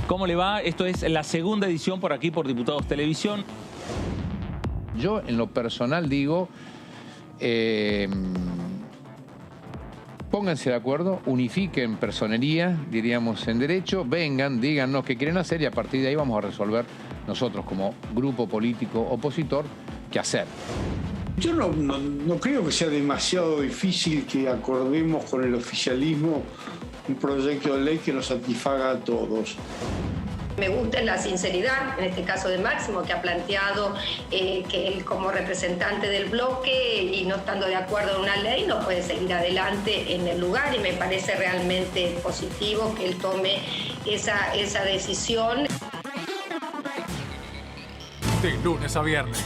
¿Cómo le va? Esto es la segunda edición por aquí, por Diputados Televisión. Yo, en lo personal, digo, pónganse de acuerdo, unifiquen personería, diríamos, en derecho, vengan, díganos qué quieren hacer y a partir de ahí vamos a resolver nosotros, como grupo político opositor, qué hacer. Yo no creo que sea demasiado difícil que acordemos con el oficialismo un proyecto de ley que nos satisfaga a todos. Me gusta la sinceridad, en este caso de Máximo, que ha planteado que él como representante del bloque y no estando de acuerdo en una ley no puede seguir adelante en el lugar, y me parece realmente positivo que él tome esa decisión. De lunes a viernes.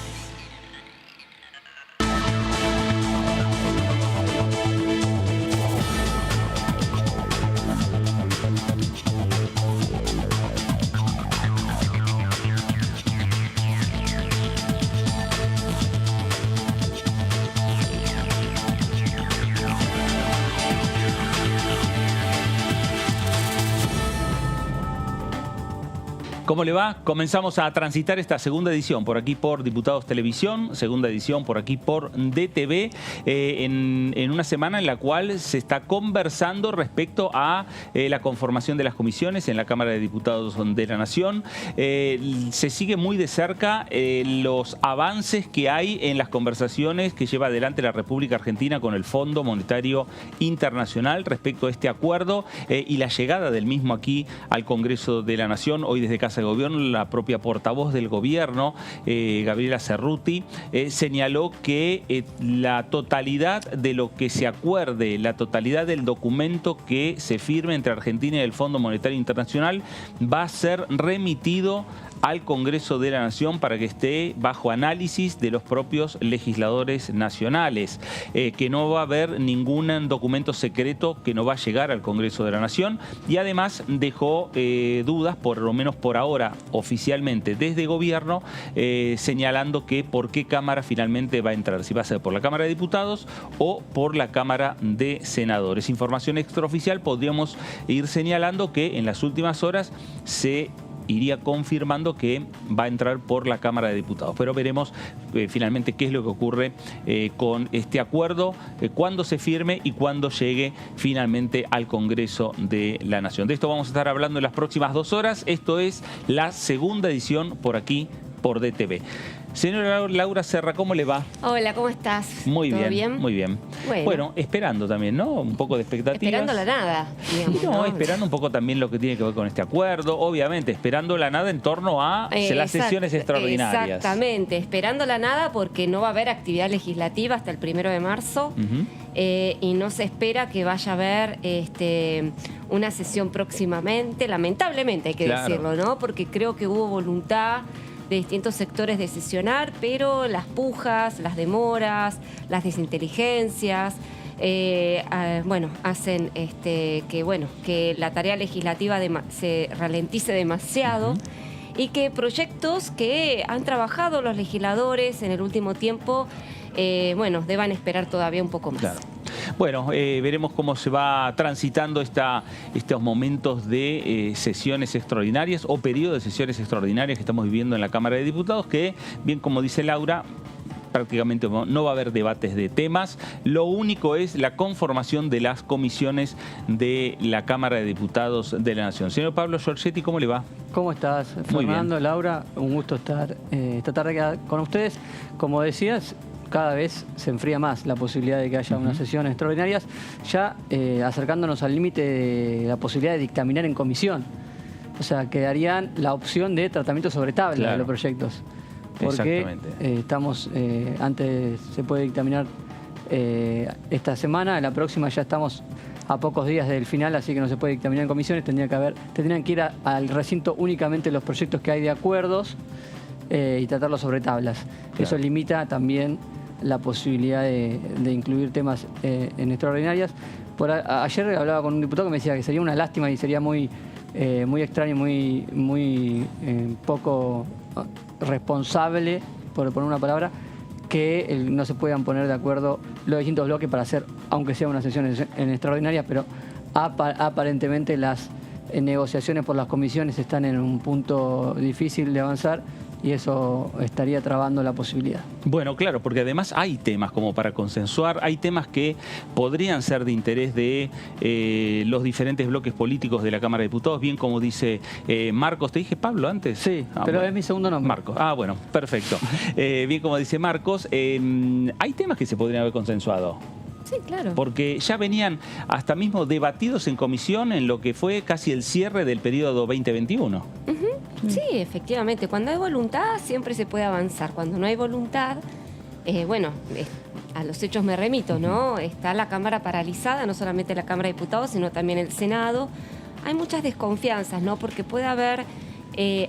¿Cómo le va? Comenzamos a transitar esta segunda edición por aquí por Diputados Televisión, segunda edición por aquí por DTV, en una semana en la cual se está conversando respecto a la conformación de las comisiones en la Cámara de Diputados de la Nación. Se sigue muy de cerca los avances que hay en las conversaciones que lleva adelante la República Argentina con el Fondo Monetario Internacional respecto a este acuerdo y la llegada del mismo aquí al Congreso de la Nación. Hoy desde Casa de Gobierno, la propia portavoz del gobierno, Gabriela Cerruti, señaló que la totalidad de lo que se acuerde, la totalidad del documento que se firme entre Argentina y el Fondo Monetario Internacional va a ser remitido al Congreso de la Nación para que esté bajo análisis de los propios legisladores nacionales, que no va a haber ningún documento secreto que no va a llegar al Congreso de la Nación, y además dejó dudas, por lo menos por ahora, oficialmente desde gobierno, señalando que por qué Cámara finalmente va a entrar, si va a ser por la Cámara de Diputados o por la Cámara de Senadores. Información extraoficial, podríamos ir señalando que en las últimas horas se iría confirmando que va a entrar por la Cámara de Diputados. Pero veremos finalmente qué es lo que ocurre con este acuerdo, cuándo se firme y cuándo llegue finalmente al Congreso de la Nación. De esto vamos a estar hablando en las próximas 2 horas. Esto es la segunda edición por aquí, por DTV. Señora Laura Serra, ¿cómo le va? Hola, ¿cómo estás? Muy ¿Todo bien, muy bien. Bueno, esperando también, ¿no? Un poco de expectativas. Esperando la nada, digamos, no, esperando un poco también lo que tiene que ver con este acuerdo. Obviamente, esperando la nada en torno a las sesiones extraordinarias. Exactamente, esperando la nada porque no va a haber actividad legislativa hasta el 1 de marzo. Y no se espera que vaya a haber una sesión próximamente, lamentablemente hay que decirlo, ¿no? Porque creo que hubo voluntad de distintos sectores de sesionar, pero las pujas, las demoras, las desinteligencias, hacen que la tarea legislativa se ralentice demasiado. Y que proyectos que han trabajado los legisladores en el último tiempo, deban esperar todavía un poco más. Claro. Bueno, veremos cómo se va transitando estos momentos de sesiones extraordinarias o periodo de sesiones extraordinarias que estamos viviendo en la Cámara de Diputados, que, bien como dice Laura, prácticamente no va a haber debates de temas. Lo único es la conformación de las comisiones de la Cámara de Diputados de la Nación. Señor Pablo Giorgetti, ¿cómo le va? ¿Cómo estás, Fernando, Laura? Un gusto estar esta tarde con ustedes. Como decías, cada vez se enfría más la posibilidad de que haya unas sesiones extraordinarias, ya acercándonos al límite de la posibilidad de dictaminar en comisión. O sea, quedarían la opción de tratamiento sobre tabla de los proyectos. Porque antes se puede dictaminar esta semana, la próxima ya estamos a pocos días del final, así que no se puede dictaminar en comisiones, tendrían que ir al recinto únicamente los proyectos que hay de acuerdos y tratarlos sobre tablas. Eso limita también la posibilidad de incluir temas en extraordinarias. Ayer hablaba con un diputado que me decía que sería una lástima y sería muy extraño, muy poco responsable, por poner una palabra, que no se puedan poner de acuerdo los distintos bloques para hacer, aunque sea una sesión en extraordinarias, pero aparentemente las negociaciones por las comisiones están en un punto difícil de avanzar y eso estaría trabando la posibilidad. Bueno, claro, porque además hay temas como para consensuar, hay temas que podrían ser de interés de los diferentes bloques políticos de la Cámara de Diputados, bien como dice Marcos. ¿Te dije Pablo antes? Sí, pero bueno. es mi segundo nombre. Marcos. Ah, bueno, perfecto. Bien como dice Marcos, hay temas que se podrían haber consensuado. Sí, claro. Porque ya venían hasta mismo debatidos en comisión en lo que fue casi el cierre del periodo 2021. Sí, efectivamente. Cuando hay voluntad siempre se puede avanzar. Cuando no hay voluntad, a los hechos me remito, ¿no? Está la Cámara paralizada, no solamente la Cámara de Diputados, sino también el Senado. Hay muchas desconfianzas, ¿no? Porque puede haber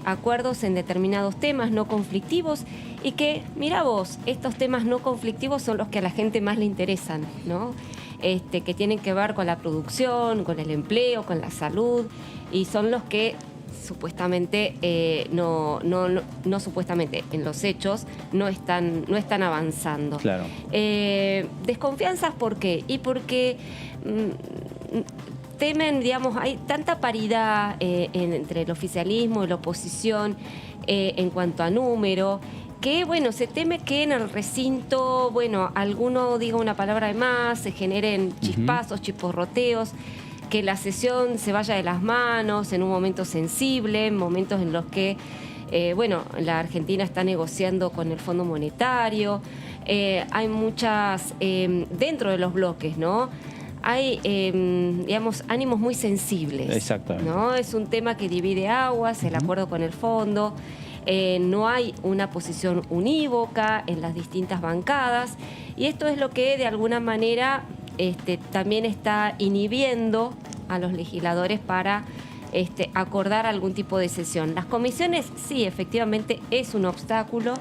acuerdos en determinados temas no conflictivos y que, mira vos, estos temas no conflictivos son los que a la gente más le interesan, ¿no? Que tienen que ver con la producción, con el empleo, con la salud y son los que supuestamente, no supuestamente, en los hechos no están avanzando. Claro. Desconfianzas, ¿por qué? Y porque temen, digamos, hay tanta paridad entre el oficialismo y la oposición en cuanto a número, que, bueno, se teme que en el recinto, bueno, alguno diga una palabra de más, se generen chispazos, chisporroteos, que la sesión se vaya de las manos en un momento sensible, en momentos en los que, la Argentina está negociando con el Fondo Monetario, hay muchas, dentro de los bloques, ¿no? Hay, ánimos muy sensibles. Exactamente. ¿No? Es un tema que divide aguas, el acuerdo con el fondo. No hay una posición unívoca en las distintas bancadas. Y esto es lo que, de alguna manera, también está inhibiendo a los legisladores para acordar algún tipo de sesión. Las comisiones, sí, efectivamente, es un obstáculo.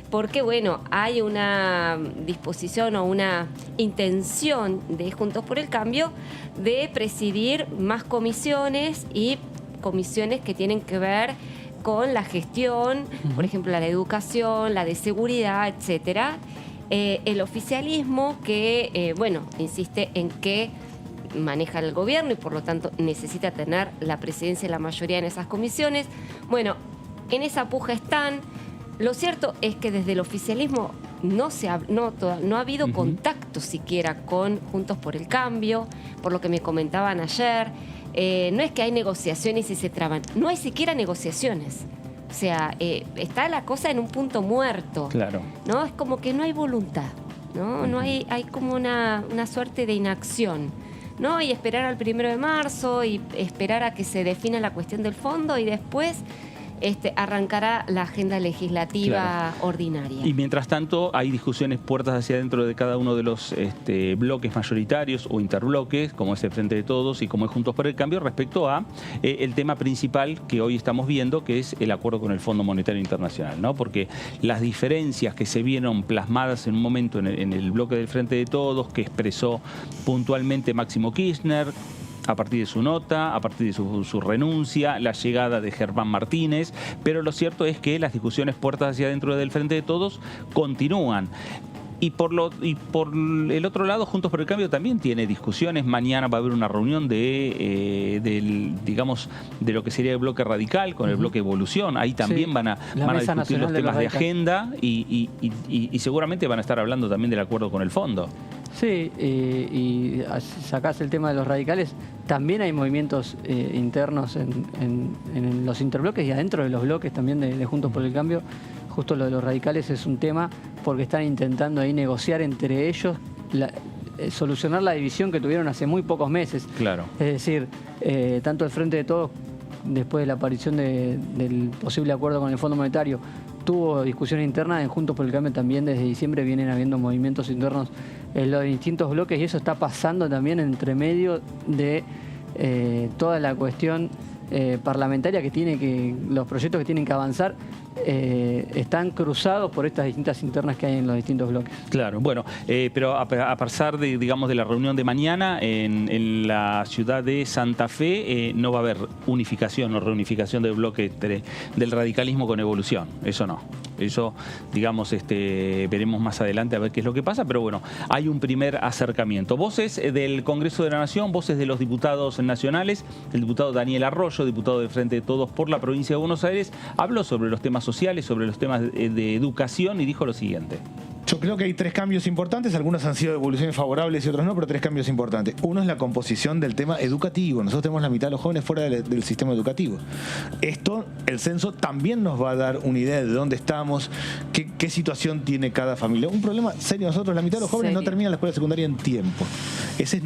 Porque, bueno, hay una disposición o una intención de Juntos por el Cambio de presidir más comisiones y comisiones que tienen que ver con la gestión, por ejemplo, la de educación, la de seguridad, etcétera. El oficialismo que, insiste en que maneja el gobierno y por lo tanto necesita tener la presidencia y la mayoría en esas comisiones. Bueno, en esa puja están. Lo cierto es que desde el oficialismo no ha habido contacto siquiera con Juntos por el Cambio, por lo que me comentaban ayer. No es que hay negociaciones y se traban, no hay siquiera negociaciones. O sea, está la cosa en un punto muerto. Claro. ¿No? Es como que no hay voluntad, ¿no? No hay como una suerte de inacción, ¿no? Y esperar al 1 de marzo y esperar a que se defina la cuestión del fondo y después arrancará la agenda legislativa ordinaria. Y mientras tanto hay discusiones puertas hacia adentro de cada uno de los bloques mayoritarios o interbloques, como es el Frente de Todos y como es Juntos por el Cambio, respecto a el tema principal que hoy estamos viendo, que es el acuerdo con el Fondo Monetario Internacional, ¿no? Porque las diferencias que se vieron plasmadas en un momento en el bloque del Frente de Todos, que expresó puntualmente Máximo Kirchner, a partir de su nota, a partir de su renuncia, la llegada de Germán Martínez, pero lo cierto es que las discusiones puertas hacia adentro del Frente de Todos continúan. Y por el otro lado, Juntos por el Cambio también tiene discusiones. Mañana va a haber una reunión de lo que sería el bloque radical con el bloque Evolución. Ahí también van a discutir los temas de agenda y seguramente van a estar hablando también del acuerdo con el fondo. Sí, y sacás el tema de los radicales, también hay movimientos internos en los interbloques y adentro de los bloques también de Juntos por el Cambio. Justo lo de los radicales es un tema porque están intentando ahí negociar entre ellos, solucionar la división que tuvieron hace muy pocos meses. Claro. Es decir, tanto el Frente de Todos, después de la aparición del posible acuerdo con el Fondo Monetario, tuvo discusiones internas. En Juntos por el Cambio también desde diciembre vienen habiendo movimientos internos en los distintos bloques y eso está pasando también entre medio de toda la cuestión parlamentaria los proyectos que tienen que avanzar están cruzados por estas distintas internas que hay en los distintos bloques. Claro, bueno, pero a pesar de, digamos, de la reunión de mañana en la ciudad de Santa Fe, no va a haber unificación o reunificación del bloque del radicalismo con Evolución, eso no. Eso, digamos, veremos más adelante a ver qué es lo que pasa, pero bueno, hay un primer acercamiento. Voces del Congreso de la Nación, voces de los diputados nacionales, el diputado Daniel Arroyo, diputado de Frente de Todos por la provincia de Buenos Aires, habló sobre los temas sociales, sobre los temas de educación y dijo lo siguiente. Yo creo que hay 3 cambios importantes, algunos han sido evoluciones favorables y otros no, pero 3 cambios importantes. Uno es la composición del tema educativo. Nosotros tenemos la mitad de los jóvenes fuera del sistema educativo. Esto, el censo también nos va a dar una idea de dónde estamos, qué situación tiene cada familia. Un problema serio nosotros, la mitad de los jóvenes no terminan la escuela secundaria en tiempo. Ese es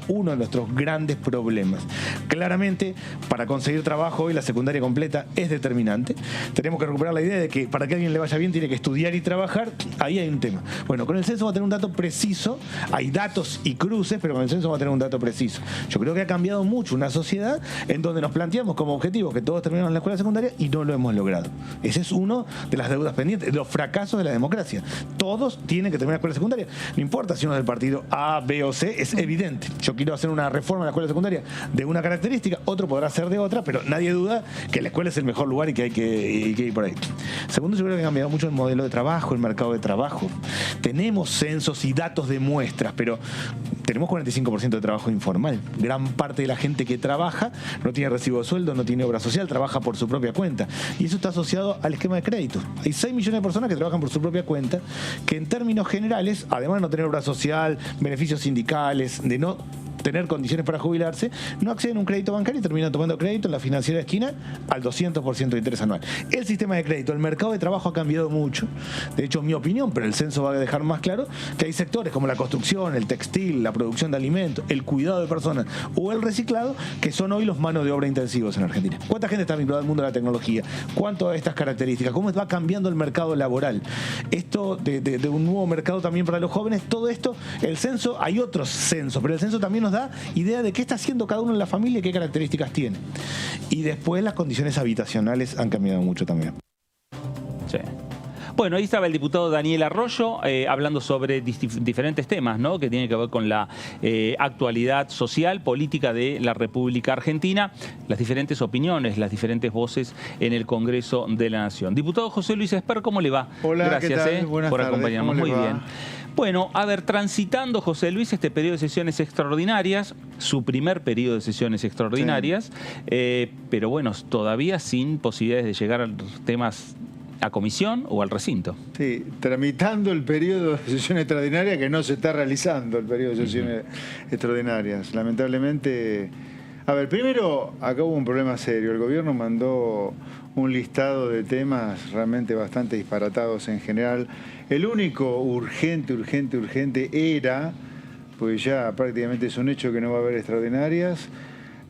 uno de nuestros grandes problemas. Claramente, para conseguir trabajo hoy la secundaria completa es determinante. Tenemos que recuperar la idea de que para que a alguien le vaya bien tiene que estudiar y trabajar. Ahí hay un tema. Bueno, con el censo va a tener un dato preciso. Hay datos y cruces, pero con el censo va a tener un dato preciso. Yo creo que ha cambiado mucho una sociedad en donde nos planteamos como objetivo que todos terminemos la escuela secundaria y no lo hemos logrado. Ese es uno de las deudas pendientes, de los fracasos de la democracia. Todos tienen que terminar la escuela secundaria. No importa si uno es del partido A, B o C, es evidente. Yo quiero hacer una reforma en la escuela secundaria de una característica, otro podrá ser de otra, pero nadie duda que la escuela es el mejor lugar y que hay que ir por ahí. Segundo, yo creo que ha cambiado mucho el modelo de trabajo, el mercado de trabajo. Tenemos censos y datos de muestras, pero tenemos 45% de trabajo informal. Gran parte de la gente que trabaja no tiene recibo de sueldo, no tiene obra social, trabaja por su propia cuenta. Y eso está asociado al esquema de crédito. Hay 6 millones de personas que trabajan por su propia cuenta, que en términos generales, además de no tener obra social, beneficios sindicales, de no tener condiciones para jubilarse, no acceden a un crédito bancario y terminan tomando crédito en la financiera de esquina al 200% de interés anual. El sistema de crédito, el mercado de trabajo ha cambiado mucho. De hecho, mi opinión, pero el censo va a dejar más claro que hay sectores como la construcción, el textil, la producción de alimentos, el cuidado de personas o el reciclado, que son hoy los manos de obra intensivos en Argentina. ¿Cuánta gente está vinculada al mundo de la tecnología? ¿Cuánto a estas características? ¿Cómo va cambiando el mercado laboral? Esto de un nuevo mercado también para los jóvenes, todo esto, el censo, hay otros censos, pero el censo también nos da idea de qué está haciendo cada uno en la familia y qué características tiene. Y después las condiciones habitacionales han cambiado mucho también. Sí. Bueno, ahí estaba el diputado Daniel Arroyo hablando sobre diferentes temas, ¿no?, que tienen que ver con la actualidad social, política de la República Argentina, las diferentes opiniones, las diferentes voces en el Congreso de la Nación. Diputado José Luis Esper, ¿cómo le va? Hola, gracias, ¿qué tal? Buenas por tardes. acompañarnos. Muy bien. Bueno, a ver, transitando, José Luis, este periodo de sesiones extraordinarias, su primer periodo de sesiones extraordinarias, pero bueno, todavía sin posibilidades de llegar a temas a comisión o al recinto. Sí, tramitando el periodo de sesión extraordinaria que no se está realizando, el periodo de sesiones extraordinarias. Lamentablemente, a ver, primero, acá hubo un problema serio. El gobierno mandó un listado de temas realmente bastante disparatados en general. El único urgente era, pues ya prácticamente es un hecho que no va a haber extraordinarias,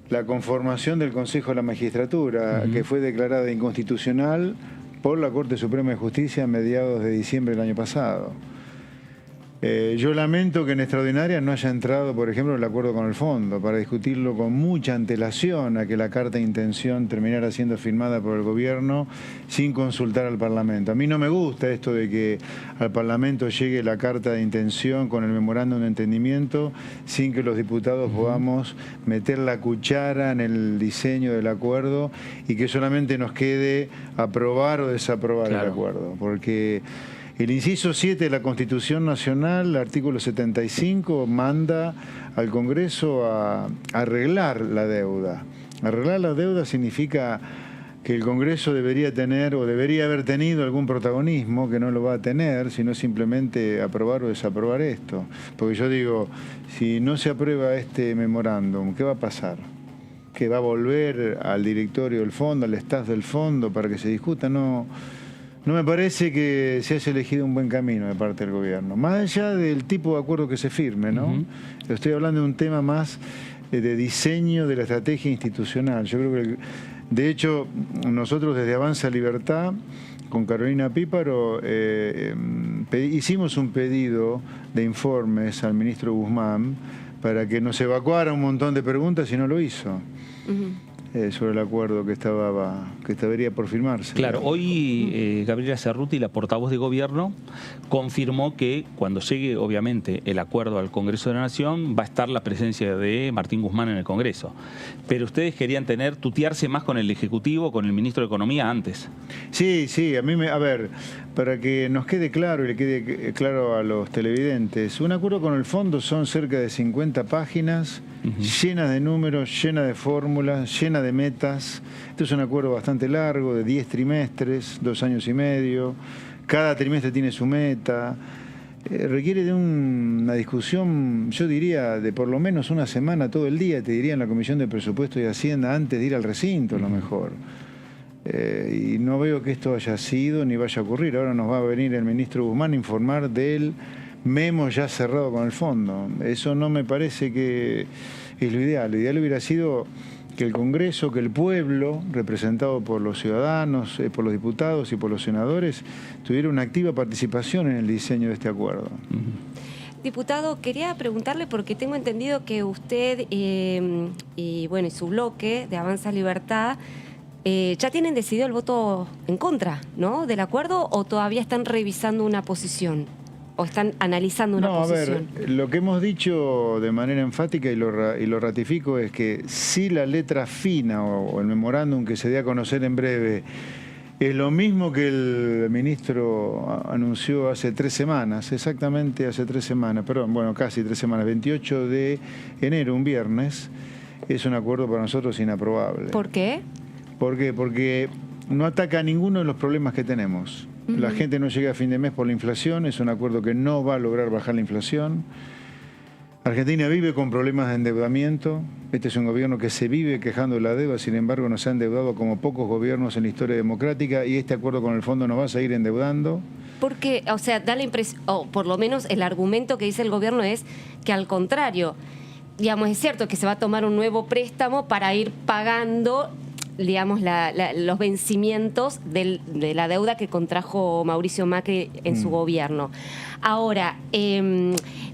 la conformación del Consejo de la Magistratura, que fue declarada inconstitucional por la Corte Suprema de Justicia a mediados de diciembre del año pasado. Yo lamento que en extraordinaria no haya entrado, por ejemplo, el acuerdo con el fondo, para discutirlo con mucha antelación a que la carta de intención terminara siendo firmada por el gobierno sin consultar al Parlamento. A mí no me gusta esto de que al Parlamento llegue la carta de intención con el memorándum de entendimiento sin que los diputados podamos meter la cuchara en el diseño del acuerdo y que solamente nos quede aprobar o desaprobar el acuerdo. Porque el inciso 7 de la Constitución Nacional, el artículo 75, manda al Congreso a arreglar la deuda. Arreglar la deuda significa que el Congreso debería tener o debería haber tenido algún protagonismo, que no lo va a tener, sino simplemente aprobar o desaprobar esto. Porque yo digo, si no se aprueba este memorándum, ¿qué va a pasar? ¿Que va a volver al directorio del fondo, al staff del fondo para que se discuta? No me parece que se haya elegido un buen camino de parte del gobierno. Más allá del tipo de acuerdo que se firme, ¿no? Estoy hablando de un tema más de diseño de la estrategia institucional. Yo creo que, de hecho, nosotros desde Avanza Libertad, con Carolina Píparo, hicimos un pedido de informes al ministro Guzmán para que nos evacuara un montón de preguntas y no lo hizo. sobre el acuerdo que estaría por firmarse. Claro, hoy Gabriela Cerruti, la portavoz de gobierno, confirmó que cuando llegue, obviamente, el acuerdo al Congreso de la Nación, va a estar la presencia de Martín Guzmán en el Congreso. Pero ustedes querían tutearse más con el Ejecutivo, con el Ministro de Economía antes. Sí, a ver, para que nos quede claro y le quede claro a los televidentes, un acuerdo con el fondo son cerca de 50 páginas, llenas de números, llenas de fórmulas, llenas de metas. Esto es un acuerdo bastante largo, de 10 trimestres, 2 años y medio. Cada trimestre tiene su meta. Requiere de una discusión, yo diría, de por lo menos una semana, todo el día, te diría, en la Comisión de Presupuesto y Hacienda, antes de ir al recinto, a lo mejor. Y no veo que esto haya sido ni vaya a ocurrir. Ahora nos va a venir el ministro Guzmán a informar del memo ya cerrado con el fondo. Eso no me parece que es lo ideal. Lo ideal hubiera sido que el Congreso, que el pueblo, representado por los ciudadanos, por los diputados y por los senadores, tuviera una activa participación en el diseño de este acuerdo. Diputado, quería preguntarle porque tengo entendido que usted y su bloque de Avanza Libertad ya tienen decidido el voto en contra, ¿no?, del acuerdo, o todavía están revisando una posición. ¿O están analizando una posición? A ver, lo que hemos dicho de manera enfática y lo ratifico es que si la letra fina o el memorándum que se dé a conocer en breve es lo mismo que el ministro anunció hace 3 semanas, exactamente hace 3 semanas, casi 3 semanas, 28 de enero, un viernes, es un acuerdo para nosotros inaprobable. ¿Por qué? ¿Por qué? Porque no ataca a ninguno de los problemas que tenemos. La gente no llega a fin de mes por la inflación, es un acuerdo que no va a lograr bajar la inflación. Argentina vive con problemas de endeudamiento. Este es un gobierno que se vive quejando de la deuda, sin embargo nos ha endeudado como pocos gobiernos en la historia democrática y este acuerdo con el fondo nos va a seguir endeudando. Porque, o sea, da la impresión, o por lo menos el argumento que dice el gobierno es que al contrario, digamos, es cierto que se va a tomar un nuevo préstamo para ir pagando, digamos, los vencimientos de la deuda que contrajo Mauricio Macri en su gobierno. Ahora,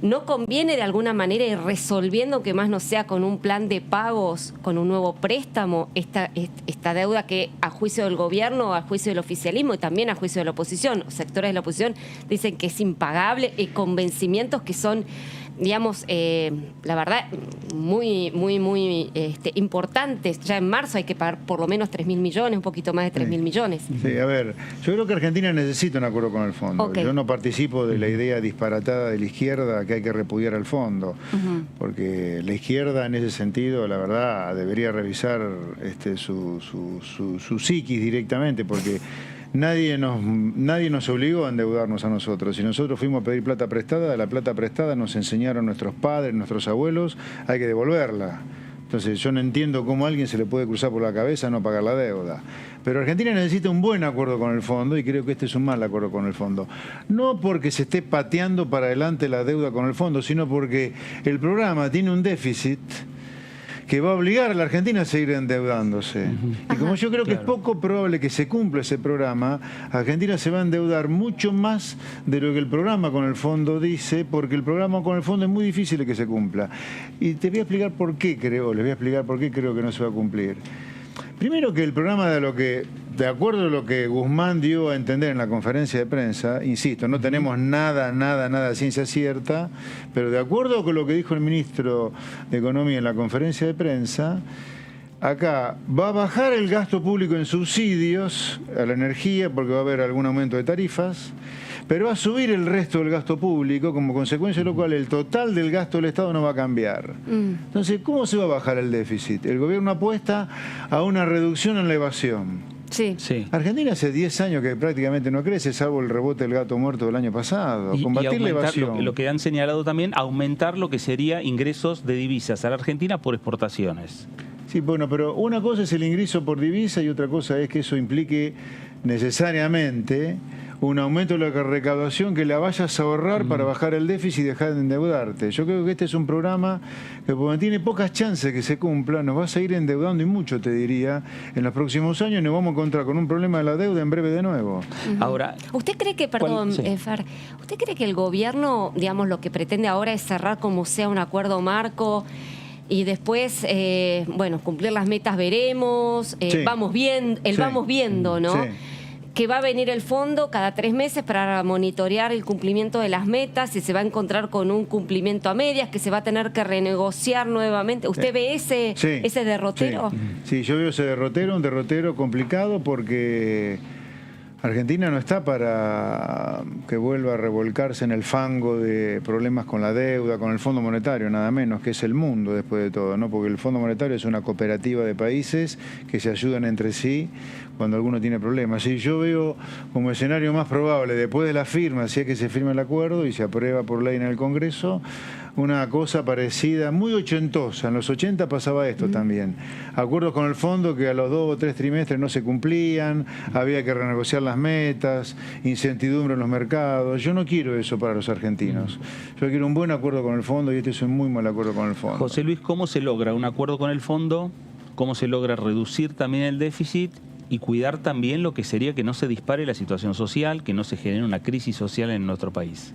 ¿no conviene de alguna manera ir resolviendo, que más no sea con un plan de pagos, con un nuevo préstamo, esta deuda que a juicio del gobierno, a juicio del oficialismo y también a juicio de la oposición, sectores de la oposición dicen que es impagable y con vencimientos que son, digamos, la verdad, muy importantes? Ya en marzo hay que pagar por lo menos 3.000 millones, un poquito más de 3.000 millones. Sí, a ver, yo creo que Argentina necesita un acuerdo con el fondo. Okay. Yo no participo de la idea disparatada de la izquierda que hay que repudiar al fondo, porque la izquierda en ese sentido, la verdad, debería revisar su psiquis directamente, porque nadie nos obligó a endeudarnos a nosotros. Si nosotros fuimos a pedir plata prestada, la plata prestada nos enseñaron nuestros padres, nuestros abuelos, hay que devolverla. Entonces yo no entiendo cómo a alguien se le puede cruzar por la cabeza no pagar la deuda. Pero Argentina necesita un buen acuerdo con el fondo y creo que este es un mal acuerdo con el fondo. No porque se esté pateando para adelante la deuda con el fondo, sino porque el programa tiene un déficit que va a obligar a la Argentina a seguir endeudándose. Y como yo creo que es poco probable que se cumpla ese programa, Argentina se va a endeudar mucho más de lo que el programa con el fondo dice, porque el programa con el fondo es muy difícil de que se cumpla. Y te voy a explicar por qué creo que no se va a cumplir. Primero que el programa de acuerdo a lo que Guzmán dio a entender en la conferencia de prensa, insisto, no tenemos nada de ciencia cierta, pero de acuerdo con lo que dijo el ministro de Economía en la conferencia de prensa, acá va a bajar el gasto público en subsidios a la energía porque va a haber algún aumento de tarifas, pero va a subir el resto del gasto público, como consecuencia de lo cual el total del gasto del Estado no va a cambiar. Entonces, ¿cómo se va a bajar el déficit? El gobierno apuesta a una reducción en la evasión. Sí. Argentina hace 10 años que prácticamente no crece, salvo el rebote del gato muerto del año pasado. Combatir la evasión. Lo que han señalado también, aumentar lo que sería ingresos de divisas a la Argentina por exportaciones. Sí, bueno, pero una cosa es el ingreso por divisa y otra cosa es que eso implique necesariamente un aumento de la recaudación que la vayas a ahorrar para bajar el déficit y dejar de endeudarte. Yo creo que este es un programa que, como tiene pocas chances que se cumpla, nos va a seguir endeudando y mucho, te diría, en los próximos años, y nos vamos a encontrar con un problema de la deuda en breve de nuevo. Ahora, ¿usted cree que, perdón, Fer, ¿usted cree que el gobierno, digamos, lo que pretende ahora es cerrar como sea un acuerdo marco Y después, bueno, cumplir las metas veremos, Sí. vamos viendo, ¿no? Sí. Que va a venir el fondo cada 3 meses para monitorear el cumplimiento de las metas, si se va a encontrar con un cumplimiento a medias, que se va a tener que renegociar nuevamente. ¿Usted ve ese derrotero? Sí, yo veo ese derrotero, un derrotero complicado porque Argentina no está para que vuelva a revolcarse en el fango de problemas con la deuda, con el Fondo Monetario, nada menos, que es el mundo después de todo, ¿no? Porque el Fondo Monetario es una cooperativa de países que se ayudan entre sí cuando alguno tiene problemas. Y yo veo como escenario más probable, después de la firma, si es que se firma el acuerdo y se aprueba por ley en el Congreso, una cosa parecida, muy ochentosa. En los 80 pasaba esto también. Acuerdos con el fondo que a los 2 o 3 trimestres no se cumplían, había que renegociar las metas, incertidumbre en los mercados. Yo no quiero eso para los argentinos. Yo quiero un buen acuerdo con el fondo y este es un muy mal acuerdo con el fondo. José Luis, ¿cómo se logra un acuerdo con el fondo? ¿Cómo se logra reducir también el déficit? Y cuidar también lo que sería que no se dispare la situación social, que no se genere una crisis social en nuestro país.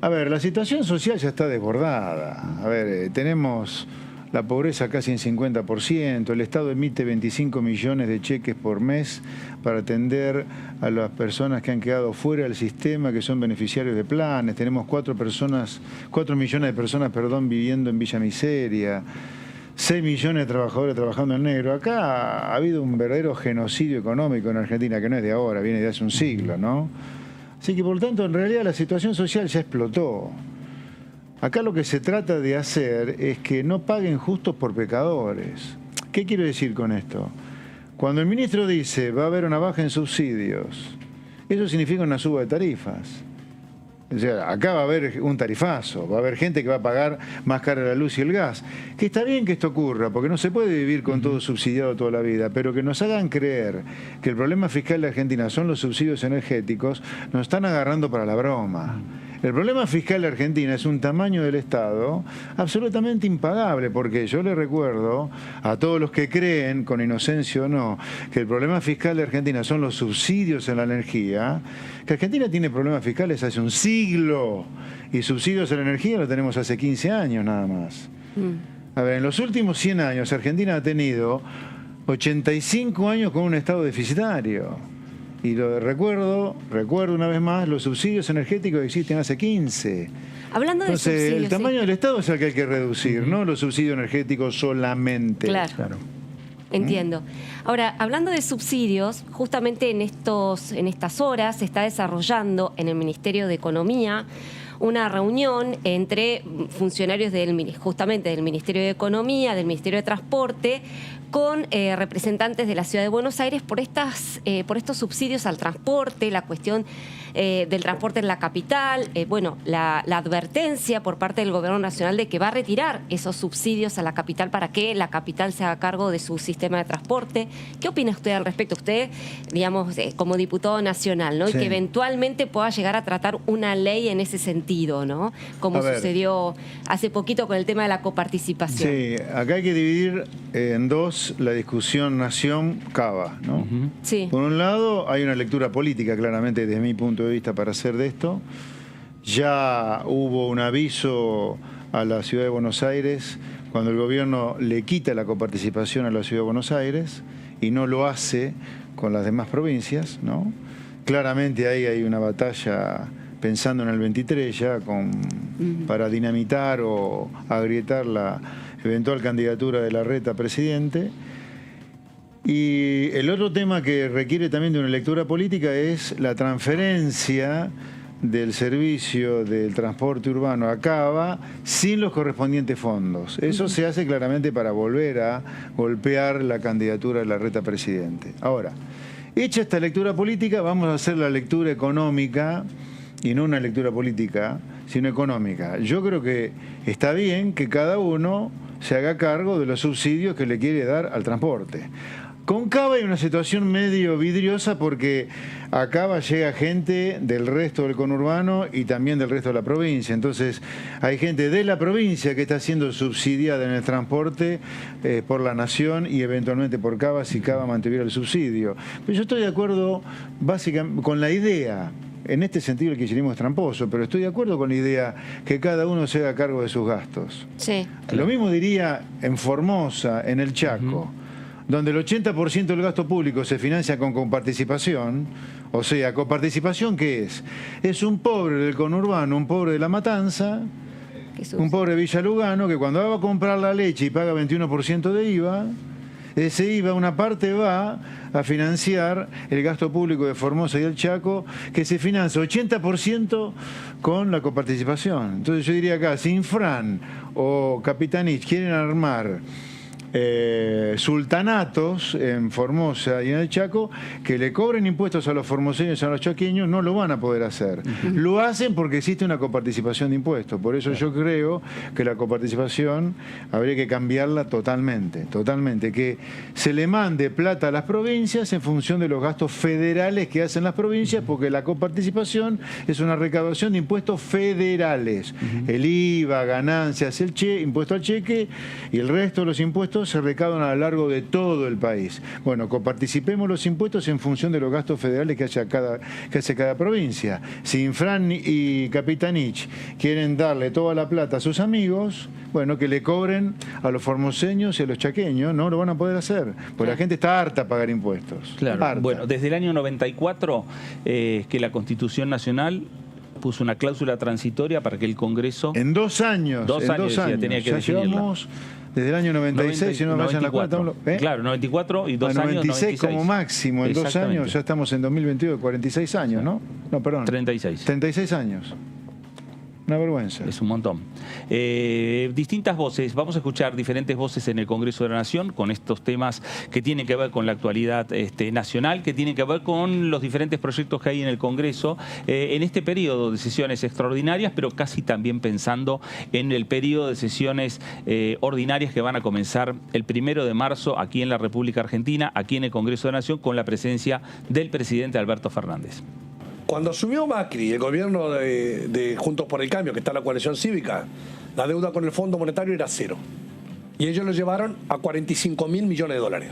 A ver, la situación social ya está desbordada. A ver, tenemos la pobreza casi en 50%, el Estado emite 25 millones de cheques por mes para atender a las personas que han quedado fuera del sistema, que son beneficiarios de planes. Tenemos 4 millones de personas, viviendo en Villa Miseria. 6 millones de trabajadores trabajando en negro. Acá ha habido un verdadero genocidio económico en Argentina, que no es de ahora, viene de hace un siglo, ¿no? Así que, por lo tanto, en realidad la situación social ya explotó. Acá lo que se trata de hacer es que no paguen justos por pecadores. ¿Qué quiero decir con esto? Cuando el ministro dice va a haber una baja en subsidios, eso significa una suba de tarifas. O sea, acá va a haber un tarifazo, va a haber gente que va a pagar más cara la luz y el gas. Que está bien que esto ocurra, porque no se puede vivir con todo subsidiado toda la vida, pero que nos hagan creer que el problema fiscal de Argentina son los subsidios energéticos, nos están agarrando para la broma. El problema fiscal de Argentina es un tamaño del Estado absolutamente impagable, porque yo le recuerdo a todos los que creen, con inocencia o no, que el problema fiscal de Argentina son los subsidios en la energía, que Argentina tiene problemas fiscales hace un siglo y subsidios en la energía lo tenemos hace 15 años nada más. A ver, en los últimos 100 años Argentina ha tenido 85 años con un Estado deficitario. Y lo recuerdo una vez más, los subsidios energéticos existen hace 15. Hablando de subsidios, el tamaño del Estado es el que hay que reducir, no los subsidios energéticos solamente. Claro. Entiendo. Ahora, hablando de subsidios, justamente en estas horas se está desarrollando en el Ministerio de Economía una reunión entre funcionarios justamente del Ministerio de Economía, del Ministerio de Transporte, con representantes de la Ciudad de Buenos Aires por estos subsidios al transporte, la cuestión del transporte en la capital, la advertencia por parte del Gobierno Nacional de que va a retirar esos subsidios a la capital para que la capital se haga cargo de su sistema de transporte. ¿Qué opina usted al respecto? Usted, digamos, como diputado nacional, ¿no? Sí. Y que eventualmente pueda llegar a tratar una ley en ese sentido, ¿no? Como sucedió hace poquito con el tema de la coparticipación. Sí, acá hay que dividir en dos la discusión nación-Cava, ¿no? Sí. Por un lado, hay una lectura política, claramente, desde mi punto de vista, para hacer de esto. Ya hubo un aviso a la Ciudad de Buenos Aires cuando el gobierno le quita la coparticipación a la Ciudad de Buenos Aires y no lo hace con las demás provincias, ¿no? Claramente ahí hay una batalla pensando en el 23 ya para dinamitar o agrietar la eventual candidatura de Larreta a presidente. Y el otro tema que requiere también de una lectura política es la transferencia del servicio del transporte urbano a Cava sin los correspondientes fondos. Eso se hace claramente para volver a golpear la candidatura de Larreta a presidente. Ahora, hecha esta lectura política, vamos a hacer la lectura económica, y no una lectura política, sino económica. Yo creo que está bien que cada uno se haga cargo de los subsidios que le quiere dar al transporte. Con Cava hay una situación medio vidriosa porque a Cava llega gente del resto del conurbano y también del resto de la provincia. Entonces hay gente de la provincia que está siendo subsidiada en el transporte por la nación y eventualmente por Cava si Cava mantuviera el subsidio. Pero yo estoy de acuerdo básicamente con la idea en este sentido el kirchnerismo es tramposo, pero estoy de acuerdo con la idea que cada uno se haga cargo de sus gastos. Sí. Lo mismo diría en Formosa, en el Chaco, donde el 80% del gasto público se financia con coparticipación. O sea, ¿coparticipación qué es? Es un pobre del conurbano, un pobre de La Matanza, un pobre de Villa Lugano, que cuando va a comprar la leche y paga 21% de IVA, ese IVA, una parte va a financiar el gasto público de Formosa y el Chaco, que se financia 80% con la coparticipación. Entonces yo diría acá, si Infran o Capitanich quieren armar sultanatos en Formosa y en el Chaco, que le cobren impuestos a los formoseños y a los chaqueños, no lo van a poder hacer. Lo hacen porque existe una coparticipación de impuestos. Por eso yo creo que la coparticipación habría que cambiarla totalmente, que se le mande plata a las provincias en función de los gastos federales que hacen las provincias, porque la coparticipación es una recaudación de impuestos federales. El IVA, ganancias, el impuesto al cheque y el resto de los impuestos se recaudan a lo largo de todo el país. Bueno, coparticipemos los impuestos en función de los gastos federales que hace cada provincia. Si Infran y Capitanich quieren darle toda la plata a sus amigos, bueno, que le cobren a los formoseños y a los chaqueños, no lo van a poder hacer, porque la gente está harta de pagar impuestos. Claro. Harta. Bueno, desde el año 94 que la Constitución Nacional puso una cláusula transitoria para que el Congreso... En 2 años. Decía, tenía que ya definirla. Llevamos desde el año 96, si no me vayan la cuenta. Claro, 94 y 2 años, 96 como máximo, en 2 años, ya estamos en 2022, 46 años, ¿no? No, perdón. 36. 36 años. Una vergüenza. Es un montón. Distintas voces, vamos a escuchar diferentes voces en el Congreso de la Nación con estos temas que tienen que ver con la actualidad nacional, que tienen que ver con los diferentes proyectos que hay en el Congreso en este periodo de sesiones extraordinarias, pero casi también pensando en el periodo de sesiones ordinarias que van a comenzar el 1 de marzo aquí en la República Argentina, aquí en el Congreso de la Nación, con la presencia del presidente Alberto Fernández. Cuando asumió Macri, el gobierno de Juntos por el Cambio, que está en la coalición cívica, la deuda con el Fondo Monetario era 0. Y ellos lo llevaron a 45.000 millones de dólares.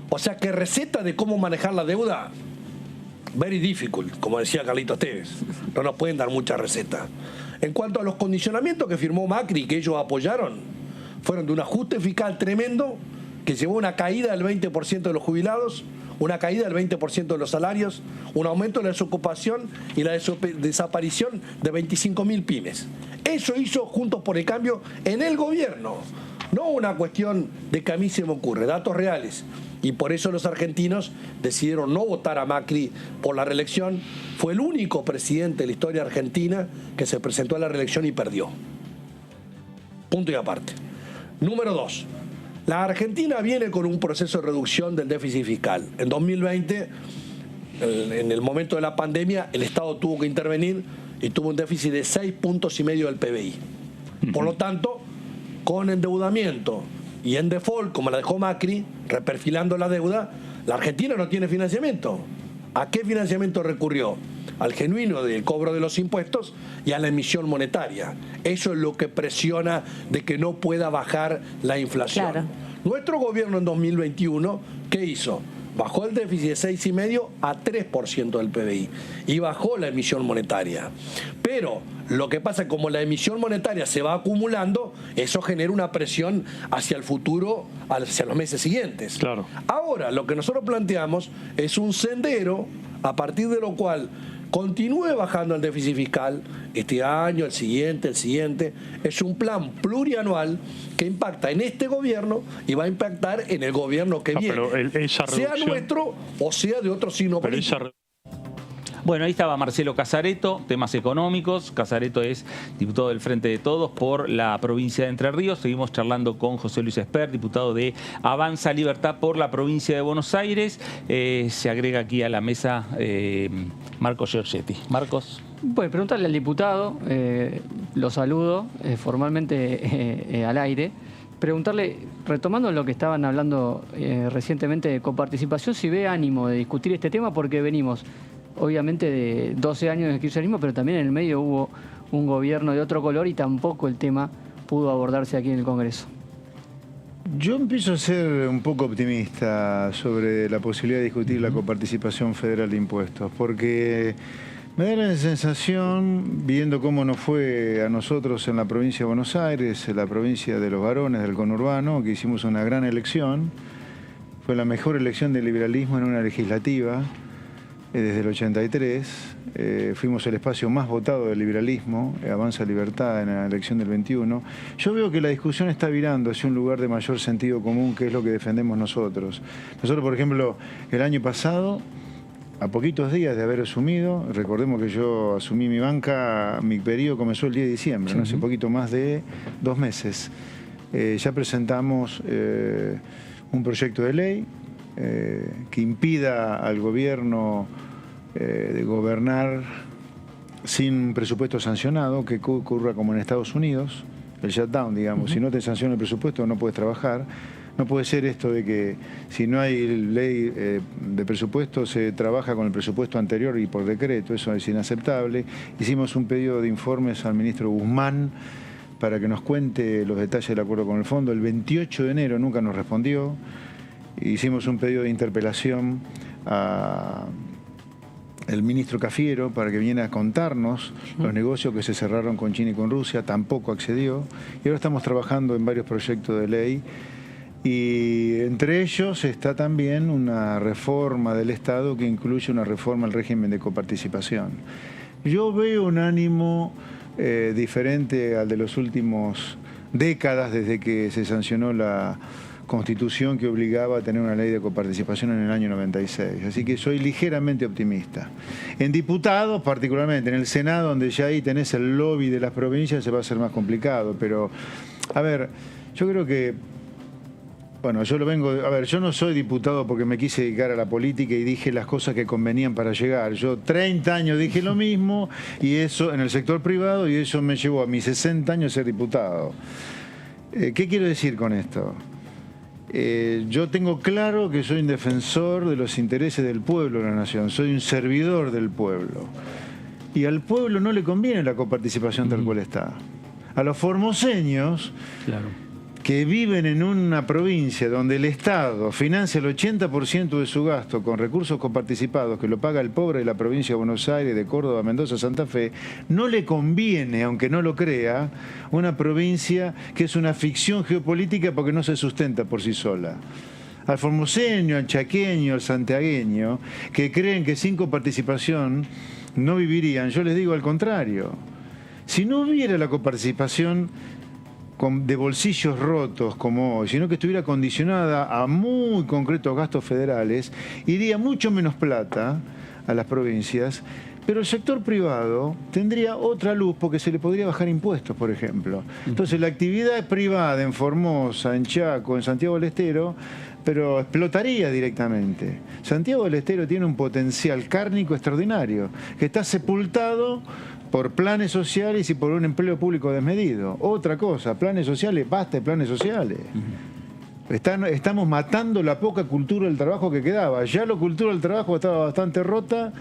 O sea que receta de cómo manejar la deuda, very difficult, como decía Carlitos Tevez. No nos pueden dar mucha receta. En cuanto a los condicionamientos que firmó Macri y que ellos apoyaron, fueron de un ajuste fiscal tremendo que llevó una caída del 20% de los jubilados, una caída del 20% de los salarios, un aumento de la desocupación y la desaparición de 25.000 pymes. Eso hizo Juntos por el Cambio en el gobierno, no una cuestión de que a mí se me ocurre, datos reales. Y por eso los argentinos decidieron no votar a Macri por la reelección. Fue el único presidente de la historia argentina que se presentó a la reelección y perdió. Punto y aparte. Número 2. La Argentina viene con un proceso de reducción del déficit fiscal. En 2020, en el momento de la pandemia, el Estado tuvo que intervenir y tuvo un déficit de 6,5 puntos del PBI. Por lo tanto, con endeudamiento y en default, como la dejó Macri, reperfilando la deuda, la Argentina no tiene financiamiento. ¿A qué financiamiento recurrió? Al genuino del cobro de los impuestos y a la emisión monetaria. Eso es lo que presiona de que no pueda bajar la inflación. Claro. Nuestro gobierno en 2021, ¿qué hizo? Bajó el déficit de 6,5 a 3% del PBI y bajó la emisión monetaria. Pero lo que pasa es que como la emisión monetaria se va acumulando, eso genera una presión hacia el futuro, hacia los meses siguientes. Claro. Ahora, lo que nosotros planteamos es un sendero a partir de lo cual continúe bajando el déficit fiscal este año, el siguiente. Es un plan plurianual que impacta en este gobierno y va a impactar en el gobierno que viene, sea nuestro o sea de otro signo político. Bueno, ahí estaba Marcelo Casareto, temas económicos. Casareto es diputado del Frente de Todos por la provincia de Entre Ríos. Seguimos charlando con José Luis Espert, diputado de Avanza Libertad por la provincia de Buenos Aires. Se agrega aquí a la mesa Marcos Giorgetti. Marcos. Bueno, preguntarle al diputado, lo saludo formalmente al aire. Preguntarle, retomando lo que estaban hablando recientemente de coparticipación, si ve ánimo de discutir este tema, porque venimos obviamente de 12 años de kirchnerismo, pero también en el medio hubo un gobierno de otro color y tampoco el tema pudo abordarse aquí en el Congreso. Yo empiezo a ser un poco optimista sobre la posibilidad de discutir la coparticipación federal de impuestos, porque Me da la sensación, viendo cómo nos fue a nosotros en la provincia de Buenos Aires, en la provincia de los varones del conurbano, que hicimos una gran elección. Fue la mejor elección del liberalismo en una legislativa desde el 83. Fuimos el espacio más votado del liberalismo, Avanza Libertad, en la elección del 21. Yo veo que la discusión está virando hacia un lugar de mayor sentido común, que es lo que defendemos nosotros. Nosotros, por ejemplo, el año pasado, a poquitos días de haber asumido, recordemos que yo asumí mi banca, mi periodo comenzó el 10 de diciembre, ¿no? Hace poquito más de 2 meses. Ya presentamos un proyecto de ley que impida al gobierno de gobernar sin presupuesto sancionado, que ocurra como en Estados Unidos, el shutdown, digamos. Si no te sanciona el presupuesto no puedes trabajar. No puede ser esto de que si no hay ley de presupuesto se trabaja con el presupuesto anterior y por decreto. Eso es inaceptable. Hicimos un pedido de informes al ministro Guzmán para que nos cuente los detalles del acuerdo con el fondo. El 28 de enero nunca nos respondió. Hicimos un pedido de interpelación al ministro Cafiero para que viniera a contarnos los negocios que se cerraron con China y con Rusia. Tampoco accedió. Y ahora estamos trabajando en varios proyectos de ley. Y entre ellos está también una reforma del Estado que incluye una reforma al régimen de coparticipación. Yo veo un ánimo diferente al de los últimos décadas, desde que se sancionó la Constitución que obligaba a tener una ley de coparticipación en el año 96. Así que soy ligeramente optimista. En diputados, particularmente, en el Senado, donde ya ahí tenés el lobby de las provincias, se va a hacer más complicado. Pero, a ver, yo creo que... Bueno, yo no soy diputado porque me quise dedicar a la política y dije las cosas que convenían para llegar. Yo 30 años dije lo mismo y eso en el sector privado, y eso me llevó a mis 60 años a ser diputado. ¿Qué quiero decir con esto? Yo tengo claro que soy un defensor de los intereses del pueblo de la nación, soy un servidor del pueblo. Y al pueblo no le conviene la coparticipación tal cual está. A los formoseños... Claro, que viven en una provincia donde el Estado financia el 80% de su gasto con recursos coparticipados, que lo paga el pobre de la provincia de Buenos Aires, de Córdoba, Mendoza, Santa Fe, no le conviene, aunque no lo crea, una provincia que es una ficción geopolítica porque no se sustenta por sí sola. Al formoseño, al chaqueño, al santiagueño, que creen que sin coparticipación no vivirían, yo les digo al contrario. Si no hubiera la coparticipación de bolsillos rotos como hoy, sino que estuviera condicionada a muy concretos gastos federales, iría mucho menos plata a las provincias, pero el sector privado tendría otra luz porque se le podría bajar impuestos, por ejemplo. Entonces la actividad privada en Formosa, en Chaco, en Santiago del Estero, pero explotaría directamente. Santiago del Estero tiene un potencial cárnico extraordinario, que está sepultado por planes sociales y por un empleo público desmedido. Otra cosa, planes sociales, basta de planes sociales. Estamos matando la poca cultura del trabajo que quedaba. Ya la cultura del trabajo estaba bastante rota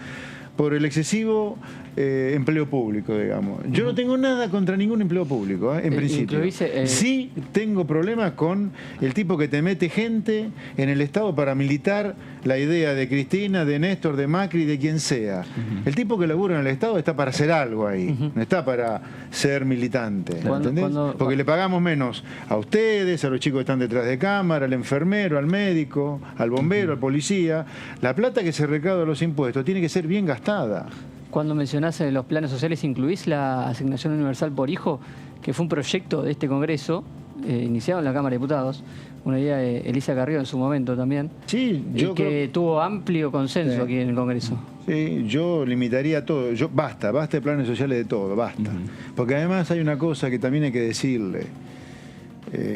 por el excesivo empleo público, digamos. Yo no tengo nada contra ningún empleo público, en principio. Sí tengo problemas con el tipo que te mete gente en el Estado para militar la idea de Cristina, de Néstor, de Macri, de quien sea. El tipo que labura en el Estado está para hacer algo ahí, no está para ser militante, ¿entendés? Porque le pagamos menos a ustedes, a los chicos que están detrás de cámara, al enfermero, al médico, al bombero, al policía. La plata que se recauda de los impuestos tiene que ser bien gastada. Cuando mencionás los planes sociales, ¿incluís la asignación universal por hijo, que fue un proyecto de este Congreso, iniciado en la Cámara de Diputados, una idea de Elisa Carrió en su momento también, sí, yo que tuvo amplio consenso aquí en el Congreso? Sí, yo limitaría todo. Basta de planes sociales de todo, basta. Porque además hay una cosa que también hay que decirle.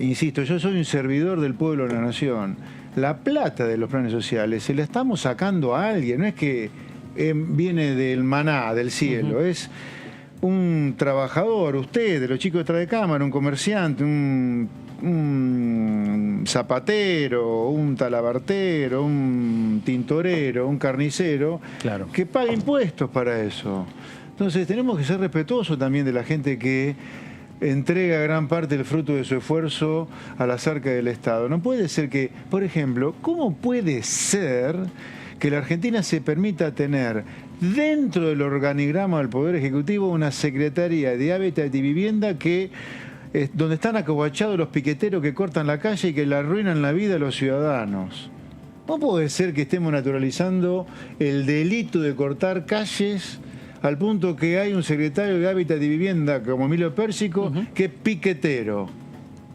Insisto, yo soy un servidor del pueblo de la nación. La plata de los planes sociales se la estamos sacando a alguien, no es que viene del maná, del cielo, es un trabajador, usted, de los chicos detrás de cámara, un comerciante, un zapatero, un talabartero, un tintorero, un carnicero, claro, que paga impuestos para eso. Entonces tenemos que ser respetuosos también de la gente que entrega gran parte del fruto de su esfuerzo a las arcas del Estado. No puede ser que, por ejemplo, ¿cómo puede ser que la Argentina se permita tener dentro del organigrama del Poder Ejecutivo una Secretaría de Hábitat y Vivienda donde están acobachados los piqueteros que cortan la calle y que le arruinan la vida a los ciudadanos. No puede ser que estemos naturalizando el delito de cortar calles al punto que hay un secretario de Hábitat y Vivienda como Emilio Pérsico, que es piquetero,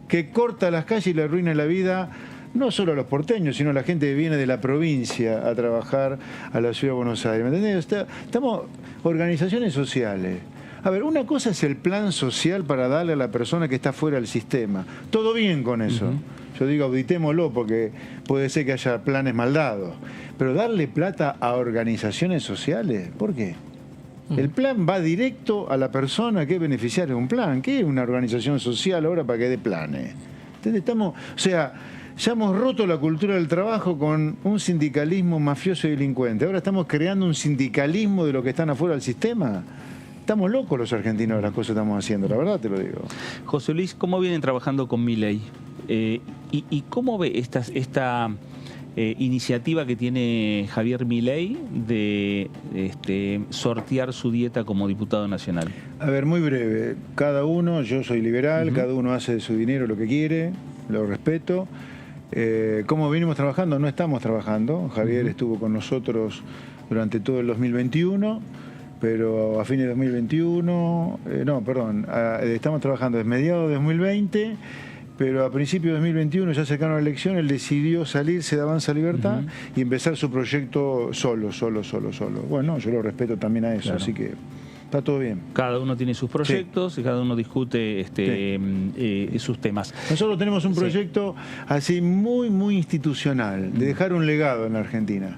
que corta las calles y le arruina la vida no solo a los porteños, sino a la gente que viene de la provincia a trabajar a la ciudad de Buenos Aires. ¿Me entendés? Estamos organizaciones sociales. A ver, una cosa es el plan social para darle a la persona que está fuera del sistema. Todo bien con eso. Yo digo, auditémoslo porque puede ser que haya planes mal dados. Pero darle plata a organizaciones sociales, ¿por qué? El plan va directo a la persona que es beneficiaria de un plan. ¿Qué es una organización social ahora para que dé planes? ¿Entendés? Ya hemos roto la cultura del trabajo con un sindicalismo mafioso y delincuente. Ahora estamos creando un sindicalismo de los que están afuera del sistema. Estamos locos los argentinos de las cosas que estamos haciendo, la verdad te lo digo. José Luis, ¿cómo vienen trabajando con Milei? ¿Y cómo ve esta iniciativa que tiene Javier Milei de sortear su dieta como diputado nacional? A ver, muy breve. Cada uno, yo soy liberal, cada uno hace de su dinero lo que quiere, lo respeto. ¿Cómo venimos trabajando? No estamos trabajando. Javier estuvo con nosotros durante todo el 2021, pero a fines de 2021, estamos trabajando desde mediados de 2020, pero a principios de 2021, ya cercano a la elección, él decidió salirse de Avanza Libertad y empezar su proyecto solo. Bueno, yo lo respeto también a eso, así que está todo bien. Cada uno tiene sus proyectos y cada uno discute sus temas. Nosotros tenemos un proyecto así muy institucional, de dejar un legado en la Argentina.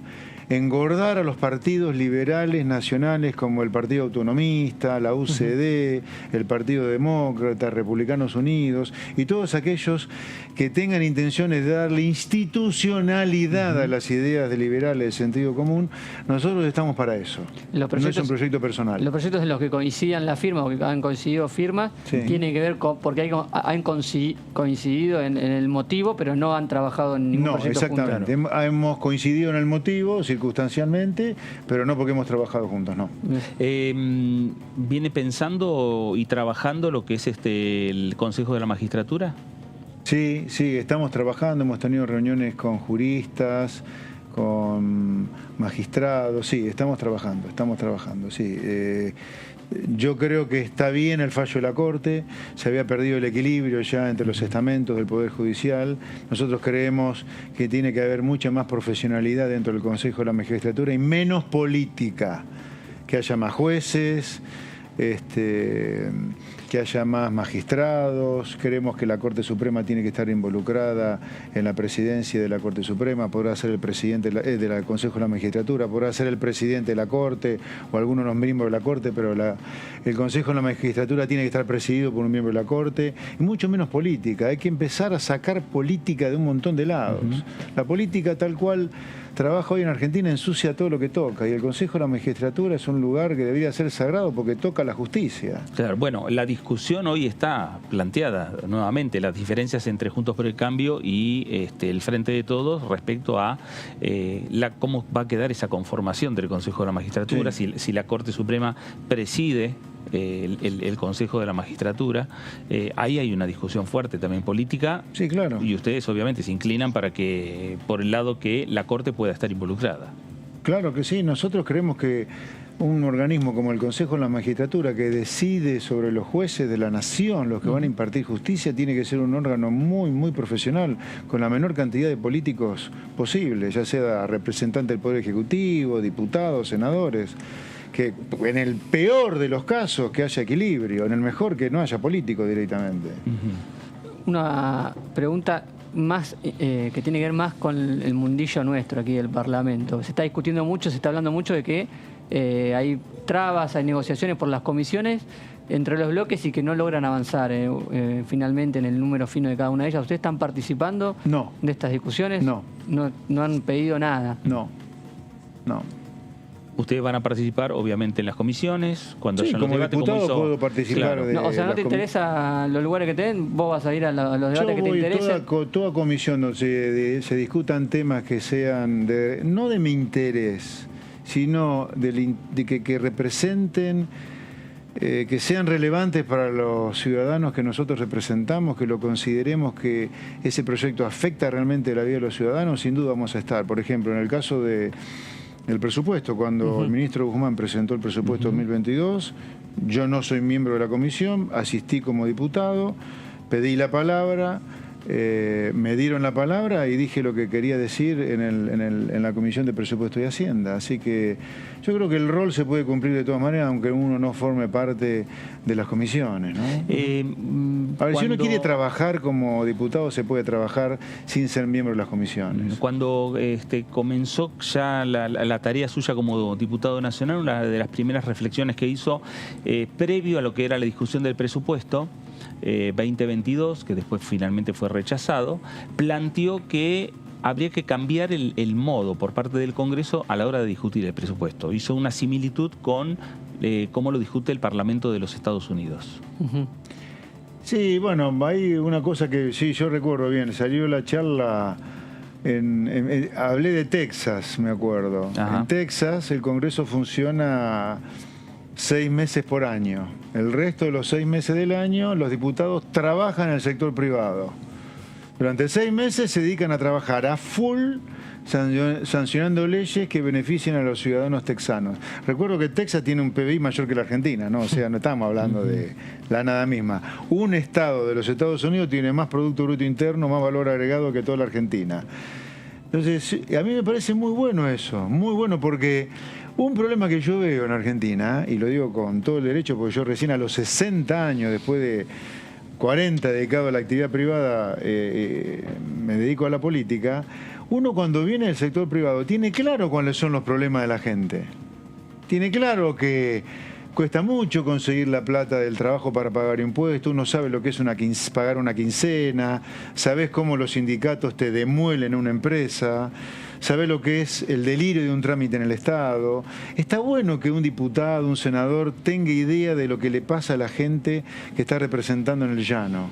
Engordar a los partidos liberales nacionales como el Partido Autonomista, la UCD, el Partido Demócrata, Republicanos Unidos y todos aquellos que tengan intenciones de darle institucionalidad a las ideas de liberales de sentido común. Nosotros estamos para eso. No es un proyecto personal. Los proyectos en los que coincidan la firma o que han coincidido firmas tienen que ver con, porque han coincidido en el motivo, pero no han trabajado en ningún proyecto juntos. No, exactamente. Hemos coincidido en el motivo, circunstancialmente, pero no porque hemos trabajado juntos, no. ¿Viene pensando y trabajando lo que es el Consejo de la Magistratura? Sí, estamos trabajando, hemos tenido reuniones con juristas, con magistrados, sí, estamos trabajando, sí. Yo creo que está bien el fallo de la Corte, se había perdido el equilibrio ya entre los estamentos del Poder Judicial. Nosotros creemos que tiene que haber mucha más profesionalidad dentro del Consejo de la Magistratura y menos política, que haya más jueces, que haya más magistrados. Creemos que la Corte Suprema tiene que estar involucrada en la presidencia de la Corte Suprema, podrá ser el presidente del Consejo de la Magistratura, podrá ser el presidente de la Corte o alguno de los miembros de la Corte, pero el Consejo de la Magistratura tiene que estar presidido por un miembro de la Corte, y mucho menos política. Hay que empezar a sacar política de un montón de lados. La política tal cual trabaja hoy en Argentina ensucia todo lo que toca, y el Consejo de la Magistratura es un lugar que debería ser sagrado porque toca la justicia. Claro, bueno, la discusión hoy está planteada nuevamente, las diferencias entre Juntos por el Cambio y el Frente de Todos respecto a cómo va a quedar esa conformación del Consejo de la Magistratura, si la Corte Suprema preside el Consejo de la Magistratura. Ahí hay una discusión fuerte también política. Sí, claro. Y ustedes obviamente se inclinan por el lado que la Corte pueda estar involucrada. Claro que sí, nosotros creemos que un organismo como el Consejo de la Magistratura, que decide sobre los jueces de la nación, los que van a impartir justicia, tiene que ser un órgano muy profesional, con la menor cantidad de políticos posible, ya sea representante del Poder Ejecutivo, diputados, senadores. Que en el peor de los casos que haya equilibrio, en el mejor que no haya político directamente. Una pregunta más que tiene que ver más con el mundillo nuestro aquí del Parlamento. Se está discutiendo mucho, se está hablando mucho de que hay trabas, hay negociaciones por las comisiones entre los bloques y que no logran avanzar finalmente en el número fino de cada una de ellas. ¿Ustedes están participando de estas discusiones? No. No han pedido nada. No. Ustedes van a participar, obviamente, en las comisiones, cuando Sí, hayan los como debates. diputado hizo- puedo participar Claro. de No, o sea, ¿no las te interesan los lugares que te den? ¿Vos vas a ir a los debates que te interesen? Toda comisión donde se discutan temas que sean no de mi interés, sino que representen, que sean relevantes para los ciudadanos que nosotros representamos, que lo consideremos que ese proyecto afecta realmente la vida de los ciudadanos, sin duda vamos a estar. Por ejemplo, en el caso del presupuesto, cuando el ministro Guzmán presentó el presupuesto 2022, yo no soy miembro de la comisión, asistí como diputado, pedí la palabra, me dieron la palabra y dije lo que quería decir en la Comisión de Presupuesto y Hacienda. Así que yo creo que el rol se puede cumplir de todas maneras, aunque uno no forme parte de las comisiones, ¿no? A ver, si uno quiere trabajar como diputado, se puede trabajar sin ser miembro de las comisiones. Cuando comenzó ya la tarea suya como diputado nacional, una de las primeras reflexiones que hizo previo a lo que era la discusión del presupuesto 2022, que después finalmente fue rechazado, planteó que habría que cambiar el modo por parte del Congreso a la hora de discutir el presupuesto. Hizo una similitud con cómo lo discute el Parlamento de los Estados Unidos. Sí, bueno, hay una cosa que sí, yo recuerdo bien, salió la charla, hablé de Texas, me acuerdo. Ajá. En Texas el Congreso funciona 6 meses por año. El resto de los 6 meses del año los diputados trabajan en el sector privado. Durante 6 meses se dedican a trabajar a full sancionando leyes que beneficien a los ciudadanos texanos. Recuerdo que Texas tiene un PBI mayor que la Argentina, ¿no? O sea, no estamos hablando de la nada misma. Un estado de los Estados Unidos tiene más Producto Bruto Interno, más valor agregado que toda la Argentina. Entonces, a mí me parece muy bueno eso, muy bueno, porque un problema que yo veo en Argentina, y lo digo con todo el derecho, porque yo recién a los 60 años, después de 40 dedicado a la actividad privada, me dedico a la política. Uno cuando viene del sector privado tiene claro cuáles son los problemas de la gente. Tiene claro que cuesta mucho conseguir la plata del trabajo para pagar impuestos, uno sabe lo que es pagar una quincena, sabés cómo los sindicatos te demuelen una empresa, sabés lo que es el delirio de un trámite en el Estado. Está bueno que un diputado, un senador, tenga idea de lo que le pasa a la gente que está representando en el llano.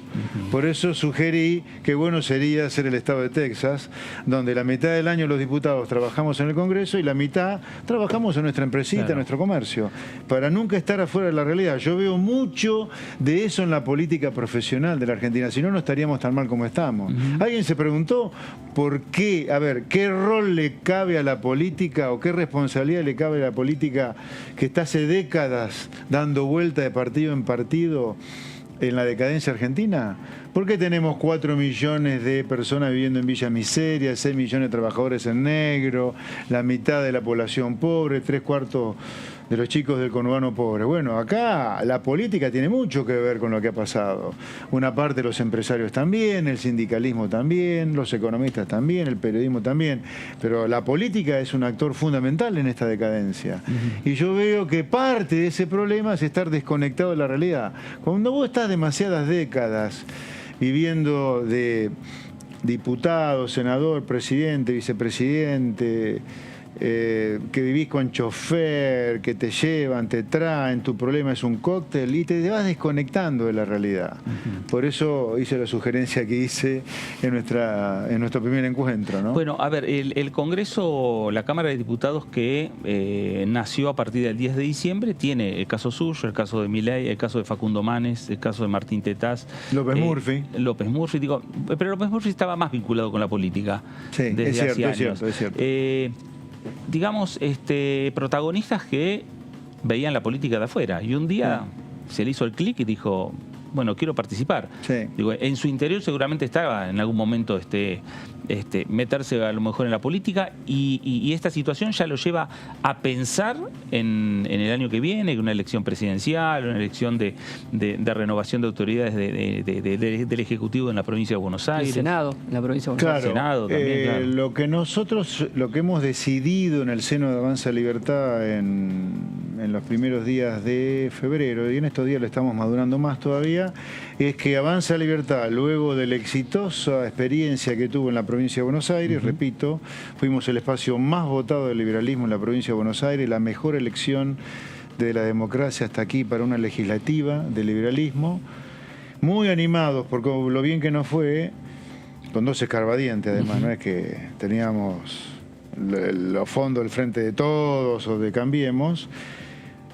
Por eso sugerí que bueno sería ser el Estado de Texas, donde la mitad del año los diputados trabajamos en el Congreso y la mitad trabajamos en nuestra empresita, en nuestro comercio, para nunca estar afuera de la realidad. Yo veo mucho de eso en la política profesional de la Argentina, si no, no estaríamos tan mal como estamos. ¿Alguien se preguntó por qué, a ver, qué rol le cabe a la política o qué responsabilidad le cabe a la política que está hace décadas dando vuelta de partido en partido en la decadencia argentina? ¿Por qué tenemos 4 millones de personas viviendo en Villa Miseria, 6 millones de trabajadores en negro, la mitad de la población pobre, 3/4 de los chicos del conurbano pobre? Bueno, acá la política tiene mucho que ver con lo que ha pasado. Una parte de los empresarios también, el sindicalismo también, los economistas también, el periodismo también, pero la política es un actor fundamental en esta decadencia. Y yo veo que parte de ese problema es estar desconectado de la realidad. Cuando vos estás demasiadas décadas viviendo de diputado, senador, presidente, vicepresidente, que vivís con chofer, que te llevan, te traen, tu problema es un cóctel y te vas desconectando de la realidad. Por eso hice la sugerencia que hice en nuestro primer encuentro, ¿no? Bueno, a ver, el Congreso, la Cámara de Diputados que nació a partir del 10 de diciembre, tiene el caso suyo, el caso de Milei, el caso de Facundo Manes, el caso de Martín Tetaz. López Murphy. López Murphy, digo, pero López Murphy estaba más vinculado con la política. Sí, desde es cierto, hace es cierto, años. es cierto. Digamos, protagonistas que veían la política de afuera y un día se le hizo el clic y dijo, bueno, quiero participar. Sí. Digo, en su interior seguramente estaba en algún momento meterse a lo mejor en la política y esta situación ya lo lleva a pensar en el año que viene, una elección presidencial, una elección de renovación de autoridades del Ejecutivo en la provincia de Buenos Aires. El Senado, en la provincia de Buenos Aires. Claro, Senado también, claro. lo que hemos decidido en el seno de Avanza Libertad en en los primeros días de febrero, y en estos días lo estamos madurando más todavía, es que Avanza Libertad, luego de la exitosa experiencia que tuvo en la provincia de Buenos Aires, repito, fuimos el espacio más votado del liberalismo en la provincia de Buenos Aires, la mejor elección de la democracia hasta aquí para una legislativa del liberalismo, muy animados por lo bien que nos fue, con 2 escarbadientes además, no es que teníamos los fondos del Frente de Todos o de Cambiemos.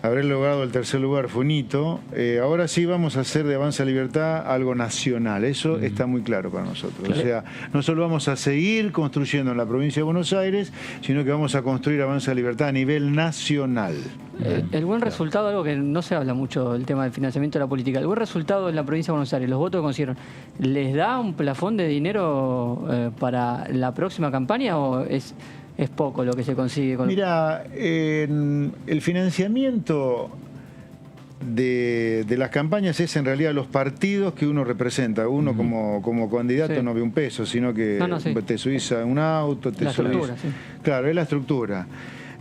Haber logrado el 3er lugar fue un hito. Ahora sí vamos a hacer de Avanza Libertad algo nacional. Eso está muy claro para nosotros. Claro. O sea, no solo vamos a seguir construyendo en la provincia de Buenos Aires, sino que vamos a construir Avanza Libertad a nivel nacional. El buen resultado, algo que no se habla mucho del tema del financiamiento de la política, el buen resultado en la provincia de Buenos Aires, los votos que consiguieron, ¿les da un plafón de dinero para la próxima campaña o es poco lo que se consigue? Mira, el financiamiento de las campañas es en realidad los partidos que uno representa. Uno como candidato no ve un peso, sino que te subís a un auto, te subís. Claro, es la estructura.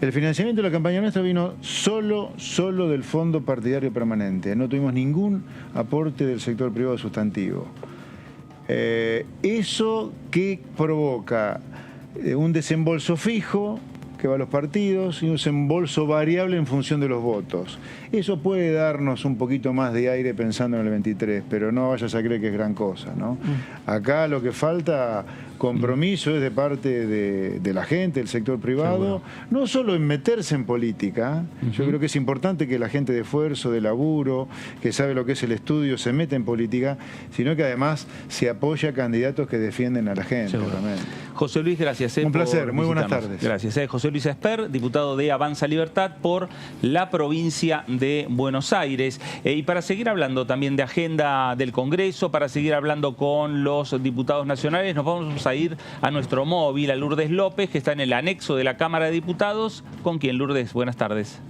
El financiamiento de la campaña nuestra vino solo del Fondo Partidario Permanente. No tuvimos ningún aporte del sector privado sustantivo. ¿Eso qué provoca? Un desembolso fijo que va a los partidos y un desembolso variable en función de los votos. Eso puede darnos un poquito más de aire pensando en el 23, pero no vayas a creer que es gran cosa, ¿no? Acá lo que falta compromiso es de parte de la gente, del sector privado, no solo en meterse en política. Yo creo que es importante que la gente de esfuerzo, de laburo, que sabe lo que es el estudio, se meta en política, sino que además se apoya a candidatos que defienden a la gente. José Luis, gracias. Un placer, muy buenas tardes. Gracias. José Luis Esper, diputado de Avanza Libertad por la provincia de Buenos Aires. Y para seguir hablando también de agenda del Congreso, para seguir hablando con los diputados nacionales, nos vamos a ir a nuestro móvil, a Lourdes López, que está en el anexo de la Cámara de Diputados. ¿Con quién, Lourdes? Buenas tardes.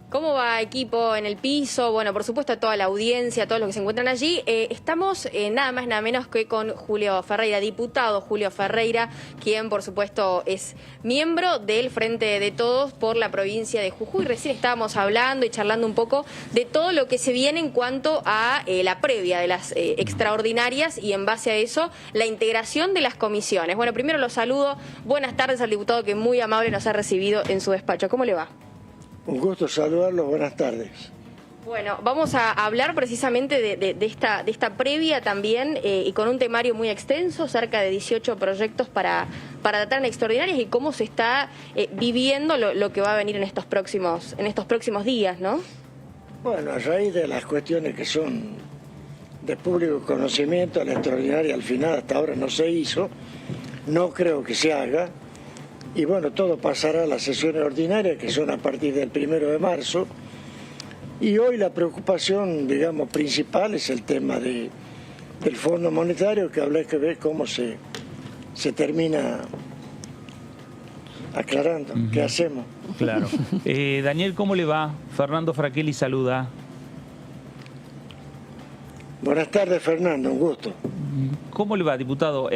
¿Cómo va, equipo en el piso? Bueno, por supuesto, a toda la audiencia, a todos los que se encuentran allí. Estamos nada más, nada menos que con Julio Ferreira, diputado Julio Ferreira, quien, por supuesto, es miembro del Frente de Todos por la provincia de Jujuy. Recién estábamos hablando y charlando un poco de todo lo que se viene en cuanto a la previa de las extraordinarias y, en base a eso, la integración de las comisiones. Bueno, primero los saludo. Buenas tardes al diputado que muy amable nos ha recibido en su despacho. ¿Cómo le va? Un gusto saludarlos, buenas tardes. Bueno, vamos a hablar precisamente de esta previa también y con un temario muy extenso, cerca de 18 proyectos para tratar en extraordinarias y cómo se está viviendo lo que va a venir en estos próximos días, ¿no? Bueno, a raíz de las cuestiones que son de público conocimiento, la extraordinaria al final hasta ahora no se hizo, no creo que se haga. Y bueno, todo pasará a las sesiones ordinarias, que son a partir del 1 de marzo. Y hoy la preocupación, digamos, principal es el tema del Fondo Monetario, que habrá que ver cómo se termina aclarando. ¿Qué hacemos? Claro. Daniel, ¿cómo le va? Fernando Fraquelli saluda. Buenas tardes, Fernando, un gusto. ¿Cómo le va, diputado?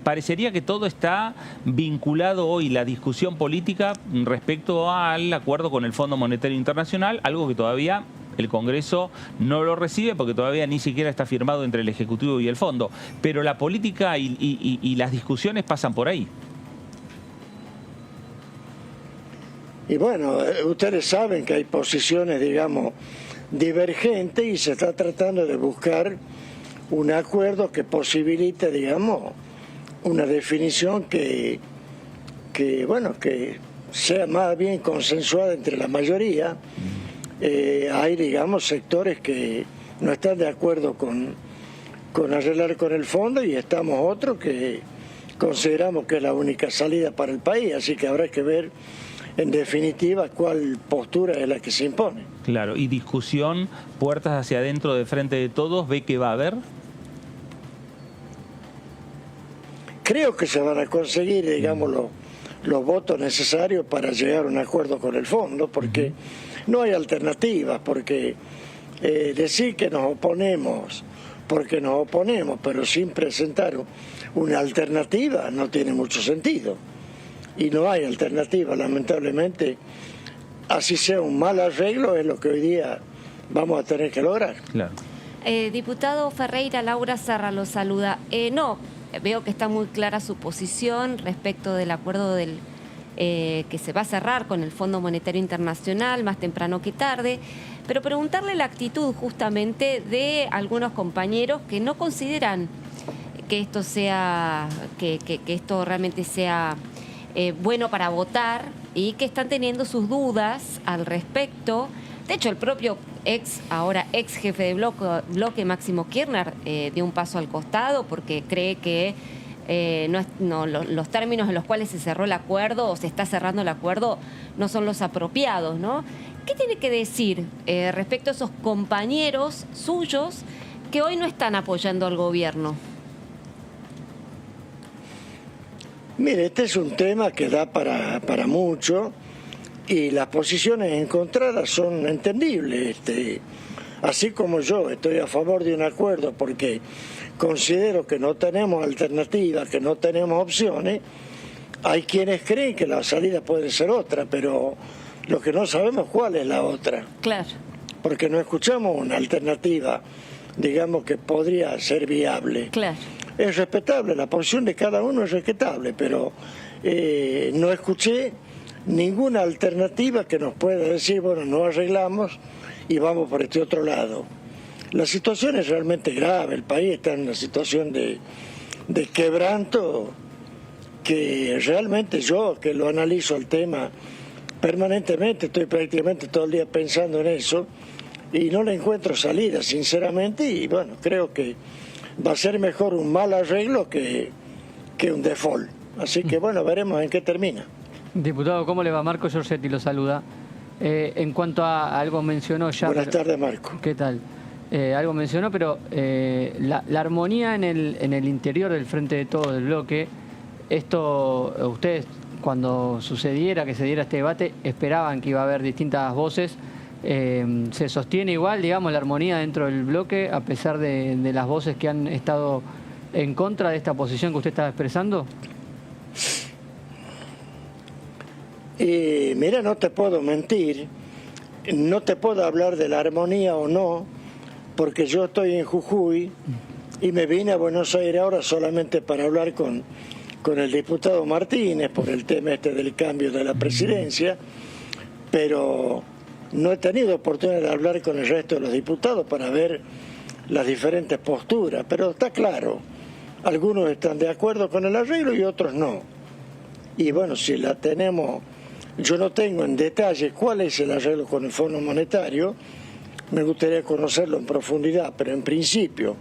Parecería que todo está vinculado hoy, la discusión política respecto al acuerdo con el Fondo Monetario Internacional, algo que todavía el Congreso no lo recibe porque todavía ni siquiera está firmado entre el Ejecutivo y el Fondo. Pero la política y las discusiones pasan por ahí. Y bueno, ustedes saben que hay posiciones, digamos, divergentes y se está tratando de buscar un acuerdo que posibilite, digamos, una definición que sea más bien consensuada entre la mayoría. Hay, digamos, sectores que no están de acuerdo con arreglar con el fondo y estamos otros que consideramos que es la única salida para el país, así que habrá que ver en definitiva cuál postura es la que se impone. Claro, y discusión, puertas hacia adentro de Frente de Todos, ¿ve que va a haber? Creo que se van a conseguir, digamos, los votos necesarios para llegar a un acuerdo con el fondo, porque no hay alternativas, porque decir que nos oponemos, porque nos oponemos, pero sin presentar una alternativa no tiene mucho sentido. y no hay alternativa, lamentablemente. Así sea un mal arreglo, es lo que hoy día vamos a tener que lograr. Claro. Diputado Ferreira, Laura Serra lo saluda. No, veo que está muy clara su posición respecto del acuerdo que se va a cerrar con el Fondo Monetario Internacional, más temprano que tarde, pero preguntarle la actitud justamente de algunos compañeros que no consideran que esto sea, que esto realmente sea bueno para votar y que están teniendo sus dudas al respecto. De hecho, el propio ahora ex jefe de bloque Máximo Kirchner, dio un paso al costado porque cree que los términos en los cuales se cerró el acuerdo o se está cerrando el acuerdo no son los apropiados, ¿no? ¿Qué tiene que decir respecto a esos compañeros suyos que hoy no están apoyando al gobierno? Mire, este es un tema que da para mucho y las posiciones encontradas son entendibles. Así como yo estoy a favor de un acuerdo porque considero que no tenemos alternativas, que no tenemos opciones, hay quienes creen que la salida puede ser otra, pero lo que no sabemos cuál es la otra. Claro. Porque no escuchamos una alternativa, digamos, que podría ser viable. Claro. Es respetable, la posición de cada uno es respetable, pero no escuché ninguna alternativa que nos pueda decir, bueno, no arreglamos y vamos por este otro lado. La situación es realmente grave, el país está en una situación de quebranto que realmente yo, que lo analizo el tema permanentemente, estoy prácticamente todo el día pensando en eso y no le encuentro salida, sinceramente, y bueno, creo que va a ser mejor un mal arreglo que un default. Así que bueno, veremos en qué termina. Diputado, ¿cómo le va? Marco Giorgetti lo saluda. En cuanto a algo mencionó ya... Buenas tardes, Marco. ¿Qué tal? Algo mencionó, pero la armonía en el interior del Frente de Todos, del bloque, esto, ustedes, cuando sucediera, que se diera este debate, esperaban que iba a haber distintas voces. ¿Se sostiene igual, digamos, la armonía dentro del bloque, a pesar de las voces que han estado en contra de esta posición que usted estaba expresando? Mira, no te puedo mentir, no te puedo hablar de la armonía o no, porque yo estoy en Jujuy y me vine a Buenos Aires ahora solamente para hablar con el diputado Martínez por el tema del cambio de la presidencia, pero no he tenido oportunidad de hablar con el resto de los diputados para ver las diferentes posturas, pero está claro, algunos están de acuerdo con el arreglo y otros no. Y bueno, si la tenemos, yo no tengo en detalle cuál es el arreglo con el Fondo Monetario, me gustaría conocerlo en profundidad, pero en principio,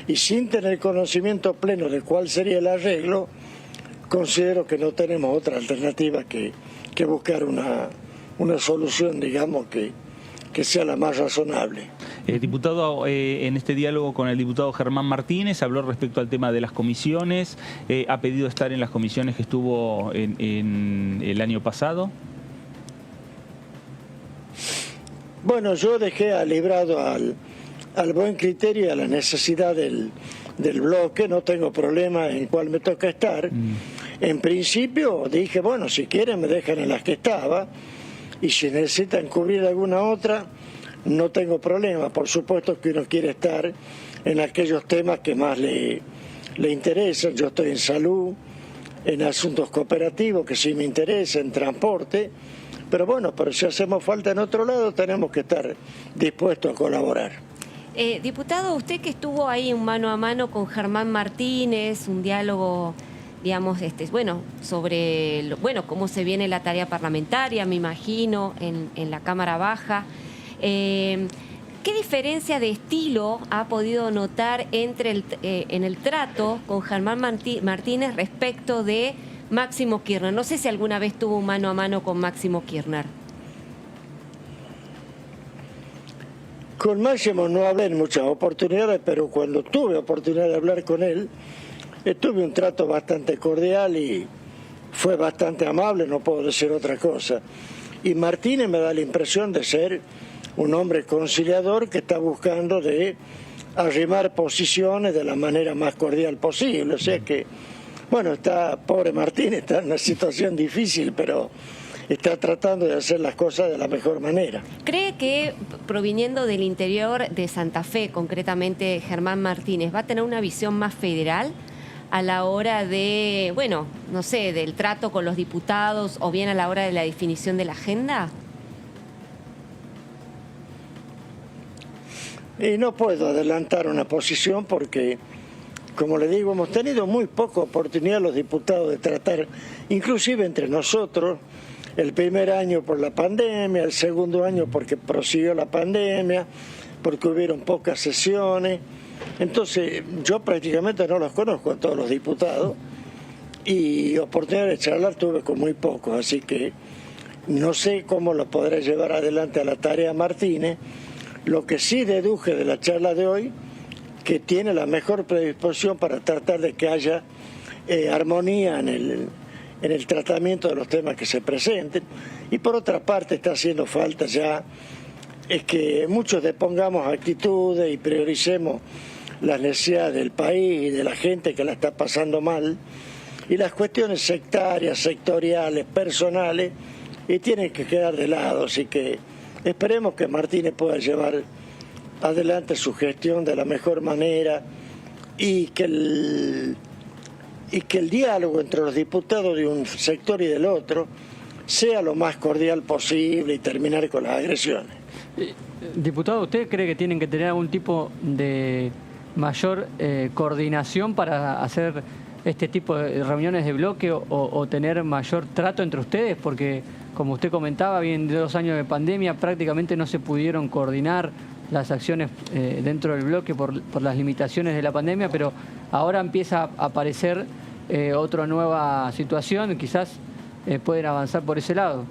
y sin tener conocimiento pleno de cuál sería el arreglo, considero que no tenemos otra alternativa que buscar una solución, digamos, que sea la más razonable. Diputado, en este diálogo con el diputado Germán Martínez habló respecto al tema de las comisiones, ha pedido estar en las comisiones que estuvo en el año pasado. Bueno, yo dejé librado al buen criterio y a la necesidad del bloque, no tengo problema en cuál me toca estar. En principio dije, bueno, si quieren me dejan en las que estaba, y si necesitan cubrir alguna otra, no tengo problema. Por supuesto que uno quiere estar en aquellos temas que más le interesan. Yo estoy en salud, en asuntos cooperativos, que sí me interesa, en transporte. Pero bueno, pero si hacemos falta en otro lado, tenemos que estar dispuestos a colaborar. Diputado, usted que estuvo ahí mano a mano con Germán Martínez, un diálogo, digamos, sobre cómo se viene la tarea parlamentaria, me imagino, en la Cámara Baja. ¿Qué diferencia de estilo ha podido notar en el trato con Germán Martínez respecto de Máximo Kirchner? No sé si alguna vez tuvo un mano a mano con Máximo Kirchner. Con Máximo no hablé en muchas oportunidades, pero cuando tuve oportunidad de hablar con él, tuve un trato bastante cordial y fue bastante amable, no puedo decir otra cosa. Y Martínez me da la impresión de ser un hombre conciliador que está buscando de arrimar posiciones de la manera más cordial posible. O sea que Bueno, pobre Martín, está en una situación difícil, pero está tratando de hacer las cosas de la mejor manera. ¿Cree que, proviniendo del interior de Santa Fe, concretamente Germán Martínez, va a tener una visión más federal a la hora de, bueno, no sé, del trato con los diputados o bien a la hora de la definición de la agenda? Y no puedo adelantar una posición porque, como le digo, hemos tenido muy poca oportunidad los diputados de tratar, inclusive entre nosotros, el primer año por la pandemia, el segundo año porque prosiguió la pandemia, porque hubieron pocas sesiones. Entonces, yo prácticamente no los conozco a todos los diputados y oportunidad de charlar tuve con muy pocos, así que no sé cómo lo podré llevar adelante a la tarea Martínez. Lo que sí deduje de la charla de hoy, que tiene la mejor predisposición para tratar de que haya armonía en el tratamiento de los temas que se presenten. Y por otra parte está haciendo falta ya es que muchos depongamos actitudes y prioricemos las necesidades del país y de la gente que la está pasando mal, y las cuestiones sectarias, sectoriales, personales, y tienen que quedar de lado. Así que esperemos que Martínez pueda llevar adelante su gestión de la mejor manera y que el diálogo entre los diputados de un sector y del otro sea lo más cordial posible y terminar con las agresiones. Diputado, ¿usted cree que tienen que tener algún tipo de mayor coordinación para hacer este tipo de reuniones de bloque o tener mayor trato entre ustedes? Porque, como usted comentaba, vienen de 2 años de pandemia, prácticamente no se pudieron coordinar las acciones dentro del bloque por las limitaciones de la pandemia, pero ahora empieza a aparecer otra nueva situación, quizás pueden avanzar por ese lado.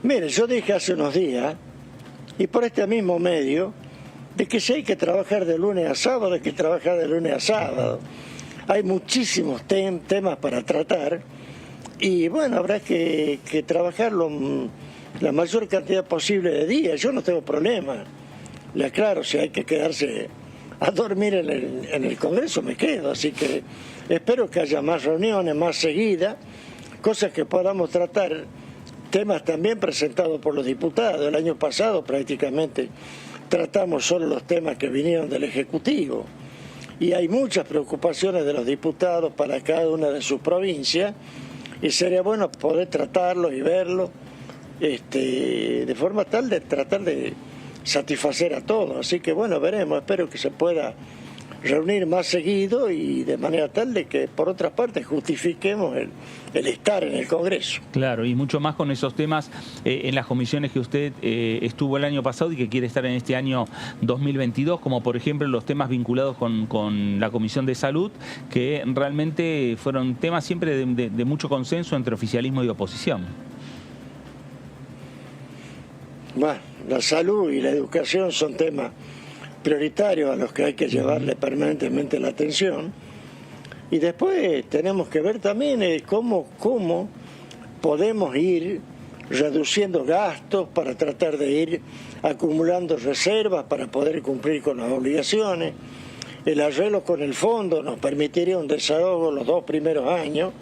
Mire, yo dije hace unos días, y por este mismo medio, de que si hay que trabajar de lunes a sábado, hay que trabajar de lunes a sábado. Hay muchísimos temas para tratar, y bueno, habrá que trabajarlo la mayor cantidad posible de días. Yo no tengo problema. Le aclaro, si hay que quedarse a dormir en el Congreso, me quedo. Así que espero que haya más reuniones, más seguidas, cosas que podamos tratar, temas también presentados por los diputados. El año pasado prácticamente tratamos solo los temas que vinieron del Ejecutivo. Y hay muchas preocupaciones de los diputados para cada una de sus provincias, y sería bueno poder tratarlos y verlos de forma tal de tratar de satisfacer a todos. Así que bueno, veremos, espero que se pueda reunir más seguido y de manera tal de que por otra parte justifiquemos el estar en el Congreso. Claro, y mucho más con esos temas en las comisiones que usted estuvo el año pasado y que quiere estar en este año 2022, como por ejemplo los temas vinculados con la Comisión de Salud, que realmente fueron temas siempre de mucho consenso entre oficialismo y oposición. Bueno, la salud y la educación son temas prioritarios a los que hay que llevarle permanentemente la atención, y después tenemos que ver también cómo podemos ir reduciendo gastos para tratar de ir acumulando reservas para poder cumplir con las obligaciones. El arreglo con el fondo nos permitiría un desahogo los 2 primeros años,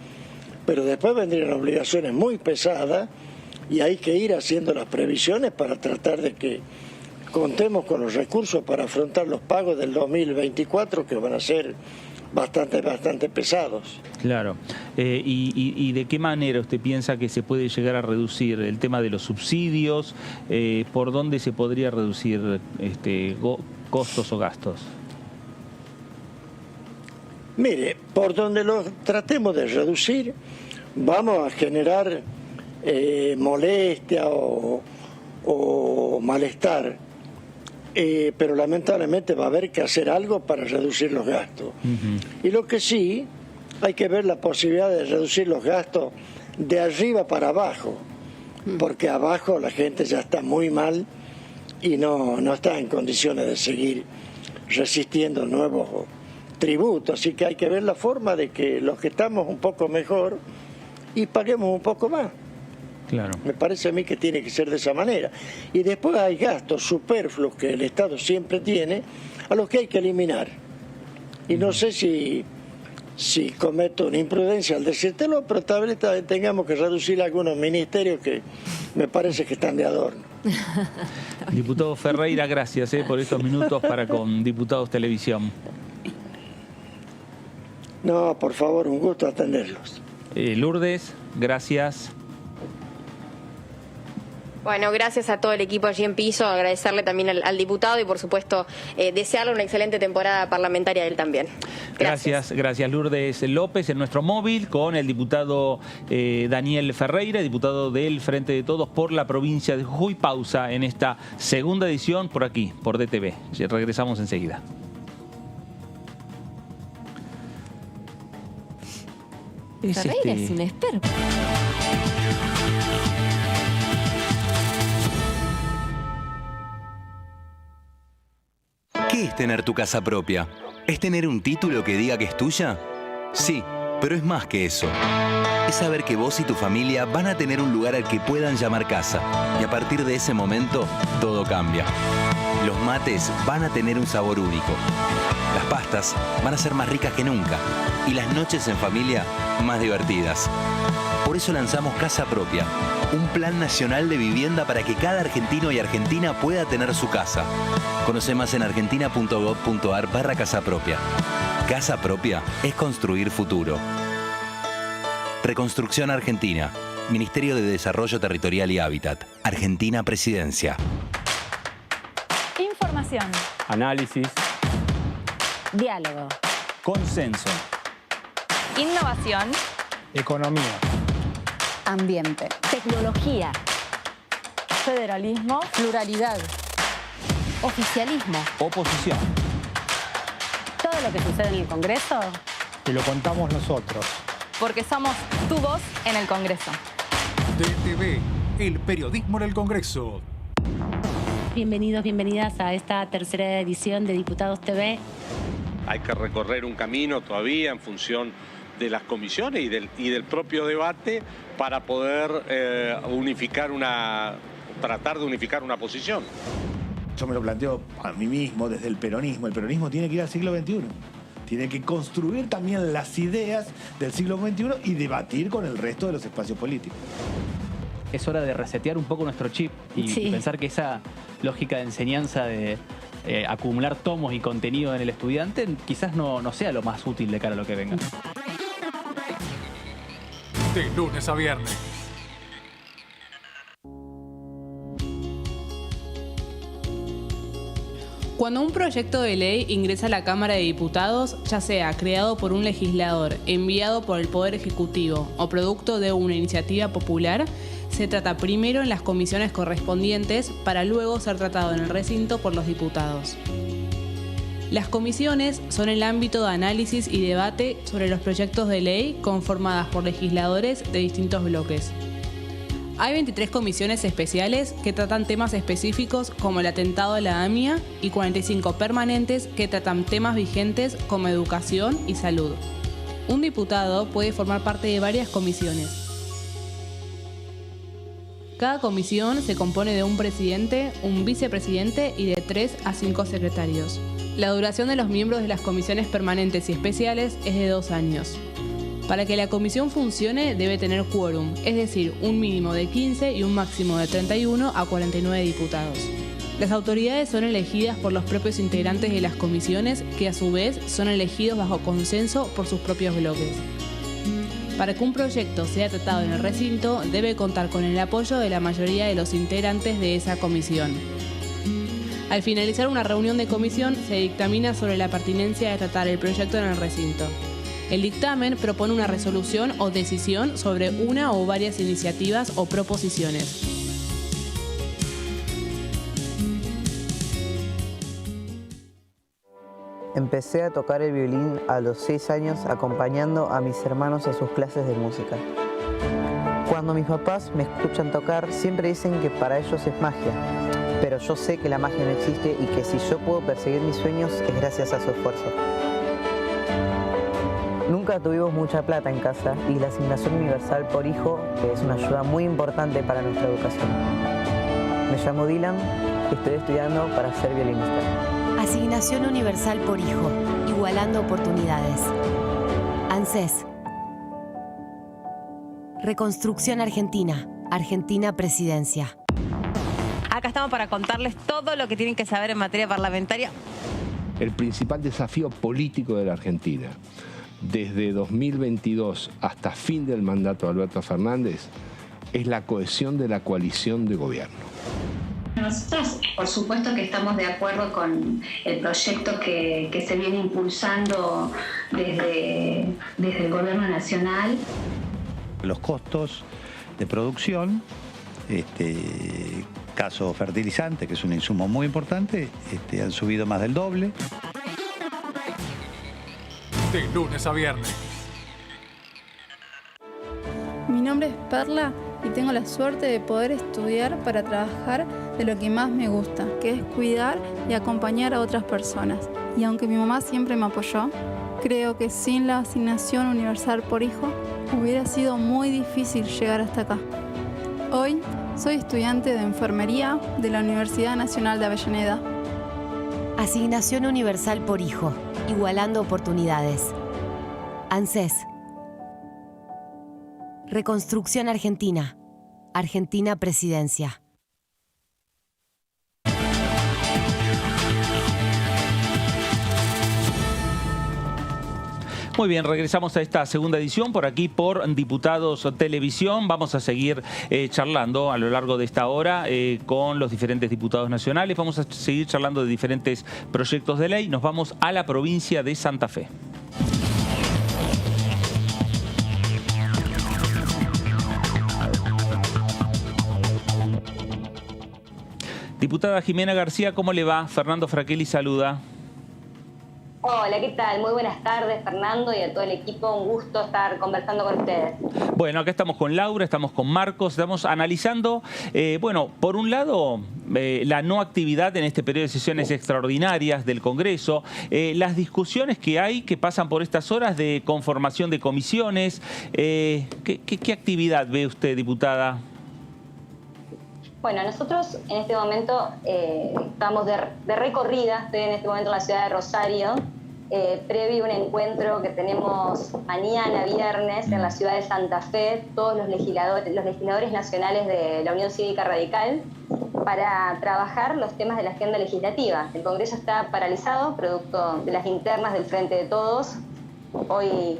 pero después vendrían obligaciones muy pesadas y hay que ir haciendo las previsiones para tratar de que contemos con los recursos para afrontar los pagos del 2024, que van a ser bastante pesados. Claro. ¿Y de qué manera usted piensa que se puede llegar a reducir el tema de los subsidios? ¿Por dónde se podría reducir costos o gastos? Mire, por donde lo tratemos de reducir, vamos a generar molestia o malestar. Pero lamentablemente va a haber que hacer algo para reducir los gastos. Y lo que sí, hay que ver la posibilidad de reducir los gastos de arriba para abajo, porque abajo la gente ya está muy mal y no está en condiciones de seguir resistiendo nuevos tributos. Así que hay que ver la forma de que los que estamos un poco mejor y paguemos un poco más. Claro. Me parece a mí que tiene que ser de esa manera. Y después hay gastos superfluos que el Estado siempre tiene, a los que hay que eliminar. Y no sé si cometo una imprudencia al decírtelo, pero tal vez tengamos que reducir algunos ministerios que me parece que están de adorno. Diputado Ferreira, gracias por estos minutos para con Diputados Televisión. No, por favor, un gusto atenderlos. Lourdes, gracias. Bueno, gracias a todo el equipo allí en piso, agradecerle también al diputado y por supuesto desearle una excelente temporada parlamentaria a él también. Gracias Lourdes López en nuestro móvil con el diputado Daniel Ferreira, diputado del Frente de Todos por la provincia de Jujuy. Pausa en esta segunda edición por aquí, por DTV. Regresamos enseguida. Ferreira es un experto. ¿Qué es tener tu casa propia? ¿Es tener un título que diga que es tuya? Sí, pero es más que eso. Es saber que vos y tu familia van a tener un lugar al que puedan llamar casa. Y a partir de ese momento, todo cambia. Los mates van a tener un sabor único. Las pastas van a ser más ricas que nunca. Y las noches en familia, más divertidas. Por eso lanzamos Casa Propia, un plan nacional de vivienda para que cada argentino y argentina pueda tener su casa. Conoce más en argentina.gov.ar/Casa Propia. Casa Propia es construir futuro. Reconstrucción Argentina. Ministerio de Desarrollo Territorial y Hábitat. Argentina Presidencia. Información. Análisis. Diálogo. Consenso. Innovación. Economía. Ambiente. Tecnología. Federalismo. Pluralidad. Oficialismo. Oposición. Todo lo que sucede en el Congreso. Te lo contamos nosotros. Porque somos tu voz en el Congreso. DTV, el periodismo en el Congreso. Bienvenidos, bienvenidas a esta tercera edición de Diputados TV. Hay que recorrer un camino todavía en función de las comisiones y del propio debate para poder tratar de unificar una posición. Yo me lo planteo a mí mismo desde el peronismo. El peronismo tiene que ir al siglo XXI. Tiene que construir también las ideas del siglo XXI y debatir con el resto de los espacios políticos. Es hora de resetear un poco nuestro chip y pensar que esa lógica de enseñanza de acumular tomos y contenido en el estudiante quizás no sea lo más útil de cara a lo que venga. De lunes a viernes. Cuando un proyecto de ley ingresa a la Cámara de Diputados, ya sea creado por un legislador, enviado por el Poder Ejecutivo o producto de una iniciativa popular, se trata primero en las comisiones correspondientes para luego ser tratado en el recinto por los diputados. Las comisiones son el ámbito de análisis y debate sobre los proyectos de ley conformadas por legisladores de distintos bloques. Hay 23 comisiones especiales que tratan temas específicos como el atentado a la AMIA y 45 permanentes que tratan temas vigentes como educación y salud. Un diputado puede formar parte de varias comisiones. Cada comisión se compone de un presidente, un vicepresidente y de 3 a 5 secretarios. La duración de los miembros de las comisiones permanentes y especiales es de 2 años. Para que la comisión funcione debe tener quórum, es decir, un mínimo de 15 y un máximo de 31 a 49 diputados. Las autoridades son elegidas por los propios integrantes de las comisiones, que a su vez son elegidos bajo consenso por sus propios bloques. Para que un proyecto sea tratado en el recinto, debe contar con el apoyo de la mayoría de los integrantes de esa comisión. Al finalizar una reunión de comisión, se dictamina sobre la pertinencia de tratar el proyecto en el recinto. El dictamen propone una resolución o decisión sobre una o varias iniciativas o proposiciones. Empecé a tocar el violín a los 6 años acompañando a mis hermanos a sus clases de música. Cuando mis papás me escuchan tocar, siempre dicen que para ellos es magia, pero yo sé que la magia no existe y que si yo puedo perseguir mis sueños es gracias a su esfuerzo. Nunca tuvimos mucha plata en casa y la asignación universal por hijo es una ayuda muy importante para nuestra educación. Me llamo Dylan y estoy estudiando para ser violinista. Asignación universal por hijo, igual Igualando oportunidades. ANSES. Reconstrucción Argentina. Argentina Presidencia. Acá estamos para contarles todo lo que tienen que saber en materia parlamentaria. El principal desafío político de la Argentina, desde 2022 hasta fin del mandato de Alberto Fernández, es la cohesión de la coalición de gobierno. Nosotros, por supuesto que estamos de acuerdo con el proyecto que se viene impulsando desde el Gobierno Nacional. Los costos de producción, caso fertilizante, que es un insumo muy importante, han subido más del doble. De lunes a viernes. Mi nombre es Perla y tengo la suerte de poder estudiar para trabajar de lo que más me gusta, que es cuidar y acompañar a otras personas. Y aunque mi mamá siempre me apoyó, creo que sin la asignación universal por hijo hubiera sido muy difícil llegar hasta acá. Hoy soy estudiante de enfermería de la Universidad Nacional de Avellaneda. Asignación universal por hijo. Igualando oportunidades. ANSES. Reconstrucción Argentina. Argentina Presidencia. Muy bien, regresamos a esta segunda edición por aquí por Diputados Televisión. Vamos a seguir charlando a lo largo de esta hora con los diferentes diputados nacionales. Vamos a seguir charlando de diferentes proyectos de ley. Nos vamos a la provincia de Santa Fe. Diputada Jimena García, ¿cómo le va? Fernando Fraquelli saluda. Hola, ¿qué tal? Muy buenas tardes, Fernando, y a todo el equipo. Un gusto estar conversando con ustedes. Bueno, acá estamos con Laura, estamos con Marcos, estamos analizando, bueno, por un lado, la no actividad en este periodo de sesiones extraordinarias del Congreso, las discusiones que hay que pasan por estas horas de conformación de comisiones. ¿Qué actividad ve usted, diputada? Bueno, nosotros en este momento estamos de recorrida. Estoy en este momento en la ciudad de Rosario, previo a un encuentro que tenemos mañana viernes en la ciudad de Santa Fe, todos los legisladores nacionales de la Unión Cívica Radical, para trabajar los temas de la agenda legislativa. El Congreso está paralizado, producto de las internas del Frente de Todos. Hoy